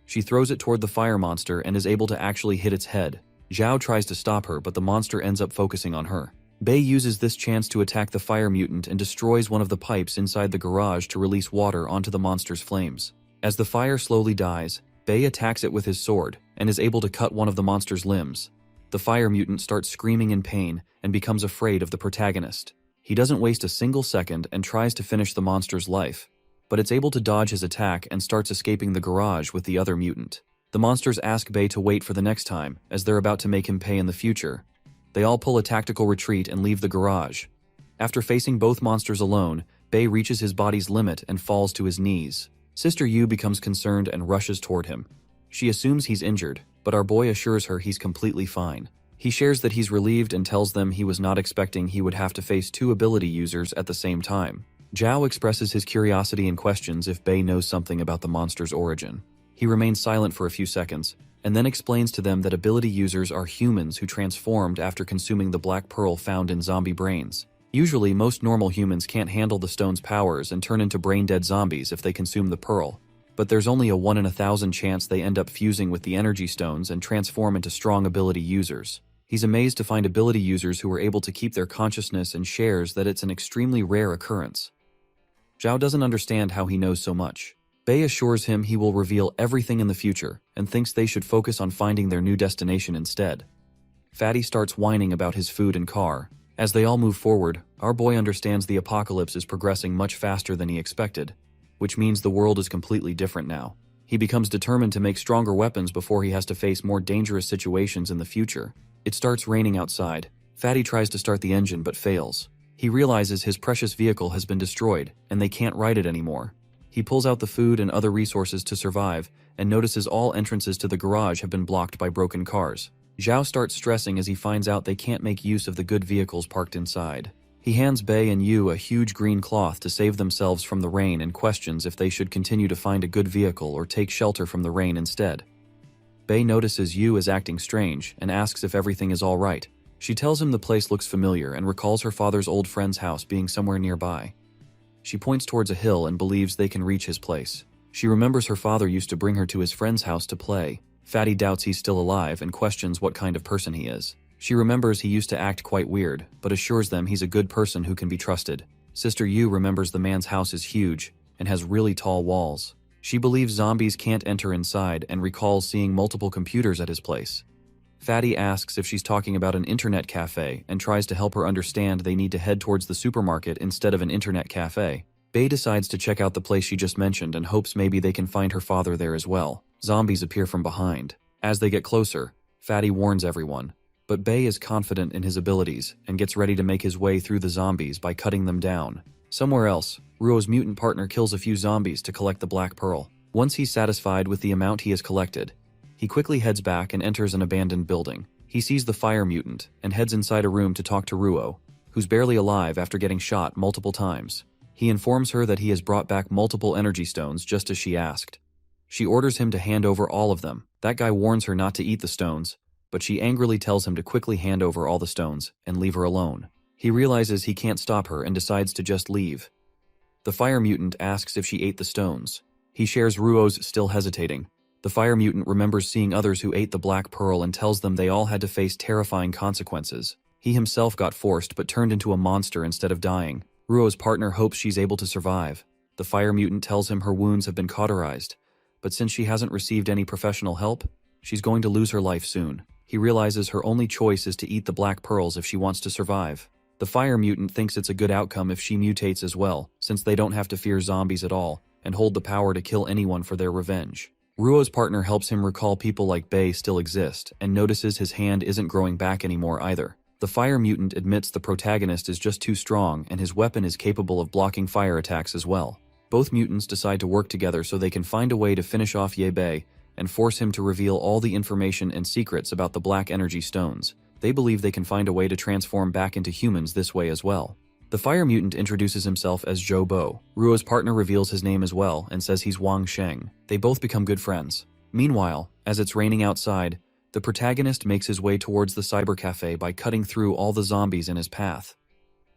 She throws it toward the fire monster and is able to actually hit its head. Zhao tries to stop her, but the monster ends up focusing on her. Bei uses this chance to attack the fire mutant and destroys one of the pipes inside the garage to release water onto the monster's flames. As the fire slowly dies, Bei attacks it with his sword and is able to cut one of the monster's limbs. The fire mutant starts screaming in pain and becomes afraid of the protagonist. He doesn't waste a single second and tries to finish the monster's life, but it's able to dodge his attack and starts escaping the garage with the other mutant. The monsters ask Bei to wait for the next time, as they're about to make him pay in the future. They all pull a tactical retreat and leave the garage. After facing both monsters alone, Bei reaches his body's limit and falls to his knees. Sister Yu becomes concerned and rushes toward him. She assumes he's injured, but our boy assures her he's completely fine. He shares that he's relieved and tells them he was not expecting he would have to face two ability users at the same time. Zhao expresses his curiosity and questions if Bei knows something about the monster's origin. He remains silent for a few seconds, and then explains to them that ability users are humans who transformed after consuming the Black Pearl found in zombie brains. Usually, most normal humans can't handle the stone's powers and turn into brain-dead zombies if they consume the pearl, but there's only a 1 in 1,000 chance they end up fusing with the energy stones and transform into strong ability users. He's amazed to find ability users who are able to keep their consciousness and shares that it's an extremely rare occurrence. Zhao doesn't understand how he knows so much. Bei assures him he will reveal everything in the future and thinks they should focus on finding their new destination instead. Fatty starts whining about his food and car. As they all move forward, our boy understands the apocalypse is progressing much faster than he expected, which means the world is completely different now. He becomes determined to make stronger weapons before he has to face more dangerous situations in the future. It starts raining outside. Fatty tries to start the engine but fails. He realizes his precious vehicle has been destroyed, and they can't ride it anymore. He pulls out the food and other resources to survive, and notices all entrances to the garage have been blocked by broken cars. Zhao starts stressing as he finds out they can't make use of the good vehicles parked inside. He hands Bei and Yu a huge green cloth to save themselves from the rain and questions if they should continue to find a good vehicle or take shelter from the rain instead. Bei notices Yu is acting strange and asks if everything is all right. She tells him the place looks familiar and recalls her father's old friend's house being somewhere nearby. She points towards a hill and believes they can reach his place. She remembers her father used to bring her to his friend's house to play. Fatty doubts he's still alive and questions what kind of person he is. She remembers he used to act quite weird, but assures them he's a good person who can be trusted. Sister Yu remembers the man's house is huge and has really tall walls. She believes zombies can't enter inside and recalls seeing multiple computers at his place. Fatty asks if she's talking about an internet cafe and tries to help her understand they need to head towards the supermarket instead of an internet cafe. Bei decides to check out the place she just mentioned and hopes maybe they can find her father there as well. Zombies appear from behind. As they get closer, Fatty warns everyone. But Bei is confident in his abilities and gets ready to make his way through the zombies by cutting them down. Somewhere else, Ruo's mutant partner kills a few zombies to collect the Black Pearl. Once he's satisfied with the amount he has collected, he quickly heads back and enters an abandoned building. He sees the fire mutant and heads inside a room to talk to Ruo, who's barely alive after getting shot multiple times. He informs her that he has brought back multiple energy stones just as she asked. She orders him to hand over all of them. That guy warns her not to eat the stones, but she angrily tells him to quickly hand over all the stones and leave her alone. He realizes he can't stop her and decides to just leave. The fire mutant asks if she ate the stones. He shares Ruo's still hesitating. The fire mutant remembers seeing others who ate the Black Pearl and tells them they all had to face terrifying consequences. He himself got forced but turned into a monster instead of dying. Ruo's partner hopes she's able to survive. The fire mutant tells him her wounds have been cauterized, but since she hasn't received any professional help, she's going to lose her life soon. He realizes her only choice is to eat the Black Pearls if she wants to survive. The fire mutant thinks it's a good outcome if she mutates as well, since they don't have to fear zombies at all, and hold the power to kill anyone for their revenge. Ruo's partner helps him recall people like Bei still exist, and notices his hand isn't growing back anymore either. The fire mutant admits the protagonist is just too strong and his weapon is capable of blocking fire attacks as well. Both mutants decide to work together so they can find a way to finish off Ye Bei and force him to reveal all the information and secrets about the black energy stones. They believe they can find a way to transform back into humans this way as well. The fire mutant introduces himself as Zhou Bo. Ruo's partner reveals his name as well and says he's Wang Sheng. They both become good friends. Meanwhile, as it's raining outside, the protagonist makes his way towards the cyber cafe by cutting through all the zombies in his path.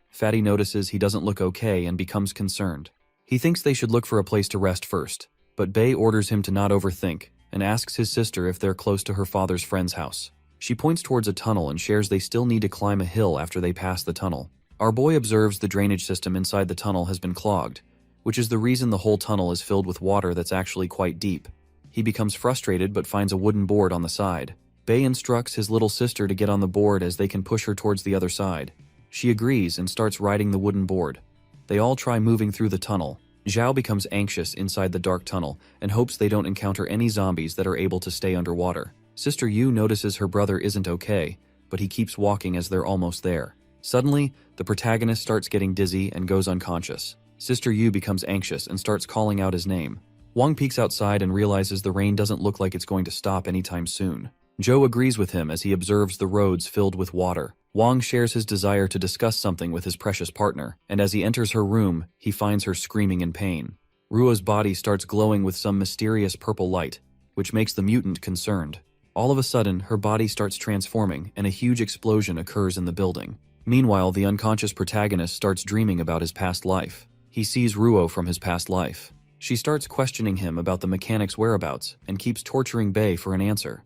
Fatty notices he doesn't look okay and becomes concerned. He thinks they should look for a place to rest first, but Bei orders him to not overthink and asks his sister if they're close to her father's friend's house. She points towards a tunnel and shares they still need to climb a hill after they pass the tunnel. Our boy observes the drainage system inside the tunnel has been clogged, which is the reason the whole tunnel is filled with water that's actually quite deep. He becomes frustrated but finds a wooden board on the side. Bei instructs his little sister to get on the board as they can push her towards the other side. She agrees and starts riding the wooden board. They all try moving through the tunnel. Zhao becomes anxious inside the dark tunnel and hopes they don't encounter any zombies that are able to stay underwater. Sister Yu notices her brother isn't okay, but he keeps walking as they're almost there. Suddenly, the protagonist starts getting dizzy and goes unconscious. Sister Yu becomes anxious and starts calling out his name. Wang peeks outside and realizes the rain doesn't look like it's going to stop anytime soon. Zhou agrees with him as he observes the roads filled with water. Wang shares his desire to discuss something with his precious partner, and as he enters her room, he finds her screaming in pain. Ruo's body starts glowing with some mysterious purple light, which makes the mutant concerned. All of a sudden, her body starts transforming and a huge explosion occurs in the building. Meanwhile, the unconscious protagonist starts dreaming about his past life. He sees Ruo from his past life. She starts questioning him about the mechanic's whereabouts and keeps torturing Bei for an answer.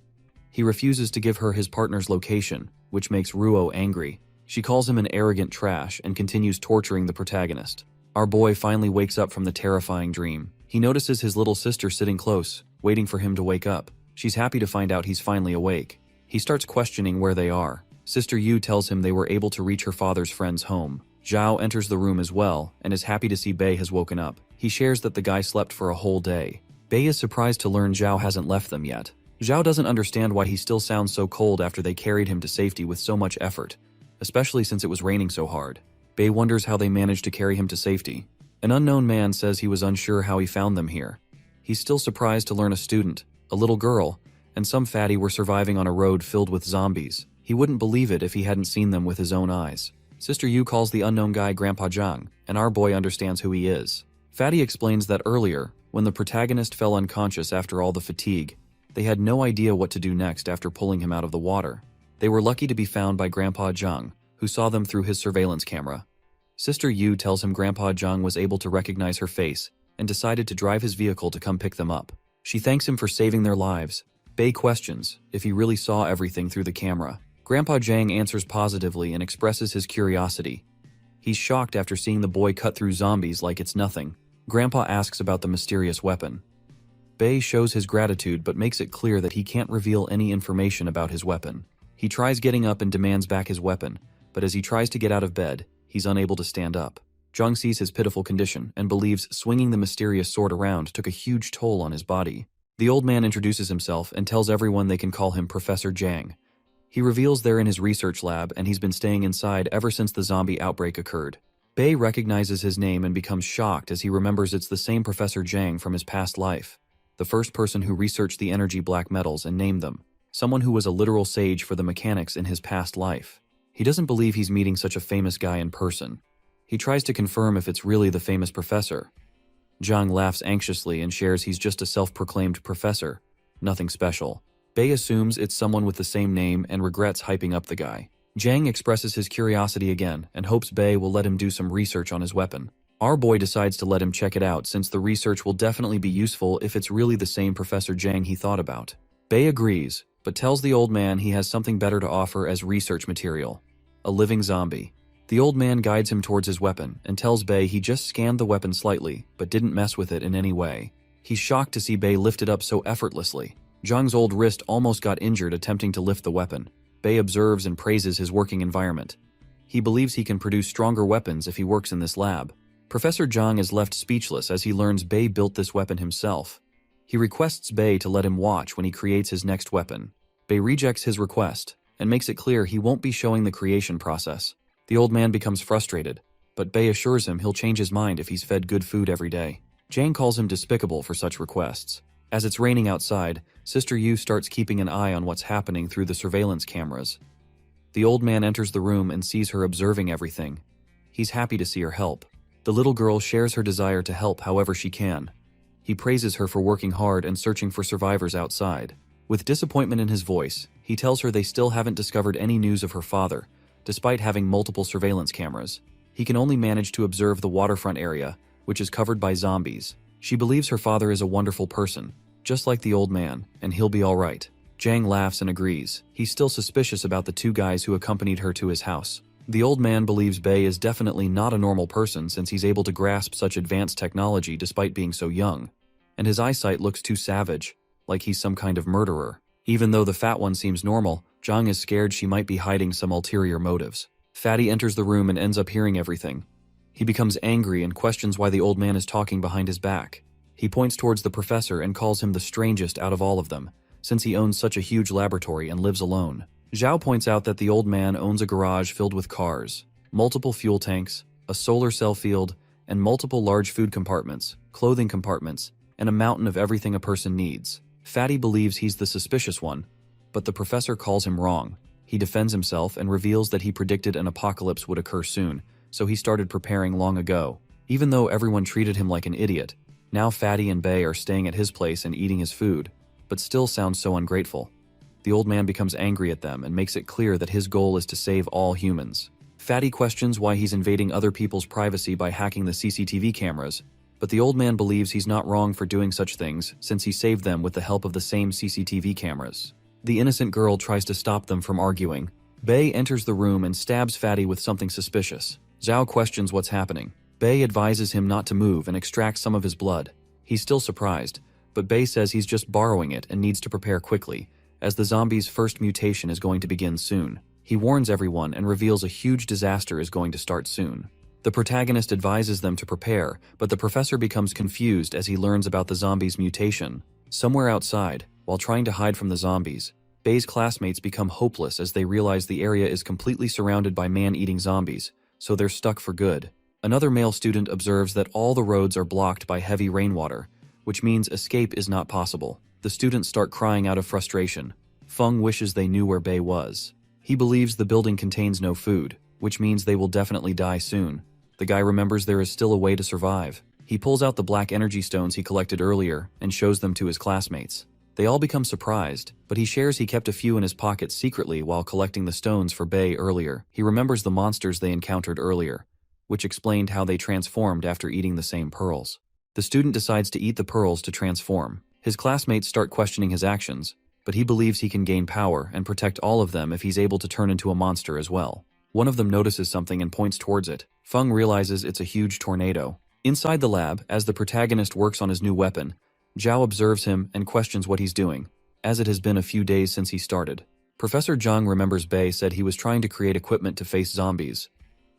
He refuses to give her his partner's location, which makes Ruo angry. She calls him an arrogant trash and continues torturing the protagonist. Our boy finally wakes up from the terrifying dream. He notices his little sister sitting close, waiting for him to wake up. She's happy to find out he's finally awake. He starts questioning where they are. Sister Yu tells him they were able to reach her father's friend's home. Zhao enters the room as well and is happy to see Bei has woken up. He shares that the guy slept for a whole day. Bei is surprised to learn Zhao hasn't left them yet. Zhao doesn't understand why he still sounds so cold after they carried him to safety with so much effort, especially since it was raining so hard. Bei wonders how they managed to carry him to safety. An unknown man says he was unsure how he found them here. He's still surprised to learn a student, a little girl, and some fatty were surviving on a road filled with zombies. He wouldn't believe it if he hadn't seen them with his own eyes. Sister Yu calls the unknown guy Grandpa Jang, and our boy understands who he is. Fatty explains that earlier, when the protagonist fell unconscious after all the fatigue, they had no idea what to do next after pulling him out of the water. They were lucky to be found by Grandpa Jang, who saw them through his surveillance camera. Sister Yu tells him Grandpa Jang was able to recognize her face and decided to drive his vehicle to come pick them up. She thanks him for saving their lives. Bei questions if he really saw everything through the camera. Grandpa Jang answers positively and expresses his curiosity. He's shocked after seeing the boy cut through zombies like it's nothing. Grandpa asks about the mysterious weapon. Bei shows his gratitude but makes it clear that he can't reveal any information about his weapon. He tries getting up and demands back his weapon, but as he tries to get out of bed, he's unable to stand up. Jang sees his pitiful condition and believes swinging the mysterious sword around took a huge toll on his body. The old man introduces himself and tells everyone they can call him Professor Jang. He reveals they're in his research lab and he's been staying inside ever since the zombie outbreak occurred. Bei recognizes his name and becomes shocked as he remembers it's the same Professor Jang from his past life, the first person who researched the energy black metals and named them, someone who was a literal sage for the mechanics in his past life. He doesn't believe he's meeting such a famous guy in person. He tries to confirm if it's really the famous professor. Jang laughs anxiously and shares he's just a self-proclaimed professor, nothing special. Bei assumes it's someone with the same name and regrets hyping up the guy. Jang expresses his curiosity again and hopes Bei will let him do some research on his weapon. Our boy decides to let him check it out since the research will definitely be useful if it's really the same Professor Jang he thought about. Bei agrees, but tells the old man he has something better to offer as research material: a living zombie. The old man guides him towards his weapon and tells Bei he just scanned the weapon slightly, but didn't mess with it in any way. He's shocked to see Bei lift it up so effortlessly. Jang's old wrist almost got injured attempting to lift the weapon. Bei observes and praises his working environment. He believes he can produce stronger weapons if he works in this lab. Professor Jang is left speechless as he learns Bei built this weapon himself. He requests Bei to let him watch when he creates his next weapon. Bei rejects his request and makes it clear he won't be showing the creation process. The old man becomes frustrated, but Bei assures him he'll change his mind if he's fed good food every day. Jang calls him despicable for such requests. As it's raining outside, Sister Yu starts keeping an eye on what's happening through the surveillance cameras. The old man enters the room and sees her observing everything. He's happy to see her help. The little girl shares her desire to help however she can. He praises her for working hard and searching for survivors outside. With disappointment in his voice, he tells her they still haven't discovered any news of her father, despite having multiple surveillance cameras. He can only manage to observe the waterfront area, which is covered by zombies. She believes her father is a wonderful person, just like the old man, and he'll be alright. Jang laughs and agrees. He's still suspicious about the two guys who accompanied her to his house. The old man believes Bei is definitely not a normal person since he's able to grasp such advanced technology despite being so young. And his eyesight looks too savage, like he's some kind of murderer. Even though the fat one seems normal, Jang is scared she might be hiding some ulterior motives. Fatty enters the room and ends up hearing everything. He becomes angry and questions why the old man is talking behind his back. He points towards the professor and calls him the strangest out of all of them, since he owns such a huge laboratory and lives alone. Zhao points out that the old man owns a garage filled with cars, multiple fuel tanks, a solar cell field, and multiple large food compartments, clothing compartments, and a mountain of everything a person needs. Fatty believes he's the suspicious one, but the professor calls him wrong. He defends himself and reveals that he predicted an apocalypse would occur soon, so he started preparing long ago. Even though everyone treated him like an idiot, now Fatty and Bei are staying at his place and eating his food, but still sounds so ungrateful. The old man becomes angry at them and makes it clear that his goal is to save all humans. Fatty questions why he's invading other people's privacy by hacking the CCTV cameras, but the old man believes he's not wrong for doing such things since he saved them with the help of the same CCTV cameras. The innocent girl tries to stop them from arguing. Bei enters the room and stabs Fatty with something suspicious. Zhao questions what's happening. Bei advises him not to move and extracts some of his blood. He's still surprised, but Bei says he's just borrowing it and needs to prepare quickly, as the zombie's first mutation is going to begin soon. He warns everyone and reveals a huge disaster is going to start soon. The protagonist advises them to prepare, but the professor becomes confused as he learns about the zombie's mutation. Somewhere outside, while trying to hide from the zombies, Bei's classmates become hopeless as they realize the area is completely surrounded by man-eating zombies, so they're stuck for good. Another male student observes that all the roads are blocked by heavy rainwater, which means escape is not possible. The students start crying out of frustration. Feng wishes they knew where Bei was. He believes the building contains no food, which means they will definitely die soon. The guy remembers there is still a way to survive. He pulls out the black energy stones he collected earlier and shows them to his classmates. They all become surprised, but he shares he kept a few in his pocket secretly while collecting the stones for Bei earlier. He remembers the monsters they encountered earlier, which explained how they transformed after eating the same pearls. The student decides to eat the pearls to transform. His classmates start questioning his actions, but he believes he can gain power and protect all of them if he's able to turn into a monster as well. One of them notices something and points towards it. Feng realizes it's a huge tornado. Inside the lab, as the protagonist works on his new weapon, Zhao observes him and questions what he's doing, as it has been a few days since he started. Professor Jang remembers Bei said he was trying to create equipment to face zombies.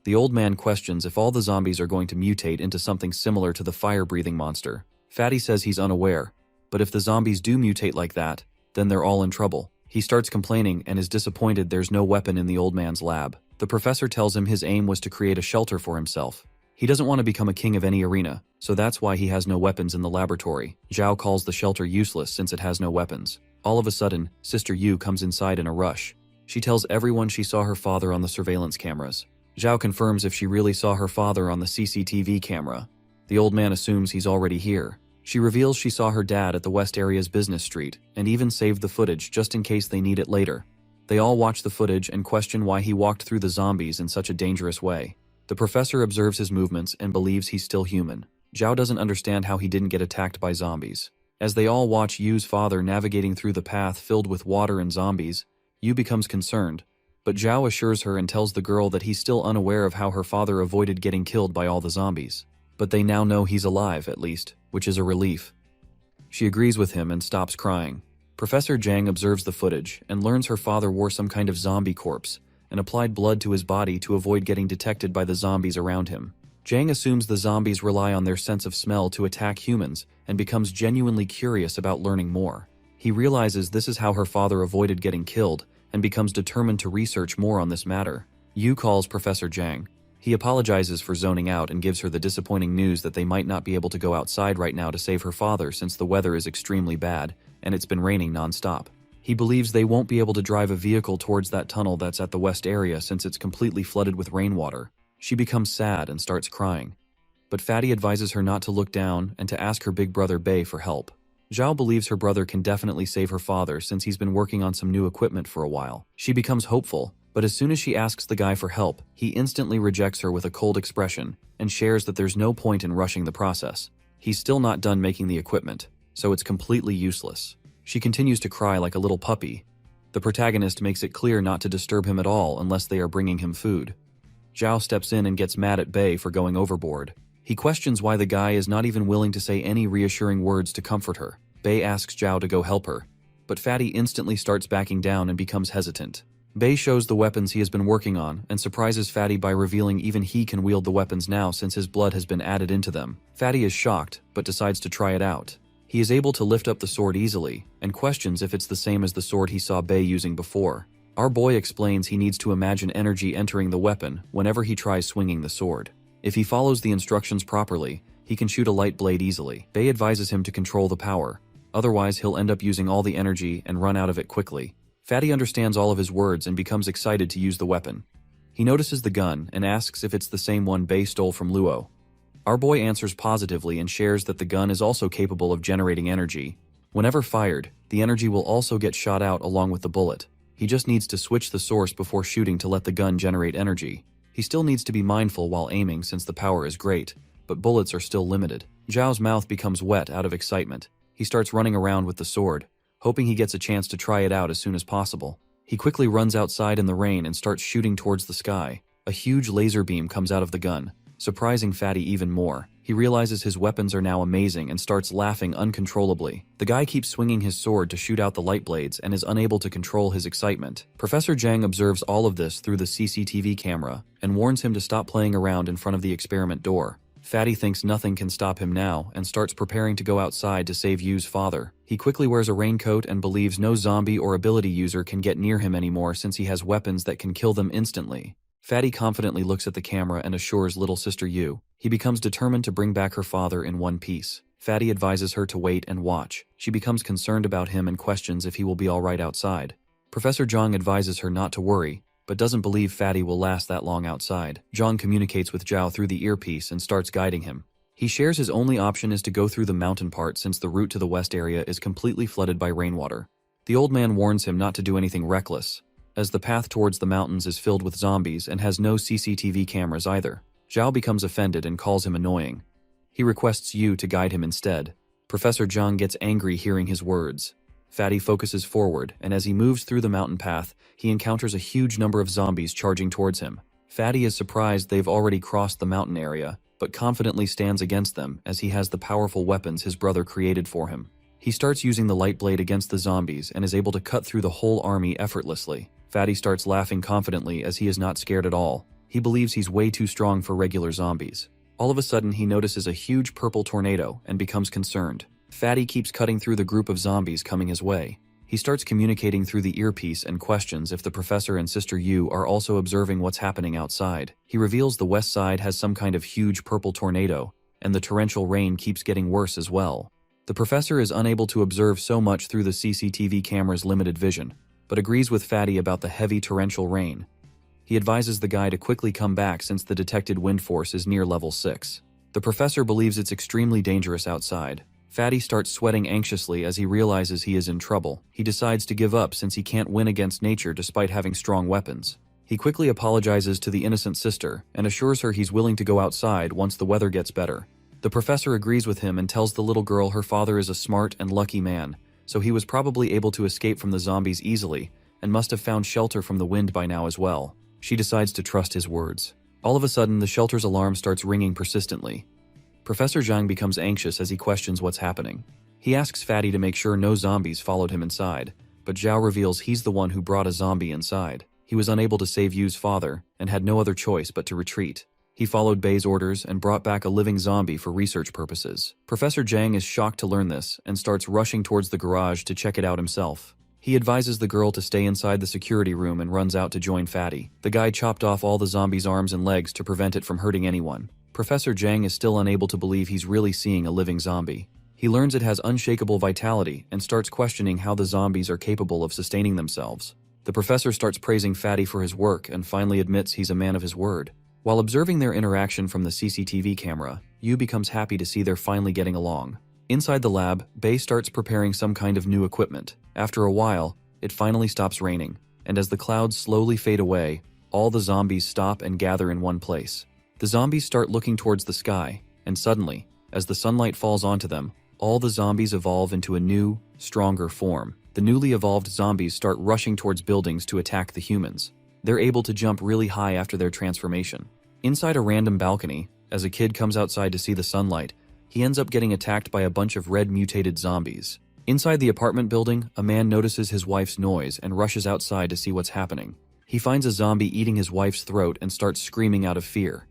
The old man questions if all the zombies are going to mutate into something similar to the fire-breathing monster. Fatty says he's unaware, But if the zombies do mutate like that, then they're all in trouble. He starts complaining and is disappointed there's no weapon in the old man's lab. The professor tells him his aim was to create a shelter for himself. He doesn't want to become a king of any arena, so that's why he has no weapons in the laboratory. Zhao calls the shelter useless since it has no weapons. All of a sudden, Sister Yu comes inside in a rush. She tells everyone she saw her father on the surveillance cameras. Zhao confirms if she really saw her father on the CCTV camera. The old man assumes he's already here. She reveals she saw her dad at the West Area's business street, and even saved the footage just in case they need it later. They all watch the footage and question why he walked through the zombies in such a dangerous way. The professor observes his movements and believes he's still human. Zhao doesn't understand how he didn't get attacked by zombies. As they all watch Yu's father navigating through the path filled with water and zombies, Yu becomes concerned, but Zhao assures her and tells the girl that he's still unaware of how her father avoided getting killed by all the zombies. But they now know he's alive, at least, which is a relief. She agrees with him and stops crying. Professor Jang observes the footage and learns her father wore some kind of zombie corpse and applied blood to his body to avoid getting detected by the zombies around him. Jang assumes the zombies rely on their sense of smell to attack humans and becomes genuinely curious about learning more. He realizes this is how her father avoided getting killed and becomes determined to research more on this matter. Yu calls Professor Jang. He apologizes for zoning out and gives her the disappointing news that they might not be able to go outside right now to save her father since the weather is extremely bad and it's been raining non-stop. He believes they won't be able to drive a vehicle towards that tunnel that's at the west area since it's completely flooded with rainwater. She becomes sad and starts crying. But Fatty advises her not to look down and to ask her big brother Bei for help. Zhao believes her brother can definitely save her father since he's been working on some new equipment for a while. She becomes hopeful, but as soon as she asks the guy for help, he instantly rejects her with a cold expression and shares that there's no point in rushing the process. He's still not done making the equipment, so it's completely useless. She continues to cry like a little puppy. The protagonist makes it clear not to disturb him at all unless they are bringing him food. Zhao steps in and gets mad at Bei for going overboard. He questions why the guy is not even willing to say any reassuring words to comfort her. Bei asks Zhao to go help her, but Fatty instantly starts backing down and becomes hesitant. Bei shows the weapons he has been working on and surprises Fatty by revealing even he can wield the weapons now since his blood has been added into them. Fatty is shocked, but decides to try it out. He is able to lift up the sword easily, and questions if it's the same as the sword he saw Bei using before. Our boy explains he needs to imagine energy entering the weapon whenever he tries swinging the sword. If he follows the instructions properly, he can shoot a light blade easily. Bei advises him to control the power, otherwise he'll end up using all the energy and run out of it quickly. Fatty understands all of his words and becomes excited to use the weapon. He notices the gun and asks if it's the same one Bei stole from Luo. Our boy answers positively and shares that the gun is also capable of generating energy. Whenever fired, the energy will also get shot out along with the bullet. He just needs to switch the source before shooting to let the gun generate energy. He still needs to be mindful while aiming since the power is great, but bullets are still limited. Zhao's mouth becomes wet out of excitement. He starts running around with the sword, hoping he gets a chance to try it out as soon as possible. He quickly runs outside in the rain and starts shooting towards the sky. A huge laser beam comes out of the gun, surprising Fatty even more. He realizes his weapons are now amazing and starts laughing uncontrollably. The guy keeps swinging his sword to shoot out the light blades and is unable to control his excitement. Professor Jang observes all of this through the CCTV camera and warns him to stop playing around in front of the experiment door. Fatty thinks nothing can stop him now and starts preparing to go outside to save Yu's father. He quickly wears a raincoat and believes no zombie or ability user can get near him anymore since he has weapons that can kill them instantly. Fatty confidently looks at the camera and assures little sister Yu. He becomes determined to bring back her father in one piece. Fatty advises her to wait and watch. She becomes concerned about him and questions if he will be alright outside. Professor Jang advises her not to worry, but doesn't believe Fatty will last that long outside. Jang communicates with Zhao through the earpiece and starts guiding him. He shares his only option is to go through the mountain part since the route to the west area is completely flooded by rainwater. The old man warns him not to do anything reckless, as the path towards the mountains is filled with zombies and has no CCTV cameras either. Zhao becomes offended and calls him annoying. He requests Yu to guide him instead. Professor Jang gets angry hearing his words. Fatty focuses forward, and as he moves through the mountain path, he encounters a huge number of zombies charging towards him. Fatty is surprised they've already crossed the mountain area, but confidently stands against them as he has the powerful weapons his brother created for him. He starts using the light blade against the zombies and is able to cut through the whole army effortlessly. Fatty starts laughing confidently as he is not scared at all. He believes he's way too strong for regular zombies. All of a sudden he notices a huge purple tornado and becomes concerned. Fatty keeps cutting through the group of zombies coming his way. He starts communicating through the earpiece and questions if the professor and Sister Yu are also observing what's happening outside. He reveals the west side has some kind of huge purple tornado, and the torrential rain keeps getting worse as well. The professor is unable to observe so much through the CCTV camera's limited vision, but agrees with Fatty about the heavy torrential rain. He advises the guy to quickly come back since the detected wind force is near level 6. The professor believes it's extremely dangerous outside. Fatty starts sweating anxiously as he realizes he is in trouble. He decides to give up since he can't win against nature despite having strong weapons. He quickly apologizes to the innocent sister and assures her he's willing to go outside once the weather gets better. The professor agrees with him and tells the little girl her father is a smart and lucky man, so he was probably able to escape from the zombies easily and must have found shelter from the wind by now as well. She decides to trust his words. All of a sudden, the shelter's alarm starts ringing persistently. Professor Jang becomes anxious as he questions what's happening. He asks Fatty to make sure no zombies followed him inside, but Zhao reveals he's the one who brought a zombie inside. He was unable to save Yu's father and had no other choice but to retreat. He followed Bei's orders and brought back a living zombie for research purposes. Professor Jang is shocked to learn this and starts rushing towards the garage to check it out himself. He advises the girl to stay inside the security room and runs out to join Fatty. The guy chopped off all the zombie's arms and legs to prevent it from hurting anyone. Professor Jang is still unable to believe he's really seeing a living zombie. He learns it has unshakable vitality and starts questioning how the zombies are capable of sustaining themselves. The professor starts praising Fatty for his work and finally admits he's a man of his word. While observing their interaction from the CCTV camera, Yu becomes happy to see they're finally getting along. Inside the lab, Bei starts preparing some kind of new equipment. After a while, it finally stops raining, and as the clouds slowly fade away, all the zombies stop and gather in one place. The zombies start looking towards the sky, and suddenly, as the sunlight falls onto them, all the zombies evolve into a new, stronger form. The newly evolved zombies start rushing towards buildings to attack the humans. They're able to jump really high after their transformation. Inside a random balcony, as a kid comes outside to see the sunlight, he ends up getting attacked by a bunch of red mutated zombies. Inside the apartment building, a man notices his wife's noise and rushes outside to see what's happening. He finds a zombie eating his wife's throat and starts screaming out of fear.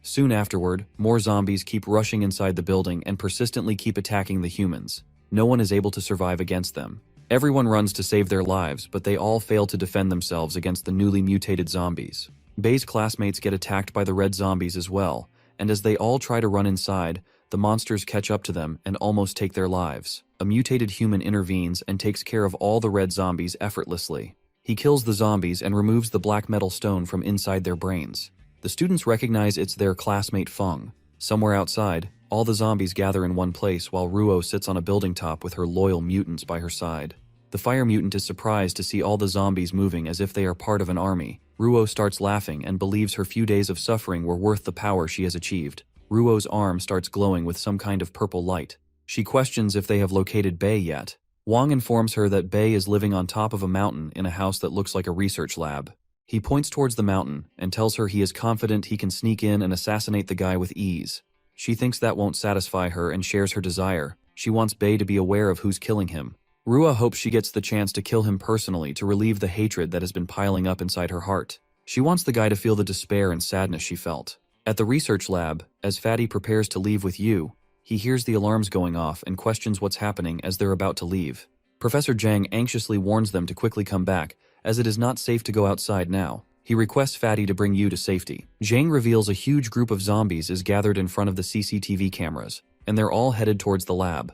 Soon afterward, more zombies keep rushing inside the building and persistently keep attacking the humans. No one is able to survive against them. Everyone runs to save their lives, but they all fail to defend themselves against the newly mutated zombies. Bei's classmates get attacked by the red zombies as well, and as they all try to run inside, the monsters catch up to them and almost take their lives. A mutated human intervenes and takes care of all the red zombies effortlessly. He kills the zombies and removes the black metal stone from inside their brains. The students recognize it's their classmate Feng. Somewhere outside, all the zombies gather in one place while Ruo sits on a building top with her loyal mutants by her side. The fire mutant is surprised to see all the zombies moving as if they are part of an army. Ruo starts laughing and believes her few days of suffering were worth the power she has achieved. Ruo's arm starts glowing with some kind of purple light. She questions if they have located Bei yet. Wang informs her that Bei is living on top of a mountain in a house that looks like a research lab. He points towards the mountain and tells her he is confident he can sneak in and assassinate the guy with ease. She thinks that won't satisfy her and shares her desire. She wants Bei to be aware of who's killing him. Rua hopes she gets the chance to kill him personally to relieve the hatred that has been piling up inside her heart. She wants the guy to feel the despair and sadness she felt. At the research lab, as Fatty prepares to leave with Yu, he hears the alarms going off and questions what's happening as they're about to leave. Professor Jang anxiously warns them to quickly come back, as it is not safe to go outside now. He requests Fatty to bring Yu to safety. Jang reveals a huge group of zombies is gathered in front of the CCTV cameras, and they're all headed towards the lab.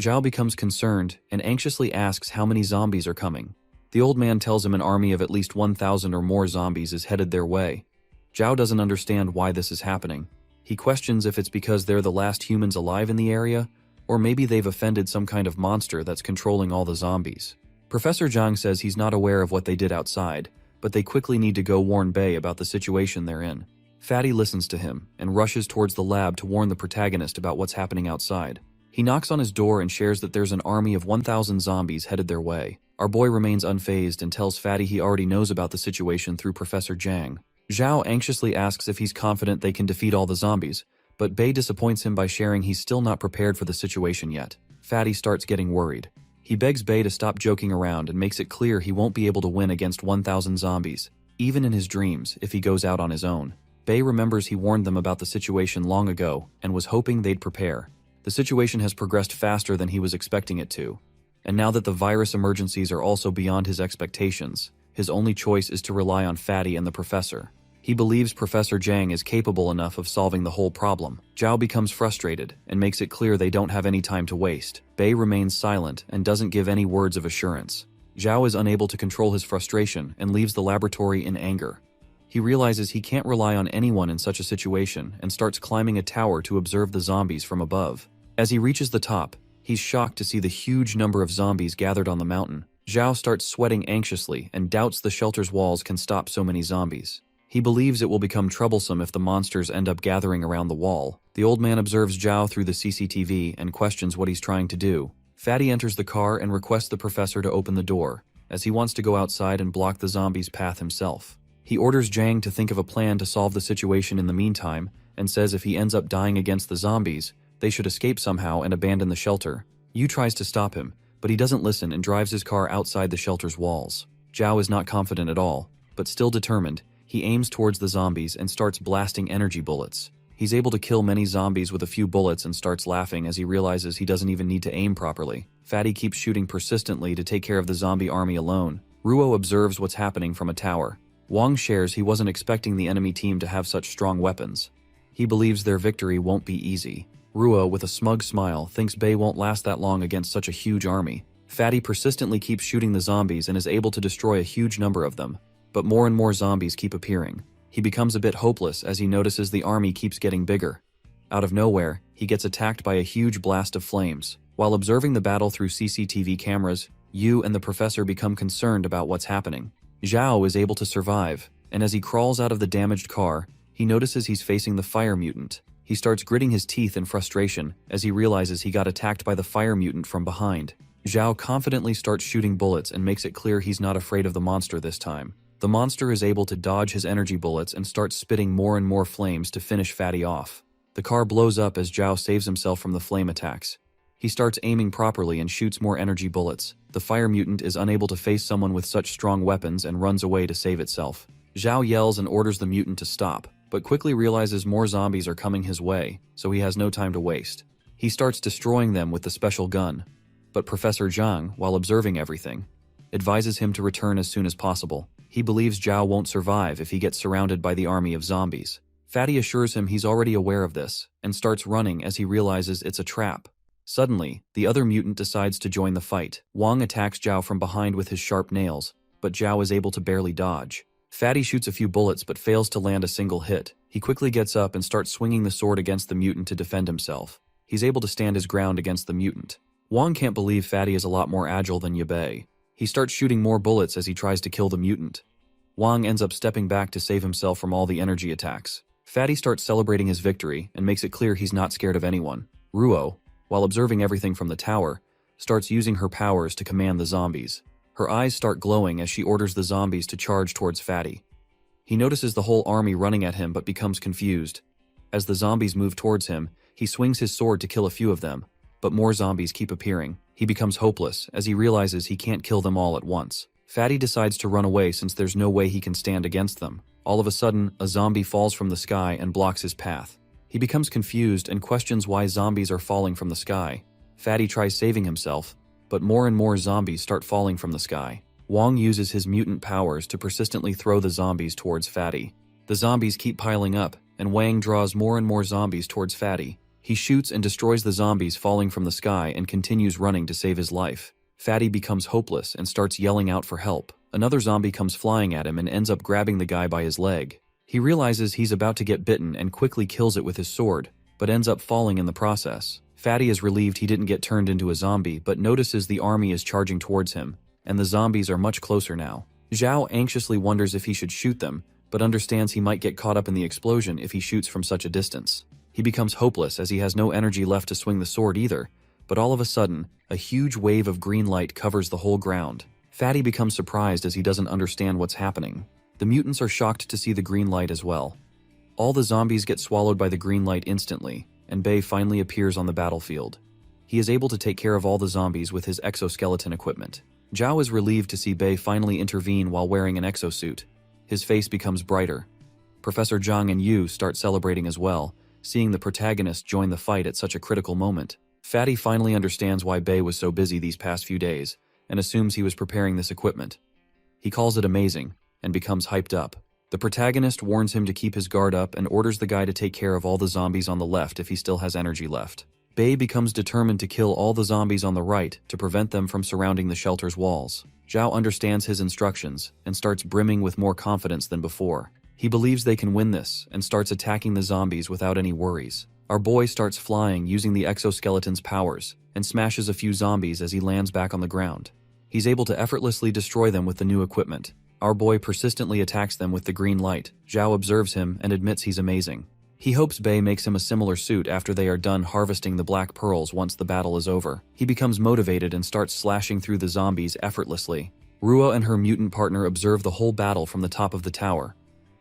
Zhao becomes concerned and anxiously asks how many zombies are coming. The old man tells him an army of at least 1,000 or more zombies is headed their way. Zhao doesn't understand why this is happening. He questions if it's because they're the last humans alive in the area, or maybe they've offended some kind of monster that's controlling all the zombies. Professor Jang says he's not aware of what they did outside, but they quickly need to go warn Bei about the situation they're in. Fatty listens to him and rushes towards the lab to warn the protagonist about what's happening outside. He knocks on his door and shares that there's an army of 1,000 zombies headed their way. Our boy remains unfazed and tells Fatty he already knows about the situation through Professor Jang. Zhao anxiously asks if he's confident they can defeat all the zombies, but Bei disappoints him by sharing he's still not prepared for the situation yet. Fatty starts getting worried. He begs Bei to stop joking around and makes it clear he won't be able to win against 1,000 zombies, even in his dreams, if he goes out on his own. Bei remembers he warned them about the situation long ago and was hoping they'd prepare. The situation has progressed faster than he was expecting it to. And now that the virus emergencies are also beyond his expectations, his only choice is to rely on Fatty and the professor. He believes Professor Jang is capable enough of solving the whole problem. Zhao becomes frustrated and makes it clear they don't have any time to waste. Bei remains silent and doesn't give any words of assurance. Zhao is unable to control his frustration and leaves the laboratory in anger. He realizes he can't rely on anyone in such a situation and starts climbing a tower to observe the zombies from above. As he reaches the top, he's shocked to see the huge number of zombies gathered on the mountain. Zhao starts sweating anxiously and doubts the shelter's walls can stop so many zombies. He believes it will become troublesome if the monsters end up gathering around the wall. The old man observes Zhao through the CCTV and questions what he's trying to do. Fatty enters the car and requests the professor to open the door, as he wants to go outside and block the zombies' path himself. He orders Jang to think of a plan to solve the situation in the meantime, and says if he ends up dying against the zombies, they should escape somehow and abandon the shelter. Yu tries to stop him, but he doesn't listen and drives his car outside the shelter's walls. Zhao is not confident at all, but still determined. He aims towards the zombies and starts blasting energy bullets. He's able to kill many zombies with a few bullets and starts laughing as he realizes he doesn't even need to aim properly. Fatty keeps shooting persistently to take care of the zombie army alone. Ruo observes what's happening from a tower. Wang shares he wasn't expecting the enemy team to have such strong weapons. He believes their victory won't be easy. Ruo, with a smug smile, thinks Bei won't last that long against such a huge army. Fatty persistently keeps shooting the zombies and is able to destroy a huge number of them. But more and more zombies keep appearing. He becomes a bit hopeless as he notices the army keeps getting bigger. Out of nowhere, he gets attacked by a huge blast of flames. While observing the battle through CCTV cameras, Yu and the professor become concerned about what's happening. Zhao is able to survive, and as he crawls out of the damaged car, he notices he's facing the fire mutant. He starts gritting his teeth in frustration as he realizes he got attacked by the fire mutant from behind. Zhao confidently starts shooting bullets and makes it clear he's not afraid of the monster this time. The monster is able to dodge his energy bullets and starts spitting more and more flames to finish Fatty off. The car blows up as Zhao saves himself from the flame attacks. He starts aiming properly and shoots more energy bullets. The fire mutant is unable to face someone with such strong weapons and runs away to save itself. Zhao yells and orders the mutant to stop, but quickly realizes more zombies are coming his way, so he has no time to waste. He starts destroying them with the special gun. But Professor Jang, while observing everything, advises him to return as soon as possible. He believes Zhao won't survive if he gets surrounded by the army of zombies. Fatty assures him he's already aware of this, and starts running as he realizes it's a trap. Suddenly, the other mutant decides to join the fight. Wang attacks Zhao from behind with his sharp nails, but Zhao is able to barely dodge. Fatty shoots a few bullets but fails to land a single hit. He quickly gets up and starts swinging the sword against the mutant to defend himself. He's able to stand his ground against the mutant. Wang can't believe Fatty is a lot more agile than Yabei. He starts shooting more bullets as he tries to kill the mutant. Wang ends up stepping back to save himself from all the energy attacks. Fatty starts celebrating his victory and makes it clear he's not scared of anyone. Ruo, while observing everything from the tower, starts using her powers to command the zombies. Her eyes start glowing as she orders the zombies to charge towards Fatty. He notices the whole army running at him but becomes confused. As the zombies move towards him, he swings his sword to kill a few of them, but more zombies keep appearing. He becomes hopeless as he realizes he can't kill them all at once. Fatty decides to run away since there's no way he can stand against them. All of a sudden, a zombie falls from the sky and blocks his path. He becomes confused and questions why zombies are falling from the sky. Fatty tries saving himself, but more and more zombies start falling from the sky. Wang uses his mutant powers to persistently throw the zombies towards Fatty. The zombies keep piling up, and Wang draws more and more zombies towards Fatty. He shoots and destroys the zombies falling from the sky and continues running to save his life. Fatty becomes hopeless and starts yelling out for help. Another zombie comes flying at him and ends up grabbing the guy by his leg. He realizes he's about to get bitten and quickly kills it with his sword, but ends up falling in the process. Fatty is relieved he didn't get turned into a zombie, but notices the army is charging towards him, and the zombies are much closer now. Zhao anxiously wonders if he should shoot them, but understands he might get caught up in the explosion if he shoots from such a distance. He becomes hopeless as he has no energy left to swing the sword either, but all of a sudden, a huge wave of green light covers the whole ground. Fatty becomes surprised as he doesn't understand what's happening. The mutants are shocked to see the green light as well. All the zombies get swallowed by the green light instantly, and Bei finally appears on the battlefield. He is able to take care of all the zombies with his exoskeleton equipment. Zhao is relieved to see Bei finally intervene while wearing an exosuit. His face becomes brighter. Professor Jang and Yu start celebrating as well, seeing the protagonist join the fight at such a critical moment. Fatty finally understands why Bei was so busy these past few days, and assumes he was preparing this equipment. He calls it amazing, and becomes hyped up. The protagonist warns him to keep his guard up and orders the guy to take care of all the zombies on the left if he still has energy left. Bei becomes determined to kill all the zombies on the right to prevent them from surrounding the shelter's walls. Zhao understands his instructions and starts brimming with more confidence than before. He believes they can win this and starts attacking the zombies without any worries. Our boy starts flying using the exoskeleton's powers and smashes a few zombies as he lands back on the ground. He's able to effortlessly destroy them with the new equipment. Our boy persistently attacks them with the green light. Zhao observes him and admits he's amazing. He hopes Bei makes him a similar suit after they are done harvesting the black pearls once the battle is over. He becomes motivated and starts slashing through the zombies effortlessly. Ruo and her mutant partner observe the whole battle from the top of the tower.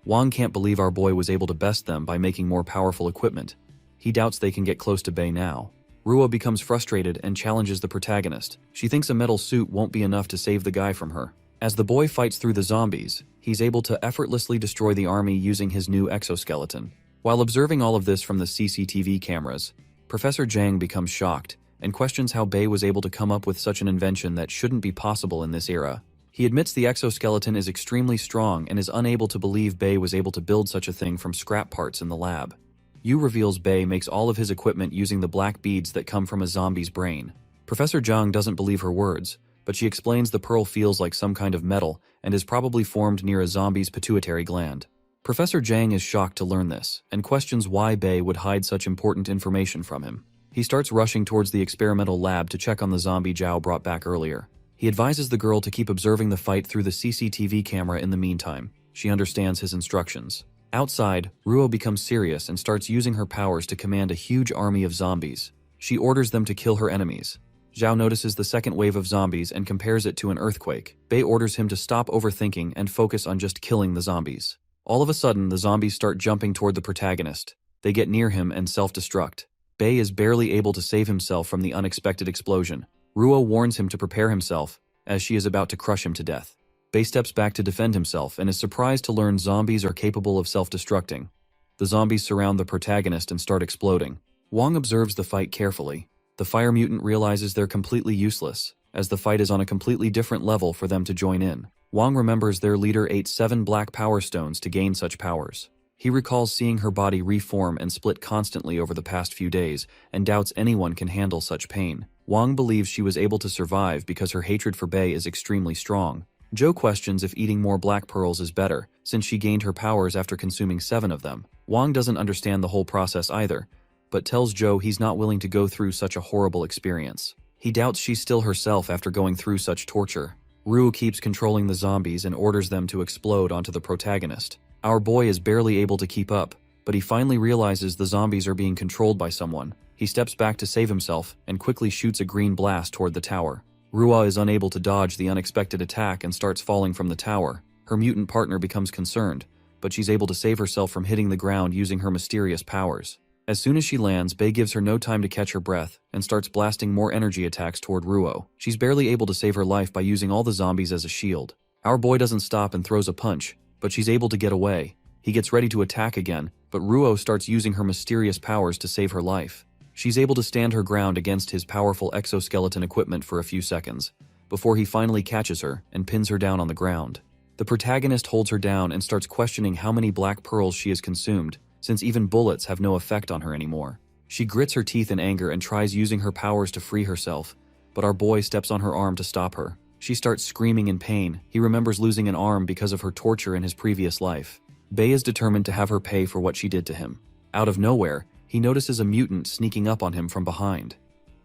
Wang can't believe our boy was able to best them by making more powerful equipment. He doubts they can get close to Bei now. Ruo becomes frustrated and challenges the protagonist. She thinks a metal suit won't be enough to save the guy from her. As the boy fights through the zombies, he's able to effortlessly destroy the army using his new exoskeleton. While observing all of this from the CCTV cameras, Professor Jang becomes shocked and questions how Bei was able to come up with such an invention that shouldn't be possible in this era. He admits the exoskeleton is extremely strong and is unable to believe Bei was able to build such a thing from scrap parts in the lab. Yu reveals Bei makes all of his equipment using the black beads that come from a zombie's brain. Professor Zhang doesn't believe her words, but she explains the pearl feels like some kind of metal and is probably formed near a zombie's pituitary gland. Professor Jang is shocked to learn this and questions why Bei would hide such important information from him. He starts rushing towards the experimental lab to check on the zombie Zhao brought back earlier. He advises the girl to keep observing the fight through the CCTV camera in the meantime. She understands his instructions. Outside, Ruo becomes serious and starts using her powers to command a huge army of zombies. She orders them to kill her enemies. Zhao notices the second wave of zombies and compares it to an earthquake. Bei orders him to stop overthinking and focus on just killing the zombies. All of a sudden, the zombies start jumping toward the protagonist. They get near him and self-destruct. Bei is barely able to save himself from the unexpected explosion. Ruo warns him to prepare himself, as she is about to crush him to death. Bei steps back to defend himself and is surprised to learn zombies are capable of self-destructing. The zombies surround the protagonist and start exploding. Wang observes the fight carefully. The fire mutant realizes they're completely useless, as the fight is on a completely different level for them to join in. Wang remembers their leader ate 7 black power stones to gain such powers. He recalls seeing her body reform and split constantly over the past few days, and doubts anyone can handle such pain. Wang believes she was able to survive because her hatred for Bei is extremely strong. Zhou questions if eating more black pearls is better, since she gained her powers after consuming 7 of them. Wang doesn't understand the whole process either, but tells Zhou he's not willing to go through such a horrible experience. He doubts she's still herself after going through such torture. Ru keeps controlling the zombies and orders them to explode onto the protagonist. Our boy is barely able to keep up, but he finally realizes the zombies are being controlled by someone. He steps back to save himself and quickly shoots a green blast toward the tower. Rua is unable to dodge the unexpected attack and starts falling from the tower. Her mutant partner becomes concerned, but she's able to save herself from hitting the ground using her mysterious powers. As soon as she lands, Bei gives her no time to catch her breath and starts blasting more energy attacks toward Ruo. She's barely able to save her life by using all the zombies as a shield. Our boy doesn't stop and throws a punch, but she's able to get away. He gets ready to attack again, but Ruo starts using her mysterious powers to save her life. She's able to stand her ground against his powerful exoskeleton equipment for a few seconds, before he finally catches her and pins her down on the ground. The protagonist holds her down and starts questioning how many black pearls she has consumed, since even bullets have no effect on her anymore. She grits her teeth in anger and tries using her powers to free herself, but our boy steps on her arm to stop her. She starts screaming in pain. He remembers losing an arm because of her torture in his previous life. Bei is determined to have her pay for what she did to him. Out of nowhere, he notices a mutant sneaking up on him from behind.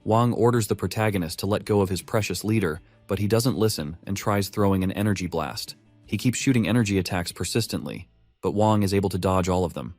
Wang orders the protagonist to let go of his precious leader, but he doesn't listen and tries throwing an energy blast. He keeps shooting energy attacks persistently, but Wang is able to dodge all of them.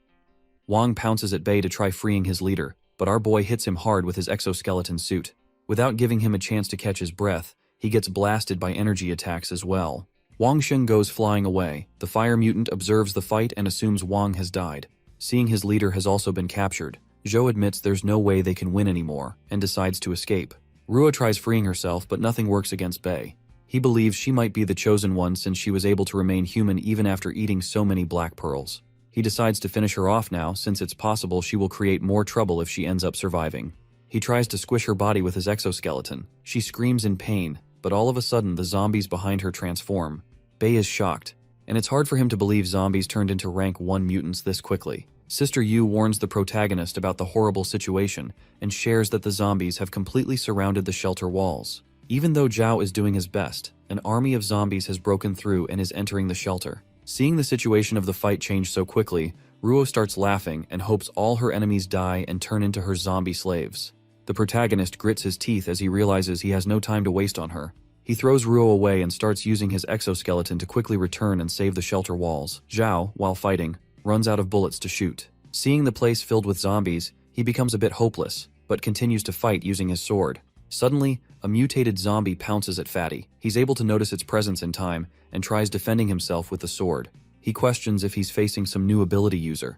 Wang pounces at Bei to try freeing his leader, but our boy hits him hard with his exoskeleton suit. Without giving him a chance to catch his breath, he gets blasted by energy attacks as well. Wang Sheng goes flying away. The fire mutant observes the fight and assumes Wang has died. Seeing his leader has also been captured, Zhou admits there's no way they can win anymore and decides to escape. Rua tries freeing herself, but nothing works against Bei. He believes she might be the chosen one since she was able to remain human even after eating so many black pearls. He decides to finish her off now since it's possible she will create more trouble if she ends up surviving. He tries to squish her body with his exoskeleton. She screams in pain, but all of a sudden the zombies behind her transform. Bei is shocked, and it's hard for him to believe zombies turned into rank 1 mutants this quickly. Sister Yu warns the protagonist about the horrible situation and shares that the zombies have completely surrounded the shelter walls. Even though Zhao is doing his best, an army of zombies has broken through and is entering the shelter. Seeing the situation of the fight change so quickly, Ruo starts laughing and hopes all her enemies die and turn into her zombie slaves. The protagonist grits his teeth as he realizes he has no time to waste on her. He throws Ruo away and starts using his exoskeleton to quickly return and save the shelter walls. Zhao, while fighting, runs out of bullets to shoot. Seeing the place filled with zombies, he becomes a bit hopeless, but continues to fight using his sword. Suddenly, a mutated zombie pounces at Fatty. He's able to notice its presence in time and tries defending himself with the sword. He questions if he's facing some new ability user.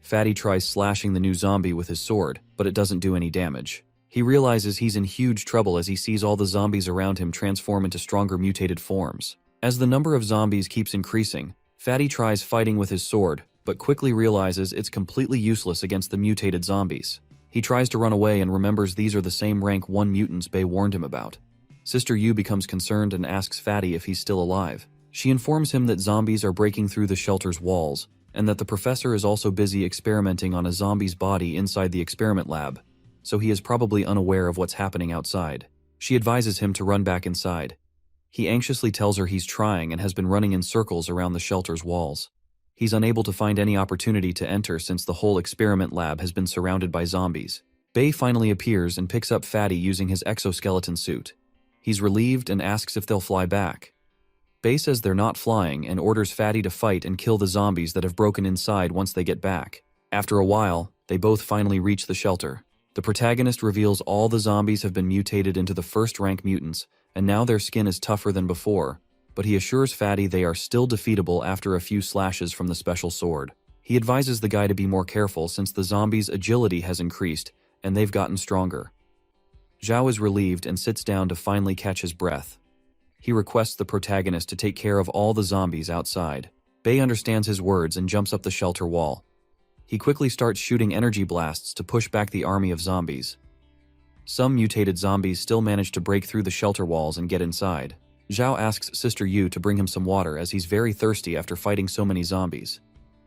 Fatty tries slashing the new zombie with his sword, but it doesn't do any damage. He realizes he's in huge trouble as he sees all the zombies around him transform into stronger mutated forms. As the number of zombies keeps increasing, Fatty tries fighting with his sword, but quickly realizes it's completely useless against the mutated zombies. He tries to run away and remembers these are the same rank 1 mutants Bei warned him about. Sister Yu becomes concerned and asks Fatty if he's still alive. She informs him that zombies are breaking through the shelter's walls, and that the professor is also busy experimenting on a zombie's body inside the experiment lab, so he is probably unaware of what's happening outside. She advises him to run back inside. He anxiously tells her he's trying and has been running in circles around the shelter's walls. He's unable to find any opportunity to enter since the whole experiment lab has been surrounded by zombies. Bei finally appears and picks up Fatty using his exoskeleton suit. He's relieved and asks if they'll fly back. Bei says they're not flying and orders Fatty to fight and kill the zombies that have broken inside once they get back. After a while, they both finally reach the shelter. The protagonist reveals all the zombies have been mutated into the first-rank mutants, and now their skin is tougher than before, but he assures Fatty they are still defeatable after a few slashes from the special sword. He advises the guy to be more careful since the zombies' agility has increased, and they've gotten stronger. Zhao is relieved and sits down to finally catch his breath. He requests the protagonist to take care of all the zombies outside. Bei understands his words and jumps up the shelter wall. He quickly starts shooting energy blasts to push back the army of zombies. Some mutated zombies still manage to break through the shelter walls and get inside. Zhao asks Sister Yu to bring him some water as he's very thirsty after fighting so many zombies.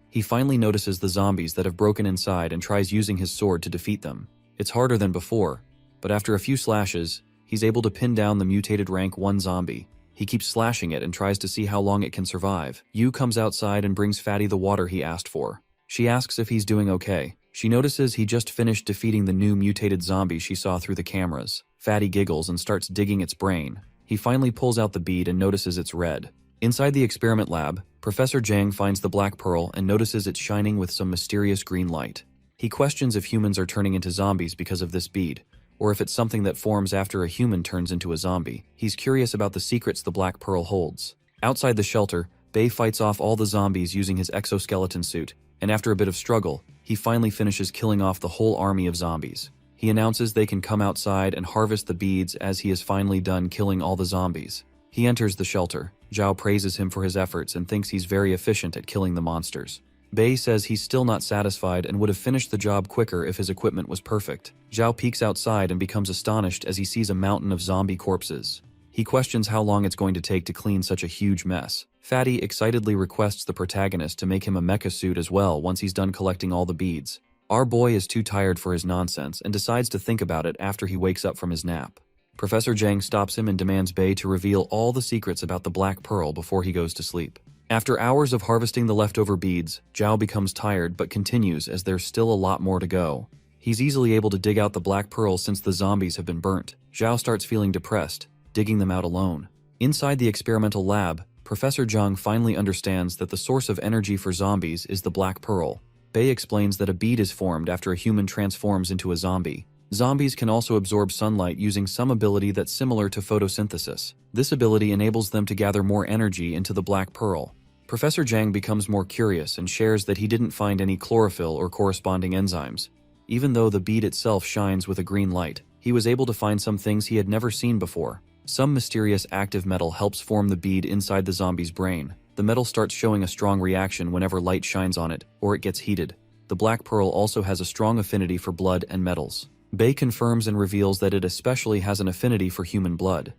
He finally notices the zombies that have broken inside and tries using his sword to defeat them. It's harder than before, but after a few slashes, he's able to pin down the mutated rank 1 zombie. He keeps slashing it and tries to see how long it can survive. Yu comes outside and brings Fatty the water he asked for. She asks if he's doing okay. She notices he just finished defeating the new mutated zombie she saw through the cameras. Fatty giggles and starts digging its brain. He finally pulls out the bead and notices it's red. Inside the experiment lab, Professor Jang finds the black pearl and notices it's shining with some mysterious green light. He questions if humans are turning into zombies because of this bead, or if it's something that forms after a human turns into a zombie. He's curious about the secrets the black pearl holds. Outside the shelter, Bei fights off all the zombies using his exoskeleton suit, and after a bit of struggle, he finally finishes killing off the whole army of zombies. He announces they can come outside and harvest the beads as he is finally done killing all the zombies. He enters the shelter. Zhao praises him for his efforts and thinks he's very efficient at killing the monsters. Bei says he's still not satisfied and would have finished the job quicker if his equipment was perfect. Zhao peeks outside and becomes astonished as he sees a mountain of zombie corpses. He questions how long it's going to take to clean such a huge mess. Fatty excitedly requests the protagonist to make him a mecha suit as well once he's done collecting all the beads. Our boy is too tired for his nonsense and decides to think about it after he wakes up from his nap. Professor Jang stops him and demands Bei to reveal all the secrets about the Black Pearl before he goes to sleep. After hours of harvesting the leftover beads, Zhao becomes tired but continues as there's still a lot more to go. He's easily able to dig out the Black Pearl since the zombies have been burnt. Zhao starts feeling depressed, digging them out alone. Inside the experimental lab, Professor Jang finally understands that the source of energy for zombies is the Black Pearl. Bei explains that a bead is formed after a human transforms into a zombie. Zombies can also absorb sunlight using some ability that's similar to photosynthesis. This ability enables them to gather more energy into the Black Pearl. Professor Jang becomes more curious and shares that he didn't find any chlorophyll or corresponding enzymes. Even though the bead itself shines with a green light, he was able to find some things he had never seen before. Some mysterious active metal helps form the bead inside the zombie's brain. The metal starts showing a strong reaction whenever light shines on it, or it gets heated. The black pearl also has a strong affinity for blood and metals. Bei confirms and reveals that it especially has an affinity for human blood.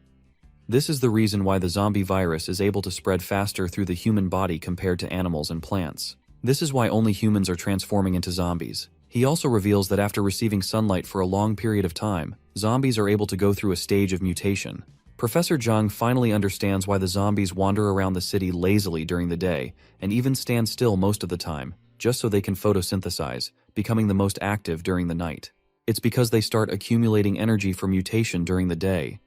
This is the reason why the zombie virus is able to spread faster through the human body compared to animals and plants. This is why only humans are transforming into zombies. He also reveals that after receiving sunlight for a long period of time, zombies are able to go through a stage of mutation. Professor Jang finally understands why the zombies wander around the city lazily during the day and even stand still most of the time, just so they can photosynthesize, becoming the most active during the night. It's because they start accumulating energy for mutation during the day.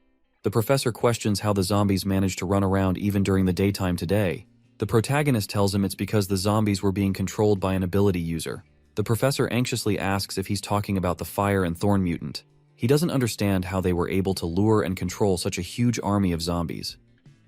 The professor questions how the zombies manage to run around even during the daytime today. The protagonist tells him it's because the zombies were being controlled by an ability user. The professor anxiously asks if he's talking about the Fire and Thorn mutant. He doesn't understand how they were able to lure and control such a huge army of zombies.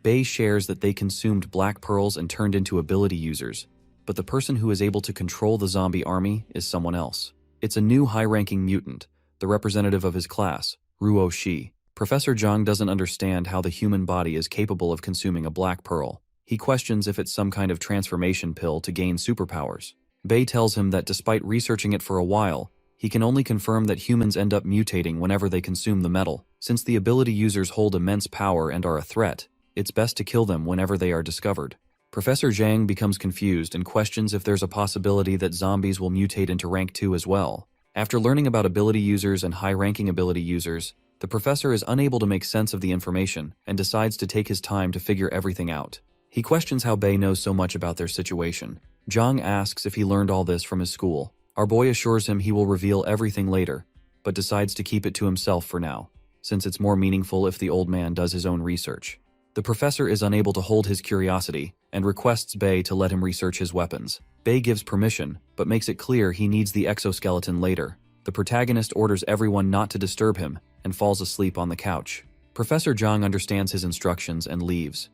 Bei shares that they consumed black pearls and turned into ability users, but the person who is able to control the zombie army is someone else. It's a new high-ranking mutant, the representative of his class, Ruo Shi. Professor Jang doesn't understand how the human body is capable of consuming a black pearl. He questions if it's some kind of transformation pill to gain superpowers. Bei tells him that despite researching it for a while, he can only confirm that humans end up mutating whenever they consume the metal. Since the ability users hold immense power and are a threat, it's best to kill them whenever they are discovered. Professor Jang becomes confused and questions if there's a possibility that zombies will mutate into rank 2 as well. After learning about ability users and high-ranking ability users, the professor is unable to make sense of the information and decides to take his time to figure everything out. He questions how Bei knows so much about their situation. Jang asks if he learned all this from his school. Our boy assures him he will reveal everything later, but decides to keep it to himself for now, since it's more meaningful if the old man does his own research. The professor is unable to hold his curiosity and requests Bei to let him research his weapons. Bei gives permission, but makes it clear he needs the exoskeleton later. The protagonist orders everyone not to disturb him and falls asleep on the couch. Professor Jang understands his instructions and leaves.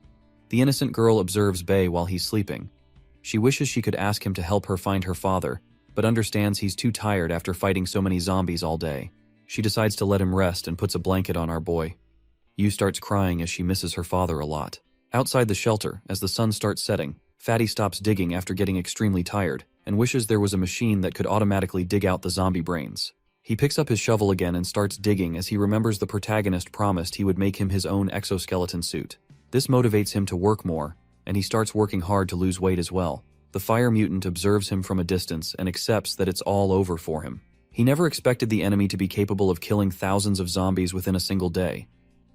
The innocent girl observes Bei while he's sleeping. She wishes she could ask him to help her find her father, but understands he's too tired after fighting so many zombies all day. She decides to let him rest and puts a blanket on our boy. Yu starts crying as she misses her father a lot. Outside the shelter, as the sun starts setting, Fatty stops digging after getting extremely tired and wishes there was a machine that could automatically dig out the zombie brains. He picks up his shovel again and starts digging as he remembers the protagonist promised he would make him his own exoskeleton suit. This motivates him to work more, and he starts working hard to lose weight as well. The fire mutant observes him from a distance and accepts that it's all over for him. He never expected the enemy to be capable of killing thousands of zombies within a single day.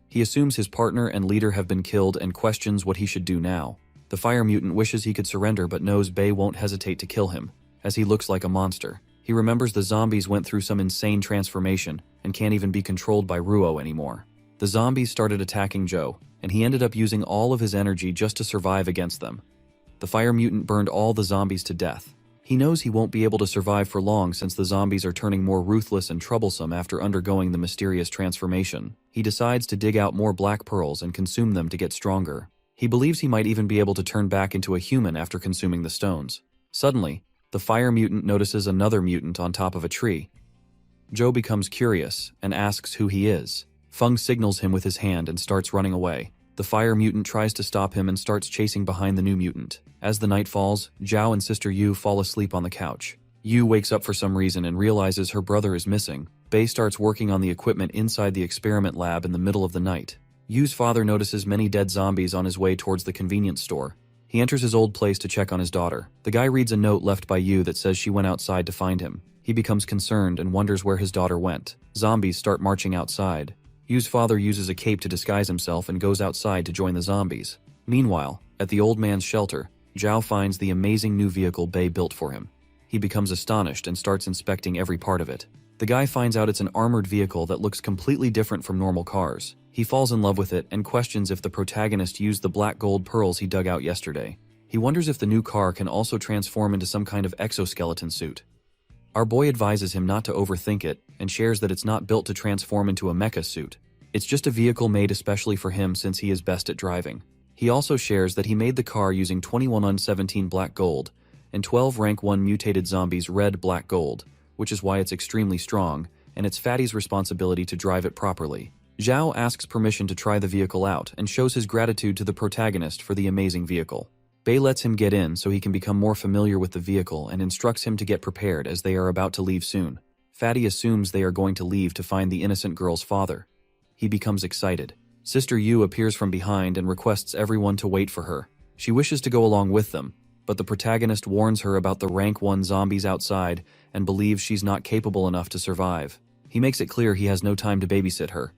He assumes his partner and leader have been killed and questions what he should do now. The fire mutant wishes he could surrender but knows Bei won't hesitate to kill him, as he looks like a monster. He remembers the zombies went through some insane transformation and can't even be controlled by Ruo anymore. The zombies started attacking Joe, and he ended up using all of his energy just to survive against them. The fire mutant burned all the zombies to death. He knows he won't be able to survive for long since the zombies are turning more ruthless and troublesome after undergoing the mysterious transformation. He decides to dig out more black pearls and consume them to get stronger. He believes he might even be able to turn back into a human after consuming the stones. Suddenly, the fire mutant notices another mutant on top of a tree. Joe becomes curious and asks who he is. Feng signals him with his hand and starts running away. The fire mutant tries to stop him and starts chasing behind the new mutant. As the night falls, Zhao and Sister Yu fall asleep on the couch. Yu wakes up for some reason and realizes her brother is missing. Bei starts working on the equipment inside the experiment lab in the middle of the night. Yu's father notices many dead zombies on his way towards the convenience store. He enters his old place to check on his daughter. The guy reads a note left by Yu that says she went outside to find him. He becomes concerned and wonders where his daughter went. Zombies start marching outside. Yu's father uses a cape to disguise himself and goes outside to join the zombies. Meanwhile, at the old man's shelter, Zhao finds the amazing new vehicle Bei built for him. He becomes astonished and starts inspecting every part of it. The guy finds out it's an armored vehicle that looks completely different from normal cars. He falls in love with it and questions if the protagonist used the black gold pearls he dug out yesterday. He wonders if the new car can also transform into some kind of exoskeleton suit. Our boy advises him not to overthink it and shares that it's not built to transform into a mecha suit. It's just a vehicle made especially for him since he is best at driving. He also shares that he made the car using 21-17 black gold and 12 rank 1 mutated zombies red black gold, which is why it's extremely strong, and it's Fatty's responsibility to drive it properly. Zhao asks permission to try the vehicle out and shows his gratitude to the protagonist for the amazing vehicle. Bei lets him get in so he can become more familiar with the vehicle and instructs him to get prepared as they are about to leave soon. Fatty assumes they are going to leave to find the innocent girl's father. He becomes excited. Sister Yu appears from behind and requests everyone to wait for her. She wishes to go along with them, but the protagonist warns her about the rank 1 zombies outside and believes she's not capable enough to survive. He makes it clear he has no time to babysit her,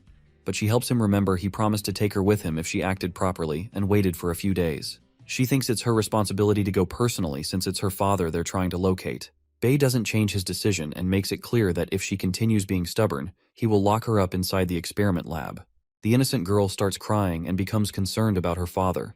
but she helps him remember he promised to take her with him if she acted properly and waited for a few days. She thinks it's her responsibility to go personally since it's her father they're trying to locate. Bei doesn't change his decision and makes it clear that if she continues being stubborn, he will lock her up inside the experiment lab. The innocent girl starts crying and becomes concerned about her father.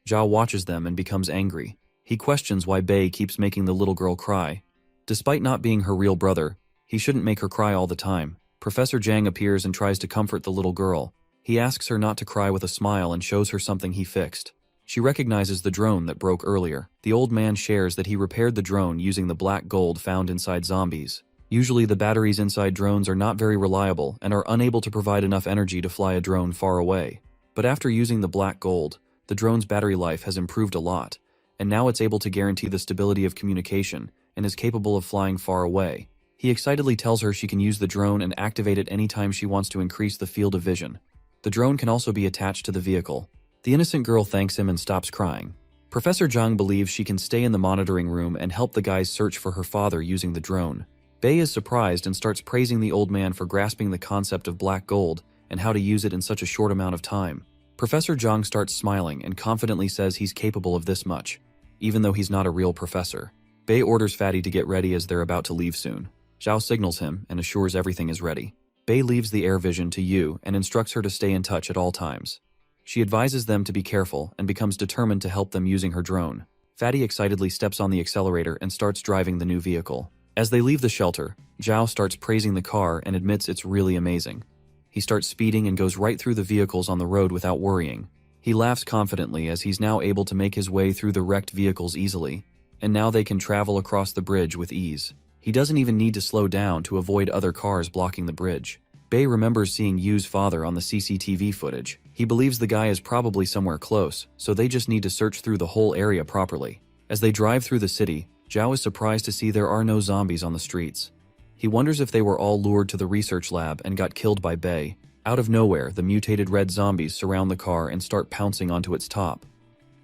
Zhao watches them and becomes angry. He questions why Bei keeps making the little girl cry. Despite not being her real brother, he shouldn't make her cry all the time. Professor Jang appears and tries to comfort the little girl. He asks her not to cry with a smile and shows her something he fixed. She recognizes the drone that broke earlier. The old man shares that he repaired the drone using the black gold found inside zombies. Usually the batteries inside drones are not very reliable and are unable to provide enough energy to fly a drone far away. But after using the black gold, the drone's battery life has improved a lot, and now it's able to guarantee the stability of communication and is capable of flying far away. He excitedly tells her she can use the drone and activate it anytime she wants to increase the field of vision. The drone can also be attached to the vehicle. The innocent girl thanks him and stops crying. Professor Jang believes she can stay in the monitoring room and help the guys search for her father using the drone. Bei is surprised and starts praising the old man for grasping the concept of black gold and how to use it in such a short amount of time. Professor Jang starts smiling and confidently says he's capable of this much, even though he's not a real professor. Bei orders Fatty to get ready as they're about to leave soon. Zhao signals him and assures everything is ready. Bei leaves the air vision to Yu and instructs her to stay in touch at all times. She advises them to be careful and becomes determined to help them using her drone. Fatty excitedly steps on the accelerator and starts driving the new vehicle. As they leave the shelter, Zhao starts praising the car and admits it's really amazing. He starts speeding and goes right through the vehicles on the road without worrying. He laughs confidently as he's now able to make his way through the wrecked vehicles easily, and now they can travel across the bridge with ease. He doesn't even need to slow down to avoid other cars blocking the bridge. Bei remembers seeing Yu's father on the CCTV footage. He believes the guy is probably somewhere close, so they just need to search through the whole area properly. As they drive through the city, Zhao is surprised to see there are no zombies on the streets. He wonders if they were all lured to the research lab and got killed by Bei. Out of nowhere, the mutated red zombies surround the car and start pouncing onto its top.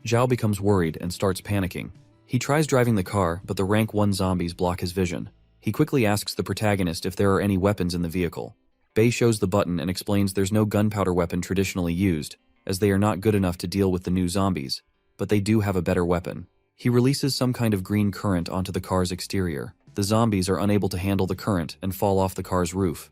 Zhao becomes worried and starts panicking. He tries driving the car, but the rank 1 zombies block his vision. He quickly asks the protagonist if there are any weapons in the vehicle. Bei shows the button and explains there's no gunpowder weapon traditionally used, as they are not good enough to deal with the new zombies, but they do have a better weapon. He releases some kind of green current onto the car's exterior. The zombies are unable to handle the current and fall off the car's roof.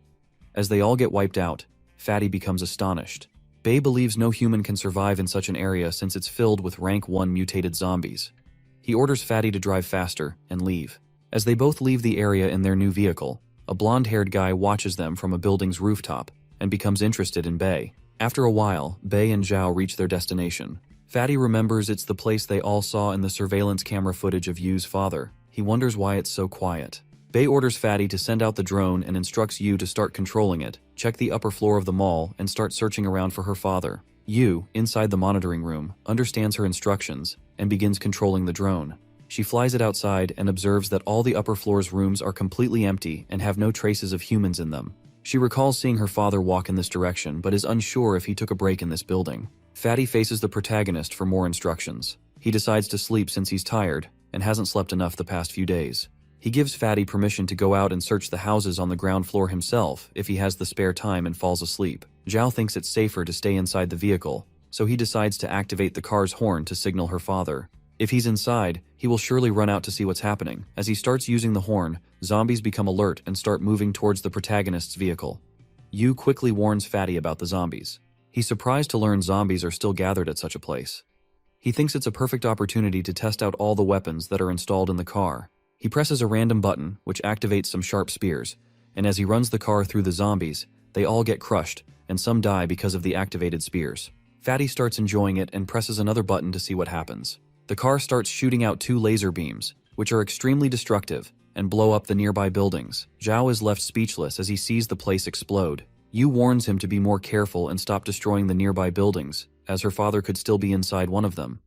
As they all get wiped out, Fatty becomes astonished. Bei believes no human can survive in such an area since it's filled with rank 1 mutated zombies. He orders Fatty to drive faster and leave. As they both leave the area in their new vehicle, a blonde-haired guy watches them from a building's rooftop and becomes interested in Bei. After a while, Bei and Zhao reach their destination. Fatty remembers it's the place they all saw in the surveillance camera footage of Yu's father. He wonders why it's so quiet. Bei orders Fatty to send out the drone and instructs Yu to start controlling it, check the upper floor of the mall, and start searching around for her father. Yu, inside the monitoring room, understands her instructions and begins controlling the drone. She flies it outside and observes that all the upper floor's rooms are completely empty and have no traces of humans in them. She recalls seeing her father walk in this direction but is unsure if he took a break in this building. Fatty faces the protagonist for more instructions. He decides to sleep since he's tired and hasn't slept enough the past few days. He gives Fatty permission to go out and search the houses on the ground floor himself if he has the spare time and falls asleep. Zhao thinks it's safer to stay inside the vehicle, so he decides to activate the car's horn to signal her father. If he's inside, he will surely run out to see what's happening. As he starts using the horn, zombies become alert and start moving towards the protagonist's vehicle. Yu quickly warns Fatty about the zombies. He's surprised to learn zombies are still gathered at such a place. He thinks it's a perfect opportunity to test out all the weapons that are installed in the car. He presses a random button, which activates some sharp spears, and as he runs the car through the zombies, they all get crushed, and some die because of the activated spears. Fatty starts enjoying it and presses another button to see what happens. The car starts shooting out 2 laser beams, which are extremely destructive, and blow up the nearby buildings. Zhao is left speechless as he sees the place explode. Yu warns him to be more careful and stop destroying the nearby buildings, as her father could still be inside one of them.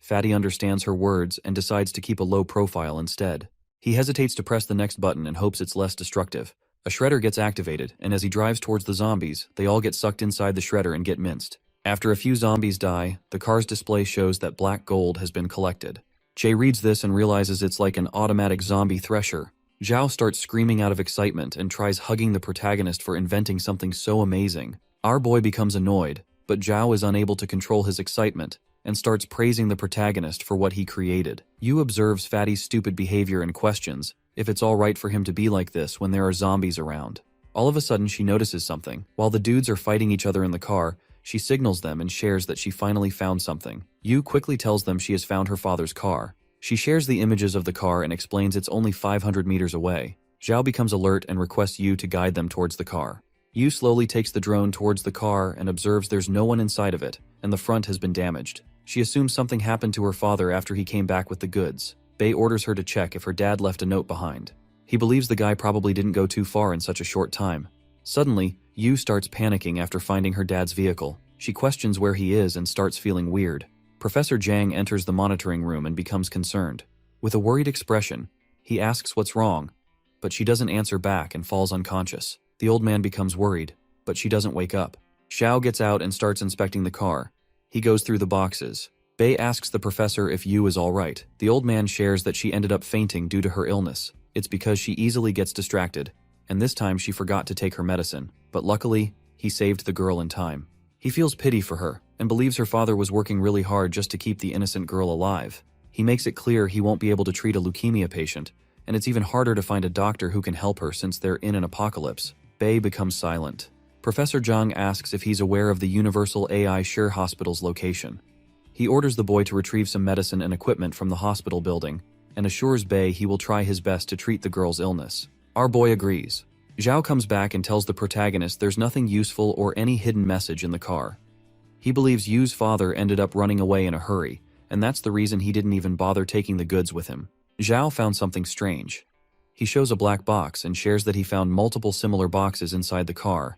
Fatty understands her words and decides to keep a low profile instead. He hesitates to press the next button and hopes it's less destructive. A shredder gets activated, and as he drives towards the zombies, they all get sucked inside the shredder and get minced. After a few zombies die, the car's display shows that black gold has been collected. Jay reads this and realizes it's like an automatic zombie thresher. Zhao starts screaming out of excitement and tries hugging the protagonist for inventing something so amazing. Our boy becomes annoyed, but Zhao is unable to control his excitement and starts praising the protagonist for what he created. Yu observes Fatty's stupid behavior and questions if it's alright for him to be like this when there are zombies around. All of a sudden she notices something. While the dudes are fighting each other in the car, she signals them and shares that she finally found something. Yu quickly tells them she has found her father's car. She shares the images of the car and explains it's only 500 meters away. Zhao becomes alert and requests Yu to guide them towards the car. Yu slowly takes the drone towards the car and observes there's no one inside of it, and the front has been damaged. She assumes something happened to her father after he came back with the goods. Bei orders her to check if her dad left a note behind. He believes the guy probably didn't go too far in such a short time. Suddenly, Yu starts panicking after finding her dad's vehicle. She questions where he is and starts feeling weird. Professor Jang enters the monitoring room and becomes concerned. With a worried expression, he asks what's wrong, but she doesn't answer back and falls unconscious. The old man becomes worried, but she doesn't wake up. Xiao gets out and starts inspecting the car. He goes through the boxes. Bei asks the professor if Yu is alright. The old man shares that she ended up fainting due to her illness. It's because she easily gets distracted, and this time she forgot to take her medicine. But luckily, he saved the girl in time. He feels pity for her, and believes her father was working really hard just to keep the innocent girl alive. He makes it clear he won't be able to treat a leukemia patient, and it's even harder to find a doctor who can help her since they're in an apocalypse. Bei becomes silent. Professor Jang asks if he's aware of the Universal AI Sure Hospital's location. He orders the boy to retrieve some medicine and equipment from the hospital building, and assures Bei he will try his best to treat the girl's illness. Our boy agrees. Zhao comes back and tells the protagonist there's nothing useful or any hidden message in the car. He believes Yu's father ended up running away in a hurry, and that's the reason he didn't even bother taking the goods with him. Zhao found something strange. He shows a black box and shares that he found multiple similar boxes inside the car.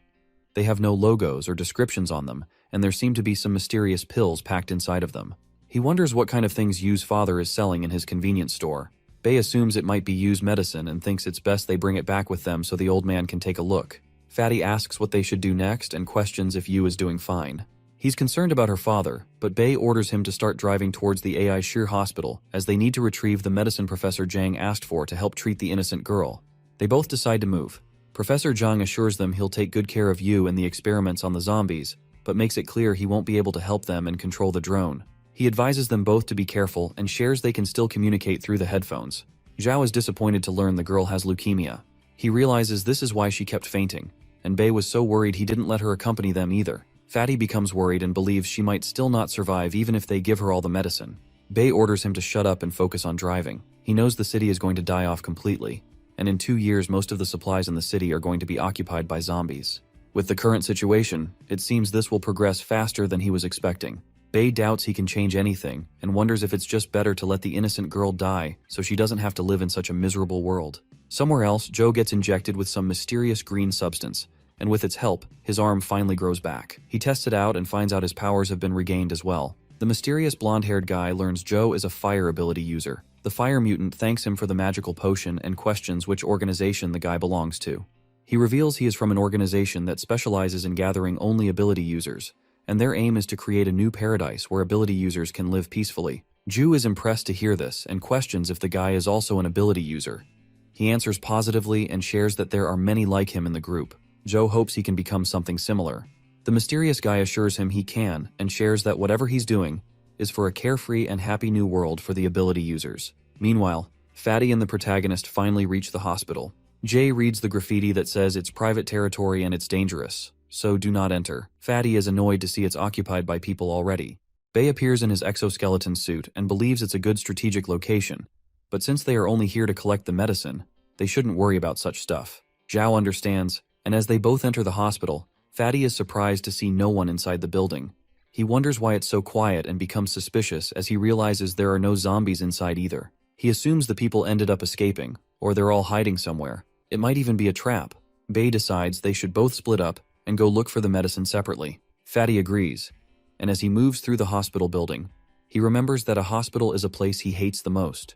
They have no logos or descriptions on them, and there seem to be some mysterious pills packed inside of them. He wonders what kind of things Yu's father is selling in his convenience store. Bei assumes it might be Yu's medicine and thinks it's best they bring it back with them so the old man can take a look. Fatty asks what they should do next and questions if Yu is doing fine. He's concerned about her father, but Bei orders him to start driving towards the AI Shear Hospital as they need to retrieve the medicine Professor Jang asked for to help treat the innocent girl. They both decide to move. Professor Jang assures them he'll take good care of Yu and the experiments on the zombies, but makes it clear he won't be able to help them and control the drone. He advises them both to be careful and shares they can still communicate through the headphones. Zhao is disappointed to learn the girl has leukemia. He realizes this is why she kept fainting, and Bei was so worried he didn't let her accompany them either. Fatty becomes worried and believes she might still not survive even if they give her all the medicine. Bei orders him to shut up and focus on driving. He knows the city is going to die off completely, and in 2 years most of the supplies in the city are going to be occupied by zombies. With the current situation, it seems this will progress faster than he was expecting. Bei doubts he can change anything and wonders if it's just better to let the innocent girl die so she doesn't have to live in such a miserable world. Somewhere else, Joe gets injected with some mysterious green substance, and with its help, his arm finally grows back. He tests it out and finds out his powers have been regained as well. The mysterious blonde-haired guy learns Joe is a fire ability user. The fire mutant thanks him for the magical potion and questions which organization the guy belongs to. He reveals he is from an organization that specializes in gathering only ability users, and their aim is to create a new paradise where ability users can live peacefully. Ju is impressed to hear this and questions if the guy is also an ability user. He answers positively and shares that there are many like him in the group. Joe hopes he can become something similar. The mysterious guy assures him he can and shares that whatever he's doing is for a carefree and happy new world for the ability users. Meanwhile, Fatty and the protagonist finally reach the hospital. Jay reads the graffiti that says it's private territory and it's dangerous, so do not enter. Fatty is annoyed to see it's occupied by people already. Bei appears in his exoskeleton suit and believes it's a good strategic location, but since they are only here to collect the medicine, they shouldn't worry about such stuff. Zhao understands, and as they both enter the hospital, Fatty is surprised to see no one inside the building. He wonders why it's so quiet and becomes suspicious as he realizes there are no zombies inside either. He assumes the people ended up escaping, or they're all hiding somewhere. It might even be a trap. Bei decides they should both split up and go look for the medicine separately. Fatty agrees, and as he moves through the hospital building, He remembers that a hospital is a place he hates the most.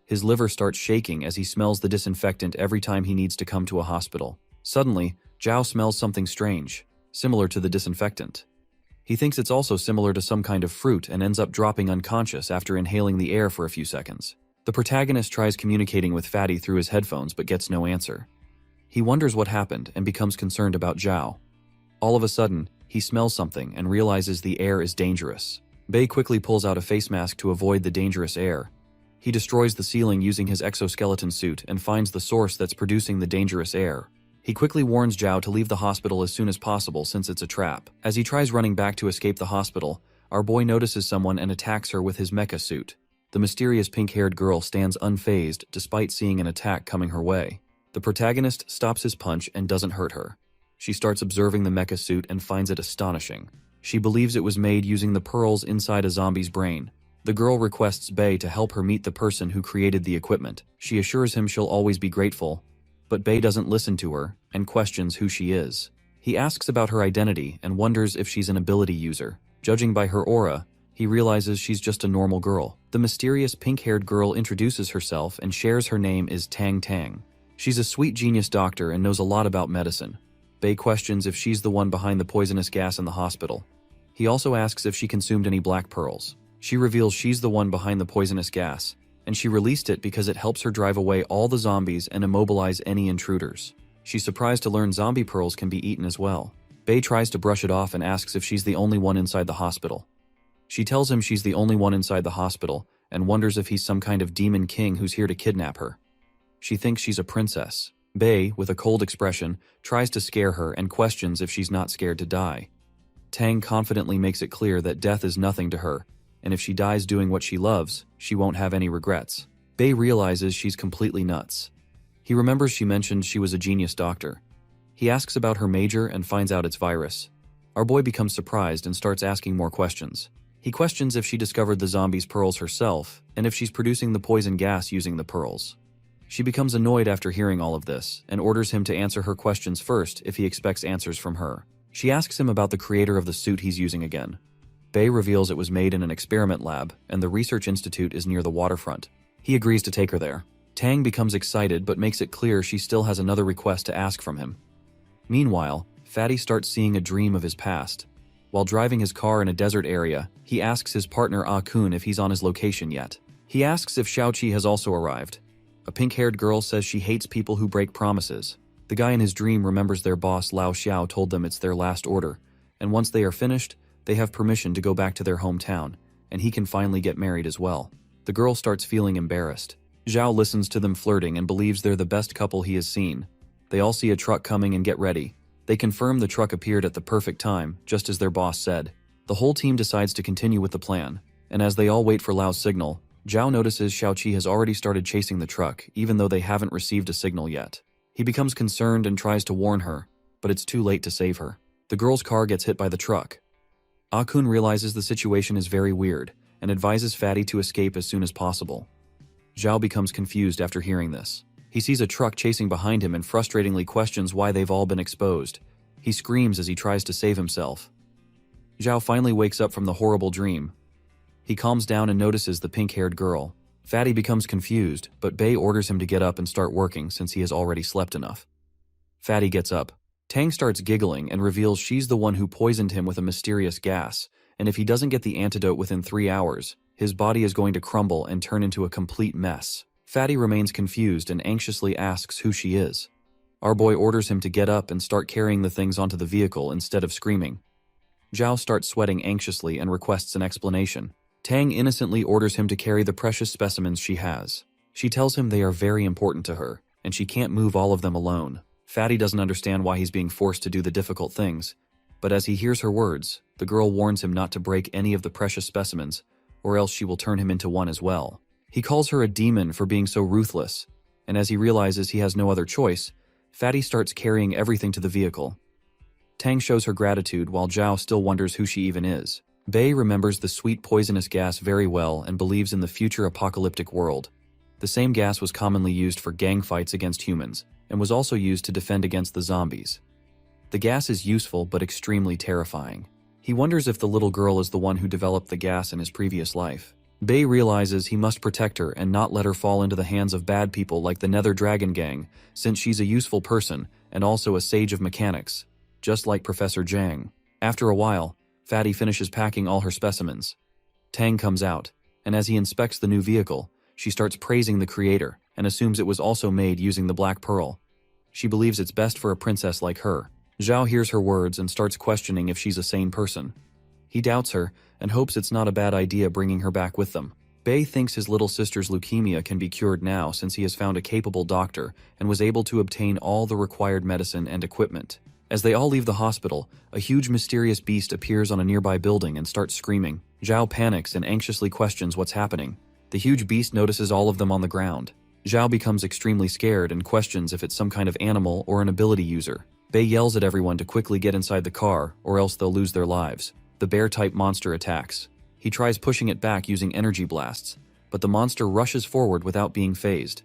His liver starts shaking as he smells the disinfectant every time he needs to come to a hospital. Suddenly, Zhao smells something strange, similar to the disinfectant. He thinks it's also similar to some kind of fruit and ends up dropping unconscious after inhaling the air for a few seconds. The protagonist tries communicating with Fatty through his headphones but gets no answer. He wonders what happened and becomes concerned about Zhao. All of a sudden, he smells something and realizes the air is dangerous. Bei quickly pulls out a face mask to avoid the dangerous air. He destroys the ceiling using his exoskeleton suit and finds the source that's producing the dangerous air. He quickly warns Zhao to leave the hospital as soon as possible since it's a trap. As he tries running back to escape the hospital, our boy notices someone and attacks her with his mecha suit. The mysterious pink-haired girl stands unfazed despite seeing an attack coming her way. The protagonist stops his punch and doesn't hurt her. She starts observing the mecha suit and finds it astonishing. She believes it was made using the pearls inside a zombie's brain. The girl requests Bei to help her meet the person who created the equipment. She assures him she'll always be grateful, but Bei doesn't listen to her and questions who she is. He asks about her identity and wonders if she's an ability user. Judging by her aura, he realizes she's just a normal girl. The mysterious pink-haired girl introduces herself and shares her name is Tang Tang. She's a sweet genius doctor and knows a lot about medicine. Bei questions if she's the one behind the poisonous gas in the hospital. He also asks if she consumed any black pearls. She reveals she's the one behind the poisonous gas, and she released it because it helps her drive away all the zombies and immobilize any intruders. She's surprised to learn zombie pearls can be eaten as well. Bei tries to brush it off and asks if she's the only one inside the hospital. She tells him she's the only one inside the hospital and wonders if he's some kind of demon king who's here to kidnap her. She thinks she's a princess. Bei, with a cold expression, tries to scare her and questions if she's not scared to die. Tang confidently makes it clear that death is nothing to her, and if she dies doing what she loves, she won't have any regrets. Bei realizes she's completely nuts. He remembers she mentioned she was a genius doctor. He asks about her major and finds out it's virus. Our boy becomes surprised and starts asking more questions. He questions if she discovered the zombies' pearls herself, and if she's producing the poison gas using the pearls. She becomes annoyed after hearing all of this, and orders him to answer her questions first if he expects answers from her. She asks him about the creator of the suit he's using again. Bei reveals it was made in an experiment lab, and the research institute is near the waterfront. He agrees to take her there. Tang becomes excited but makes it clear she still has another request to ask from him. Meanwhile, Fatty starts seeing a dream of his past. While driving his car in a desert area, he asks his partner Ah-kun if he's on his location yet. He asks if Xiaoqi has also arrived. A pink-haired girl says she hates people who break promises. The guy in his dream remembers their boss Lao Xiao told them it's their last order, and once they are finished, they have permission to go back to their hometown, and he can finally get married as well. The girl starts feeling embarrassed. Zhao listens to them flirting and believes they're the best couple he has seen. They all see a truck coming and get ready. They confirm the truck appeared at the perfect time, just as their boss said. The whole team decides to continue with the plan, and as they all wait for Lao's signal, Zhao notices Xiaoqi has already started chasing the truck, even though they haven't received a signal yet. He becomes concerned and tries to warn her, but it's too late to save her. The girl's car gets hit by the truck. Ah-kun realizes the situation is very weird, and advises Fatty to escape as soon as possible. Zhao becomes confused after hearing this. He sees a truck chasing behind him and frustratingly questions why they've all been exposed. He screams as he tries to save himself. Zhao finally wakes up from the horrible dream. He calms down and notices the pink-haired girl. Fatty becomes confused, but Bei orders him to get up and start working since he has already slept enough. Fatty gets up. Tang starts giggling and reveals she's the one who poisoned him with a mysterious gas, and if he doesn't get the antidote within 3 hours, his body is going to crumble and turn into a complete mess. Fatty remains confused and anxiously asks who she is. Our boy orders him to get up and start carrying the things onto the vehicle instead of screaming. Zhao starts sweating anxiously and requests an explanation. Tang innocently orders him to carry the precious specimens she has. She tells him they are very important to her, and she can't move all of them alone. Fatty doesn't understand why he's being forced to do the difficult things, but as he hears her words, the girl warns him not to break any of the precious specimens, or else she will turn him into one as well. He calls her a demon for being so ruthless, and as he realizes he has no other choice, Fatty starts carrying everything to the vehicle. Tang shows her gratitude while Zhao still wonders who she even is. Bei remembers the sweet poisonous gas very well and believes in the future apocalyptic world. The same gas was commonly used for gang fights against humans, and was also used to defend against the zombies. The gas is useful but extremely terrifying. He He wonders if the little girl is the one who developed the gas in his previous life. Bei realizes he must protect her and not let her fall into the hands of bad people like the Nether Dragon Gang, since she's a useful person and also a sage of mechanics, just like Professor Jang. After a while, Fatty finishes packing all her specimens. Tang comes out, and as he inspects the new vehicle, she starts praising the creator and assumes it was also made using the Black Pearl. She believes it's best for a princess like her. Zhao hears her words and starts questioning if she's a sane person. He doubts her and hopes it's not a bad idea bringing her back with them. Bei thinks his little sister's leukemia can be cured now since he has found a capable doctor and was able to obtain all the required medicine and equipment. As they all leave the hospital, a huge mysterious beast appears on a nearby building and starts screaming. Zhao panics and anxiously questions what's happening. The huge beast notices all of them on the ground. Zhao becomes extremely scared and questions if it's some kind of animal or an ability user. Bei yells at everyone to quickly get inside the car or else they'll lose their lives. The bear-type monster attacks. He tries pushing it back using energy blasts, but the monster rushes forward without being phased.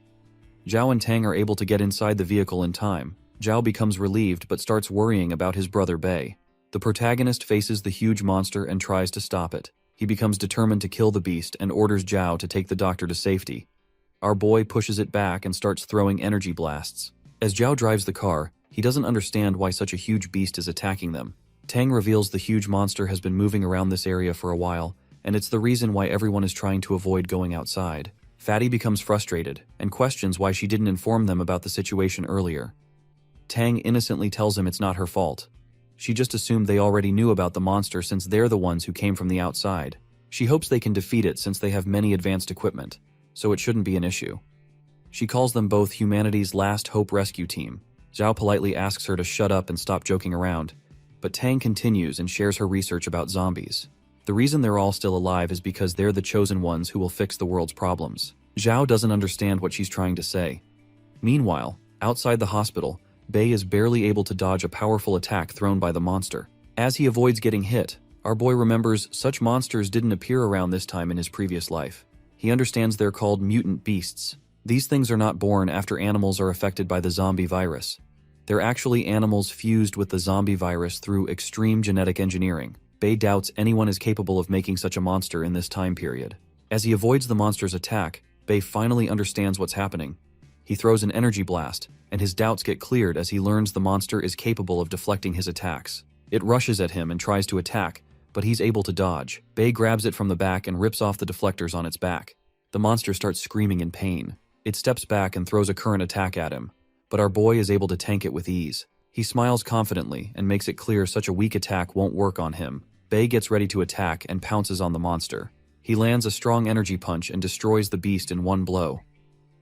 Zhao and Tang are able to get inside the vehicle in time. Zhao becomes relieved but starts worrying about his brother Bei. The protagonist faces the huge monster and tries to stop it. He becomes determined to kill the beast and orders Zhao to take the doctor to safety. Our boy pushes it back and starts throwing energy blasts. As Zhao drives the car, he doesn't understand why such a huge beast is attacking them. Tang reveals the huge monster has been moving around this area for a while, and it's the reason why everyone is trying to avoid going outside. Fatty becomes frustrated and questions why she didn't inform them about the situation earlier. Tang innocently tells him it's not her fault. She just assumed they already knew about the monster since they're the ones who came from the outside. She hopes they can defeat it since they have many advanced equipment, so it shouldn't be an issue. She calls them both humanity's last hope rescue team. Zhao politely asks her to shut up and stop joking around, but Tang continues and shares her research about zombies. The reason they're all still alive is because they're the chosen ones who will fix the world's problems. Zhao doesn't understand what she's trying to say. Meanwhile, outside the hospital, Bei is barely able to dodge a powerful attack thrown by the monster. As he avoids getting hit, our boy remembers such monsters didn't appear around this time in his previous life. He understands they're called mutant beasts. These things are not born after animals are affected by the zombie virus. They're actually animals fused with the zombie virus through extreme genetic engineering. Bei doubts anyone is capable of making such a monster in this time period. As he avoids the monster's attack, Bei finally understands what's happening. He throws an energy blast, and his doubts get cleared as he learns the monster is capable of deflecting his attacks. It rushes at him and tries to attack, but he's able to dodge. Bei grabs it from the back and rips off the deflectors on its back. The monster starts screaming in pain. It steps back and throws a current attack at him, but our boy is able to tank it with ease. He smiles confidently and makes it clear such a weak attack won't work on him. Bei gets ready to attack and pounces on the monster. He lands a strong energy punch and destroys the beast in one blow.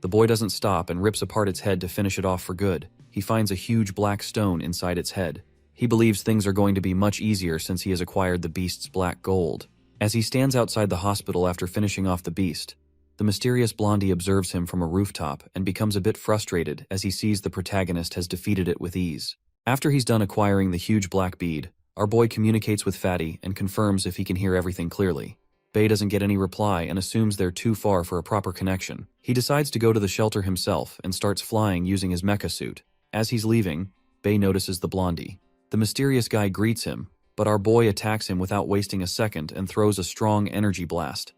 The boy doesn't stop and rips apart its head to finish it off for good. He finds a huge black stone inside its head. He believes things are going to be much easier since he has acquired the beast's black gold. As he stands outside the hospital after finishing off the beast, the mysterious blondie observes him from a rooftop and becomes a bit frustrated as he sees the protagonist has defeated it with ease. After he's done acquiring the huge black bead, our boy communicates with Fatty and confirms if he can hear everything clearly. Bei doesn't get any reply and assumes they're too far for a proper connection. He decides to go to the shelter himself and starts flying using his mecha suit. As he's leaving, Bei notices the blondie. The mysterious guy greets him, but our boy attacks him without wasting a second and throws a strong energy blast.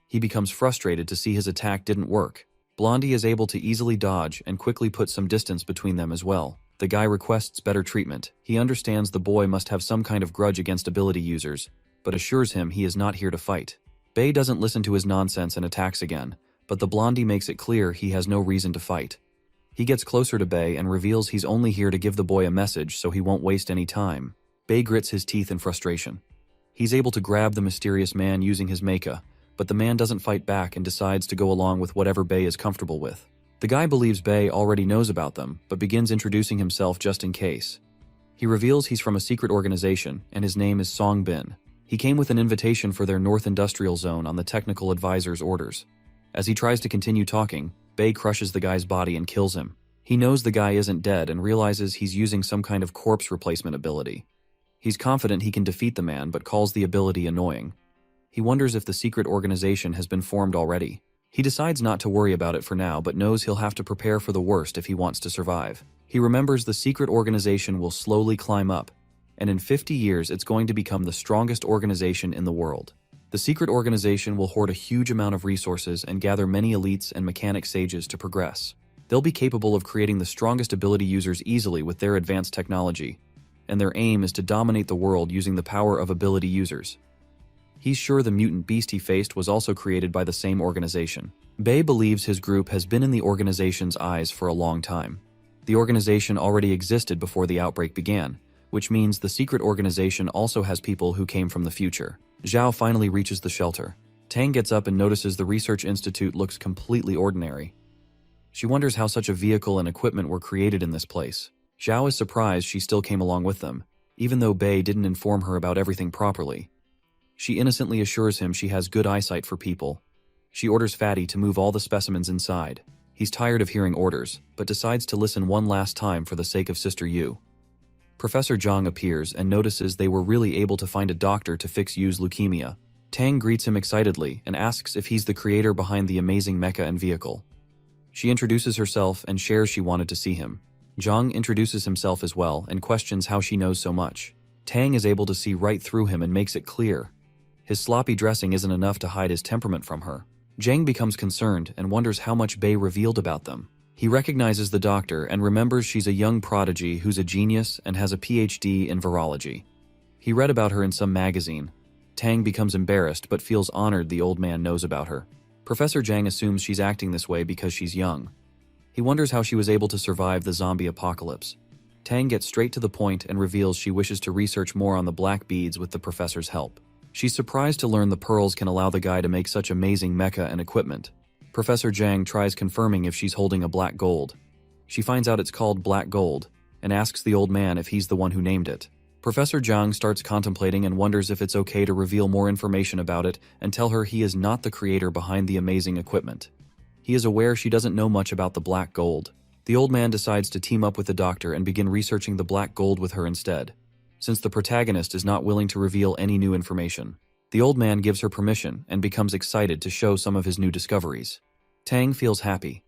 He becomes frustrated to see his attack didn't work. Blondie is able to easily dodge and quickly put some distance between them as well. The guy requests better treatment. He understands the boy must have some kind of grudge against ability users, but assures him he is not here to fight. Bei doesn't listen to his nonsense and attacks again, but the blondie makes it clear he has no reason to fight. He gets closer to Bei and reveals he's only here to give the boy a message so he won't waste any time. Bei grits his teeth in frustration. He's able to grab the mysterious man using his mecha, but the man doesn't fight back and decides to go along with whatever Bei is comfortable with. The guy believes Bei already knows about them, but begins introducing himself just in case. He reveals he's from a secret organization, and his name is Song Bin. He came with an invitation for their North Industrial Zone on the technical advisor's orders. As he tries to continue talking, Bei crushes the guy's body and kills him. He knows the guy isn't dead and realizes he's using some kind of corpse replacement ability. He's confident he can defeat the man, but calls the ability annoying. He wonders if the secret organization has been formed already. He decides not to worry about it for now, but knows he'll have to prepare for the worst if he wants to survive. He remembers the secret organization will slowly climb up, and in 50 years it's going to become the strongest organization in the world. The secret organization will hoard a huge amount of resources and gather many elites and mechanic sages to progress. They'll be capable of creating the strongest ability users easily with their advanced technology, and their aim is to dominate the world using the power of ability users. He's sure the mutant beast he faced was also created by the same organization. Bei believes his group has been in the organization's eyes for a long time. The organization already existed before the outbreak began, which means the secret organization also has people who came from the future. Zhao finally reaches the shelter. Tang gets up and notices the research institute looks completely ordinary. She wonders how such a vehicle and equipment were created in this place. Zhao is surprised she still came along with them, even though Bei didn't inform her about everything properly. She innocently assures him she has good eyesight for people. She orders Fatty to move all the specimens inside. He's tired of hearing orders, but decides to listen one last time for the sake of Sister Yu. Professor Jang appears and notices they were really able to find a doctor to fix Yu's leukemia. Tang greets him excitedly and asks if he's the creator behind the amazing mecha and vehicle. She introduces herself and shares she wanted to see him. Jang introduces himself as well and questions how she knows so much. Tang is able to see right through him and makes it clear. His sloppy dressing isn't enough to hide his temperament from her. Jang becomes concerned and wonders how much Bei revealed about them. He recognizes the doctor and remembers she's a young prodigy who's a genius and has a PhD in virology. He read about her in some magazine. Tang becomes embarrassed but feels honored the old man knows about her. Professor Jang assumes she's acting this way because she's young. He wonders how she was able to survive the zombie apocalypse. Tang gets straight to the point and reveals she wishes to research more on the black beads with the professor's help. She's surprised to learn the pearls can allow the guy to make such amazing mecha and equipment. Professor Jang tries confirming if she's holding a black gold. She finds out it's called black gold, and asks the old man if he's the one who named it. Professor Jang starts contemplating and wonders if it's okay to reveal more information about it and tell her he is not the creator behind the amazing equipment. He is aware she doesn't know much about the black gold. The old man decides to team up with the doctor and begin researching the black gold with her instead, since the protagonist is not willing to reveal any new information. The old man gives her permission and becomes excited to show some of his new discoveries. Tang feels happy.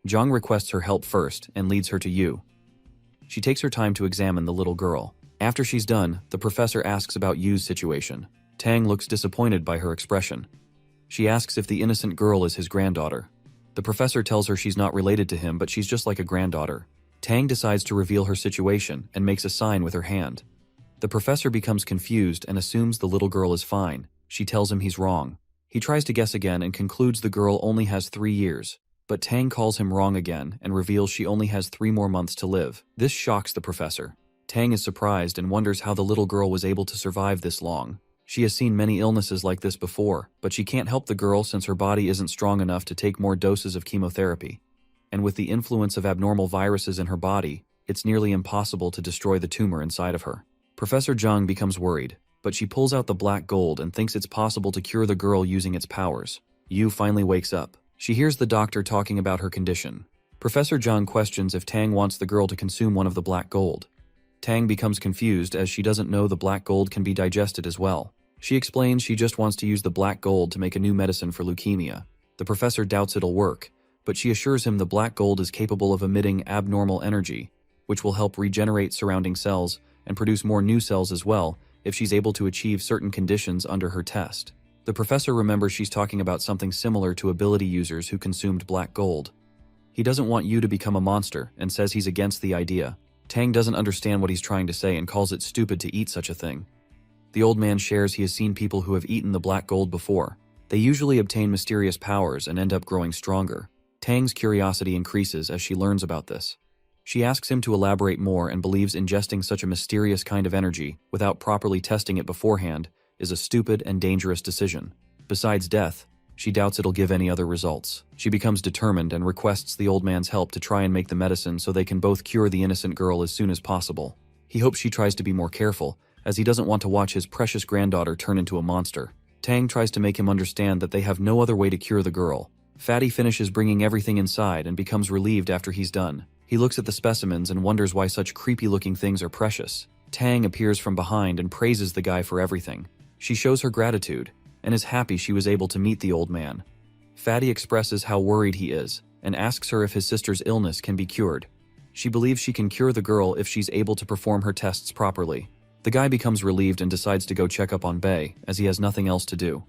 Jang requests her help first and leads her to Yu. She takes her time to examine the little girl. After she's done, the professor asks about Yu's situation. Tang looks disappointed by her expression. She asks if the innocent girl is his granddaughter. The professor tells her she's not related to him, but she's just like a granddaughter. Tang decides to reveal her situation and makes a sign with her hand. The professor becomes confused and assumes the little girl is fine. She tells him he's wrong. He tries to guess again and concludes the girl only has 3 years. But Tang calls him wrong again and reveals she only has 3 more months to live. This shocks the professor. Tang is surprised and wonders how the little girl was able to survive this long. She has seen many illnesses like this before, but she can't help the girl since her body isn't strong enough to take more doses of chemotherapy. And with the influence of abnormal viruses in her body, it's nearly impossible to destroy the tumor inside of her. Professor Jang becomes worried, but she pulls out the black gold and thinks it's possible to cure the girl using its powers. Yu finally wakes up. She hears the doctor talking about her condition. Professor Jang questions if Tang wants the girl to consume one of the black gold. Tang becomes confused as she doesn't know the black gold can be digested as well. She explains she just wants to use the black gold to make a new medicine for leukemia. The professor doubts it'll work, but she assures him the black gold is capable of emitting abnormal energy, which will help regenerate surrounding cells and produce more new cells as well if she's able to achieve certain conditions under her test. The professor remembers she's talking about something similar to ability users who consumed black gold. He doesn't want Yu to become a monster and says he's against the idea. Tang doesn't understand what he's trying to say and calls it stupid to eat such a thing. The old man shares he has seen people who have eaten the black gold before. They usually obtain mysterious powers and end up growing stronger. Tang's curiosity increases as she learns about this. She asks him to elaborate more and believes ingesting such a mysterious kind of energy without properly testing it beforehand is a stupid and dangerous decision. Besides death, she doubts it'll give any other results. She becomes determined and requests the old man's help to try and make the medicine so they can both cure the innocent girl as soon as possible. He hopes she tries to be more careful, as he doesn't want to watch his precious granddaughter turn into a monster. Tang tries to make him understand that they have no other way to cure the girl. Fatty finishes bringing everything inside and becomes relieved after he's done. He looks at the specimens and wonders why such creepy-looking things are precious. Tang appears from behind and praises the guy for everything. She shows her gratitude and is happy she was able to meet the old man. Fatty expresses how worried he is and asks her if his sister's illness can be cured. She believes she can cure the girl if she's able to perform her tests properly. The guy becomes relieved and decides to go check up on Bei, as he has nothing else to do.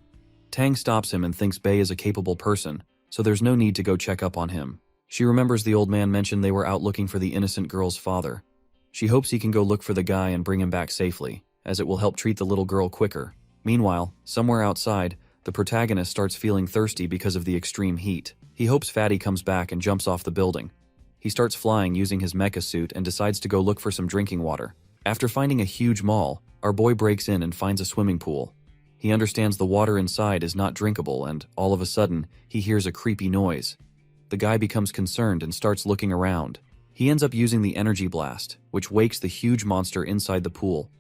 Tang stops him and thinks Bei is a capable person, so there's no need to go check up on him. She remembers the old man mentioned they were out looking for the innocent girl's father. She hopes he can go look for the guy and bring him back safely, as it will help treat the little girl quicker. Meanwhile, somewhere outside, the protagonist starts feeling thirsty because of the extreme heat. He hopes Fatty comes back and jumps off the building. He starts flying using his mecha suit and decides to go look for some drinking water. After finding a huge mall, our boy breaks in and finds a swimming pool. He understands the water inside is not drinkable, and all of a sudden, he hears a creepy noise. The guy becomes concerned and starts looking around. He ends up using the energy blast, which wakes the huge monster inside the pool.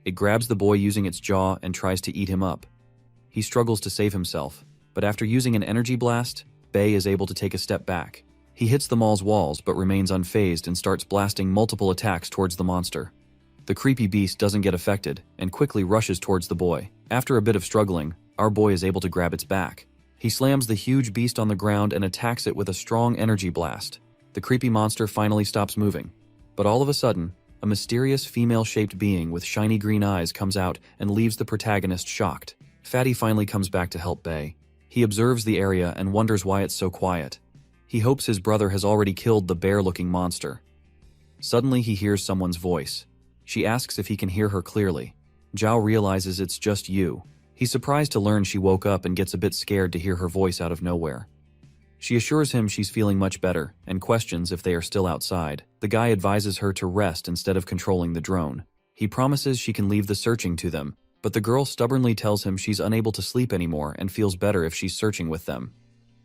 It grabs the boy using its jaw and tries to eat him up. He struggles to save himself, but after using an energy blast, Bei is able to take a step back. He hits the mall's walls but remains unfazed and starts blasting multiple attacks towards the monster. The creepy beast doesn't get affected and quickly rushes towards the boy. After a bit of struggling, our boy is able to grab its back. He slams the huge beast on the ground and attacks it with a strong energy blast. The creepy monster finally stops moving. But all of a sudden, a mysterious female-shaped being with shiny green eyes comes out and leaves the protagonist shocked. Fatty finally comes back to help Bei. He observes the area and wonders why it's so quiet. He hopes his brother has already killed the bear-looking monster. Suddenly he hears someone's voice. She asks if he can hear her clearly. Zhao realizes it's just Yu. He's surprised to learn she woke up and gets a bit scared to hear her voice out of nowhere. She assures him she's feeling much better and questions if they are still outside. The guy advises her to rest instead of controlling the drone. He promises she can leave the searching to them, but the girl stubbornly tells him she's unable to sleep anymore and feels better if she's searching with them.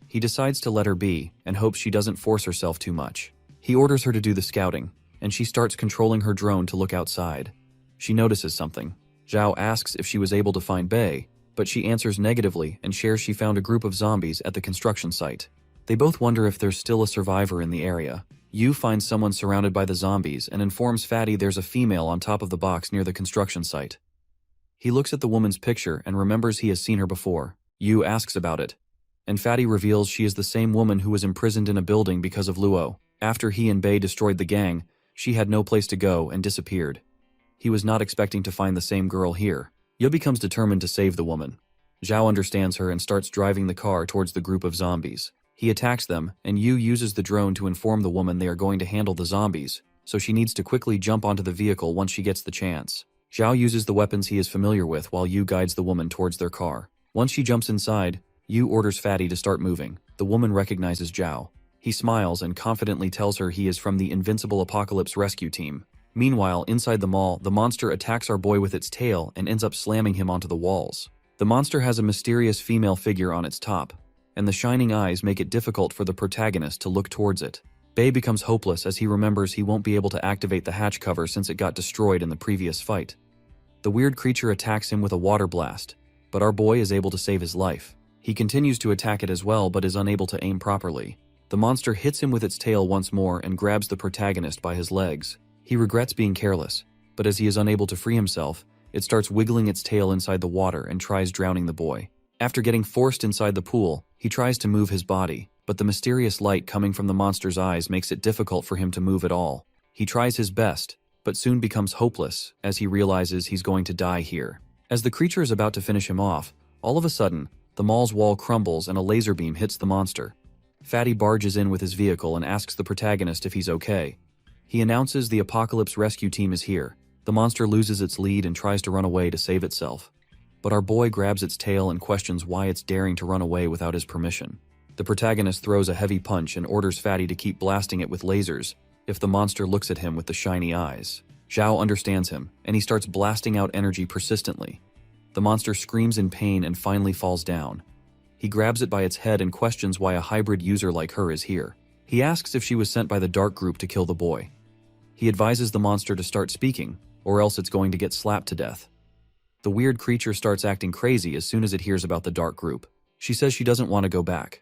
He decides to let her be and hopes she doesn't force herself too much. He orders her to do the scouting, and she starts controlling her drone to look outside. She notices something. Zhao asks if she was able to find Bei, but she answers negatively and shares she found a group of zombies at the construction site. They both wonder if there's still a survivor in the area. Yu finds someone surrounded by the zombies and informs Fatty there's a female on top of the box near the construction site. He looks at the woman's picture and remembers he has seen her before. Yu asks about it, and Fatty reveals she is the same woman who was imprisoned in a building because of Luo. After he and Bei destroyed the gang, she had no place to go and disappeared. He was not expecting to find the same girl here. Yu becomes determined to save the woman. Zhao understands her and starts driving the car towards the group of zombies. He attacks them, and Yu uses the drone to inform the woman they are going to handle the zombies, so she needs to quickly jump onto the vehicle once she gets the chance. Zhao uses the weapons he is familiar with while Yu guides the woman towards their car. Once she jumps inside, Yu orders Fatty to start moving. The woman recognizes Zhao. He smiles and confidently tells her he is from the Invincible Apocalypse rescue team. Meanwhile, inside the mall, the monster attacks our boy with its tail and ends up slamming him onto the walls. The monster has a mysterious female figure on its top, and the shining eyes make it difficult for the protagonist to look towards it. Bei becomes hopeless as he remembers he won't be able to activate the hatch cover since it got destroyed in the previous fight. The weird creature attacks him with a water blast, but our boy is able to save his life. He continues to attack it as well but is unable to aim properly. The monster hits him with its tail once more and grabs the protagonist by his legs. He regrets being careless, but as he is unable to free himself, it starts wiggling its tail inside the water and tries drowning the boy. After getting forced inside the pool, he tries to move his body, but the mysterious light coming from the monster's eyes makes it difficult for him to move at all. He tries his best, but soon becomes hopeless as he realizes he's going to die here. As the creature is about to finish him off, all of a sudden, the mall's wall crumbles and a laser beam hits the monster. Fatty barges in with his vehicle and asks the protagonist if he's okay. He announces the Apocalypse rescue team is here. The monster loses its lead and tries to run away to save itself. But our boy grabs its tail and questions why it's daring to run away without his permission. The protagonist throws a heavy punch and orders Fatty to keep blasting it with lasers if the monster looks at him with the shiny eyes. Zhao understands him, and he starts blasting out energy persistently. The monster screams in pain and finally falls down. He grabs it by its head and questions why a hybrid user like her is here. He asks if she was sent by the Dark Group to kill the boy. He advises the monster to start speaking, or else it's going to get slapped to death. The weird creature starts acting crazy as soon as it hears about the Dark Group. She says she doesn't want to go back.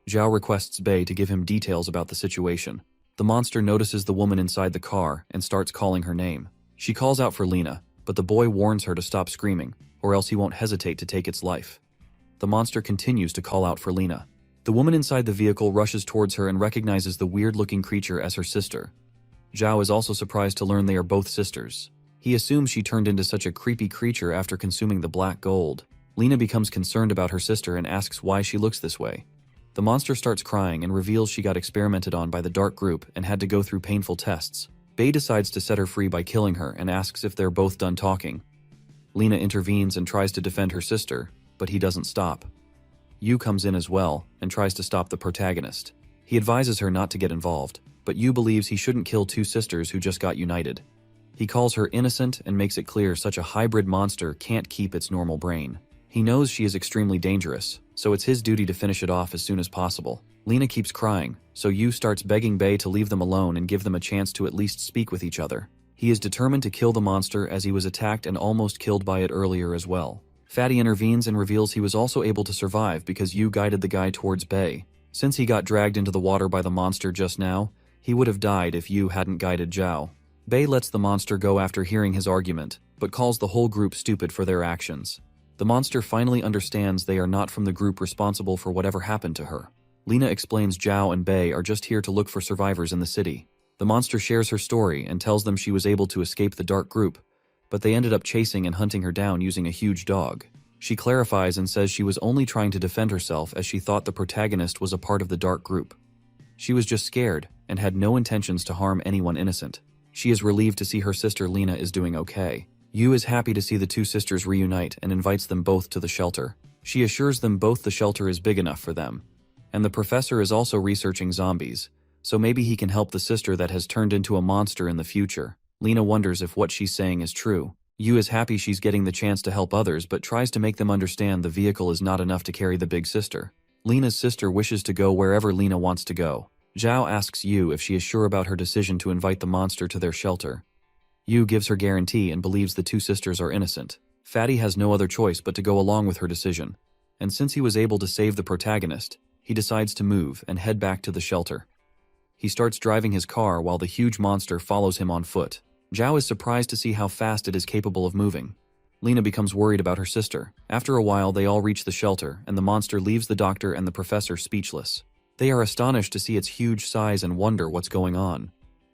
Zhao requests Bei to give him details about the situation. The monster notices the woman inside the car and starts calling her name. She calls out for Lena, but the boy warns her to stop screaming, or else he won't hesitate to take its life. The monster continues to call out for Lena. The woman inside the vehicle rushes towards her and recognizes the weird-looking creature as her sister. Zhao is also surprised to learn they are both sisters. He assumes she turned into such a creepy creature after consuming the black gold. Lena becomes concerned about her sister and asks why she looks this way. The monster starts crying and reveals she got experimented on by the dark group and had to go through painful tests. Bei decides to set her free by killing her and asks if they're both done talking. Lena intervenes and tries to defend her sister, but he doesn't stop. Yu comes in as well and tries to stop the protagonist. He advises her not to get involved, but Yu believes he shouldn't kill two sisters who just got united. He calls her innocent and makes it clear such a hybrid monster can't keep its normal brain. He knows she is extremely dangerous, so it's his duty to finish it off as soon as possible. Lena keeps crying, so Yu starts begging Bei to leave them alone and give them a chance to at least speak with each other. He is determined to kill the monster as he was attacked and almost killed by it earlier as well. Fatty intervenes and reveals he was also able to survive because Yu guided the guy towards Bei. Since he got dragged into the water by the monster just now, he would have died if Yu hadn't guided Zhao. Bei lets the monster go after hearing his argument, but calls the whole group stupid for their actions. The monster finally understands they are not from the group responsible for whatever happened to her. Lena explains Zhao and Bei are just here to look for survivors in the city. The monster shares her story and tells them she was able to escape the dark group, but they ended up chasing and hunting her down using a huge dog. She clarifies and says she was only trying to defend herself as she thought the protagonist was a part of the dark group. She was just scared and had no intentions to harm anyone innocent. She is relieved to see her sister Lena is doing okay. Yu is happy to see the two sisters reunite and invites them both to the shelter. She assures them both the shelter is big enough for them. And the professor is also researching zombies, so maybe he can help the sister that has turned into a monster in the future. Lena wonders if what she's saying is true. Yu is happy she's getting the chance to help others but tries to make them understand the vehicle is not enough to carry the big sister. Lena's sister wishes to go wherever Lena wants to go. Zhao asks Yu if she is sure about her decision to invite the monster to their shelter. Yu gives her guarantee and believes the two sisters are innocent. Fatty has no other choice but to go along with her decision. And since he was able to save the protagonist, he decides to move and head back to the shelter. He starts driving his car while the huge monster follows him on foot. Zhao is surprised to see how fast it is capable of moving. Lena becomes worried about her sister. After a while, they all reach the shelter, and the monster leaves the doctor and the professor speechless. They are astonished to see its huge size and wonder what's going on.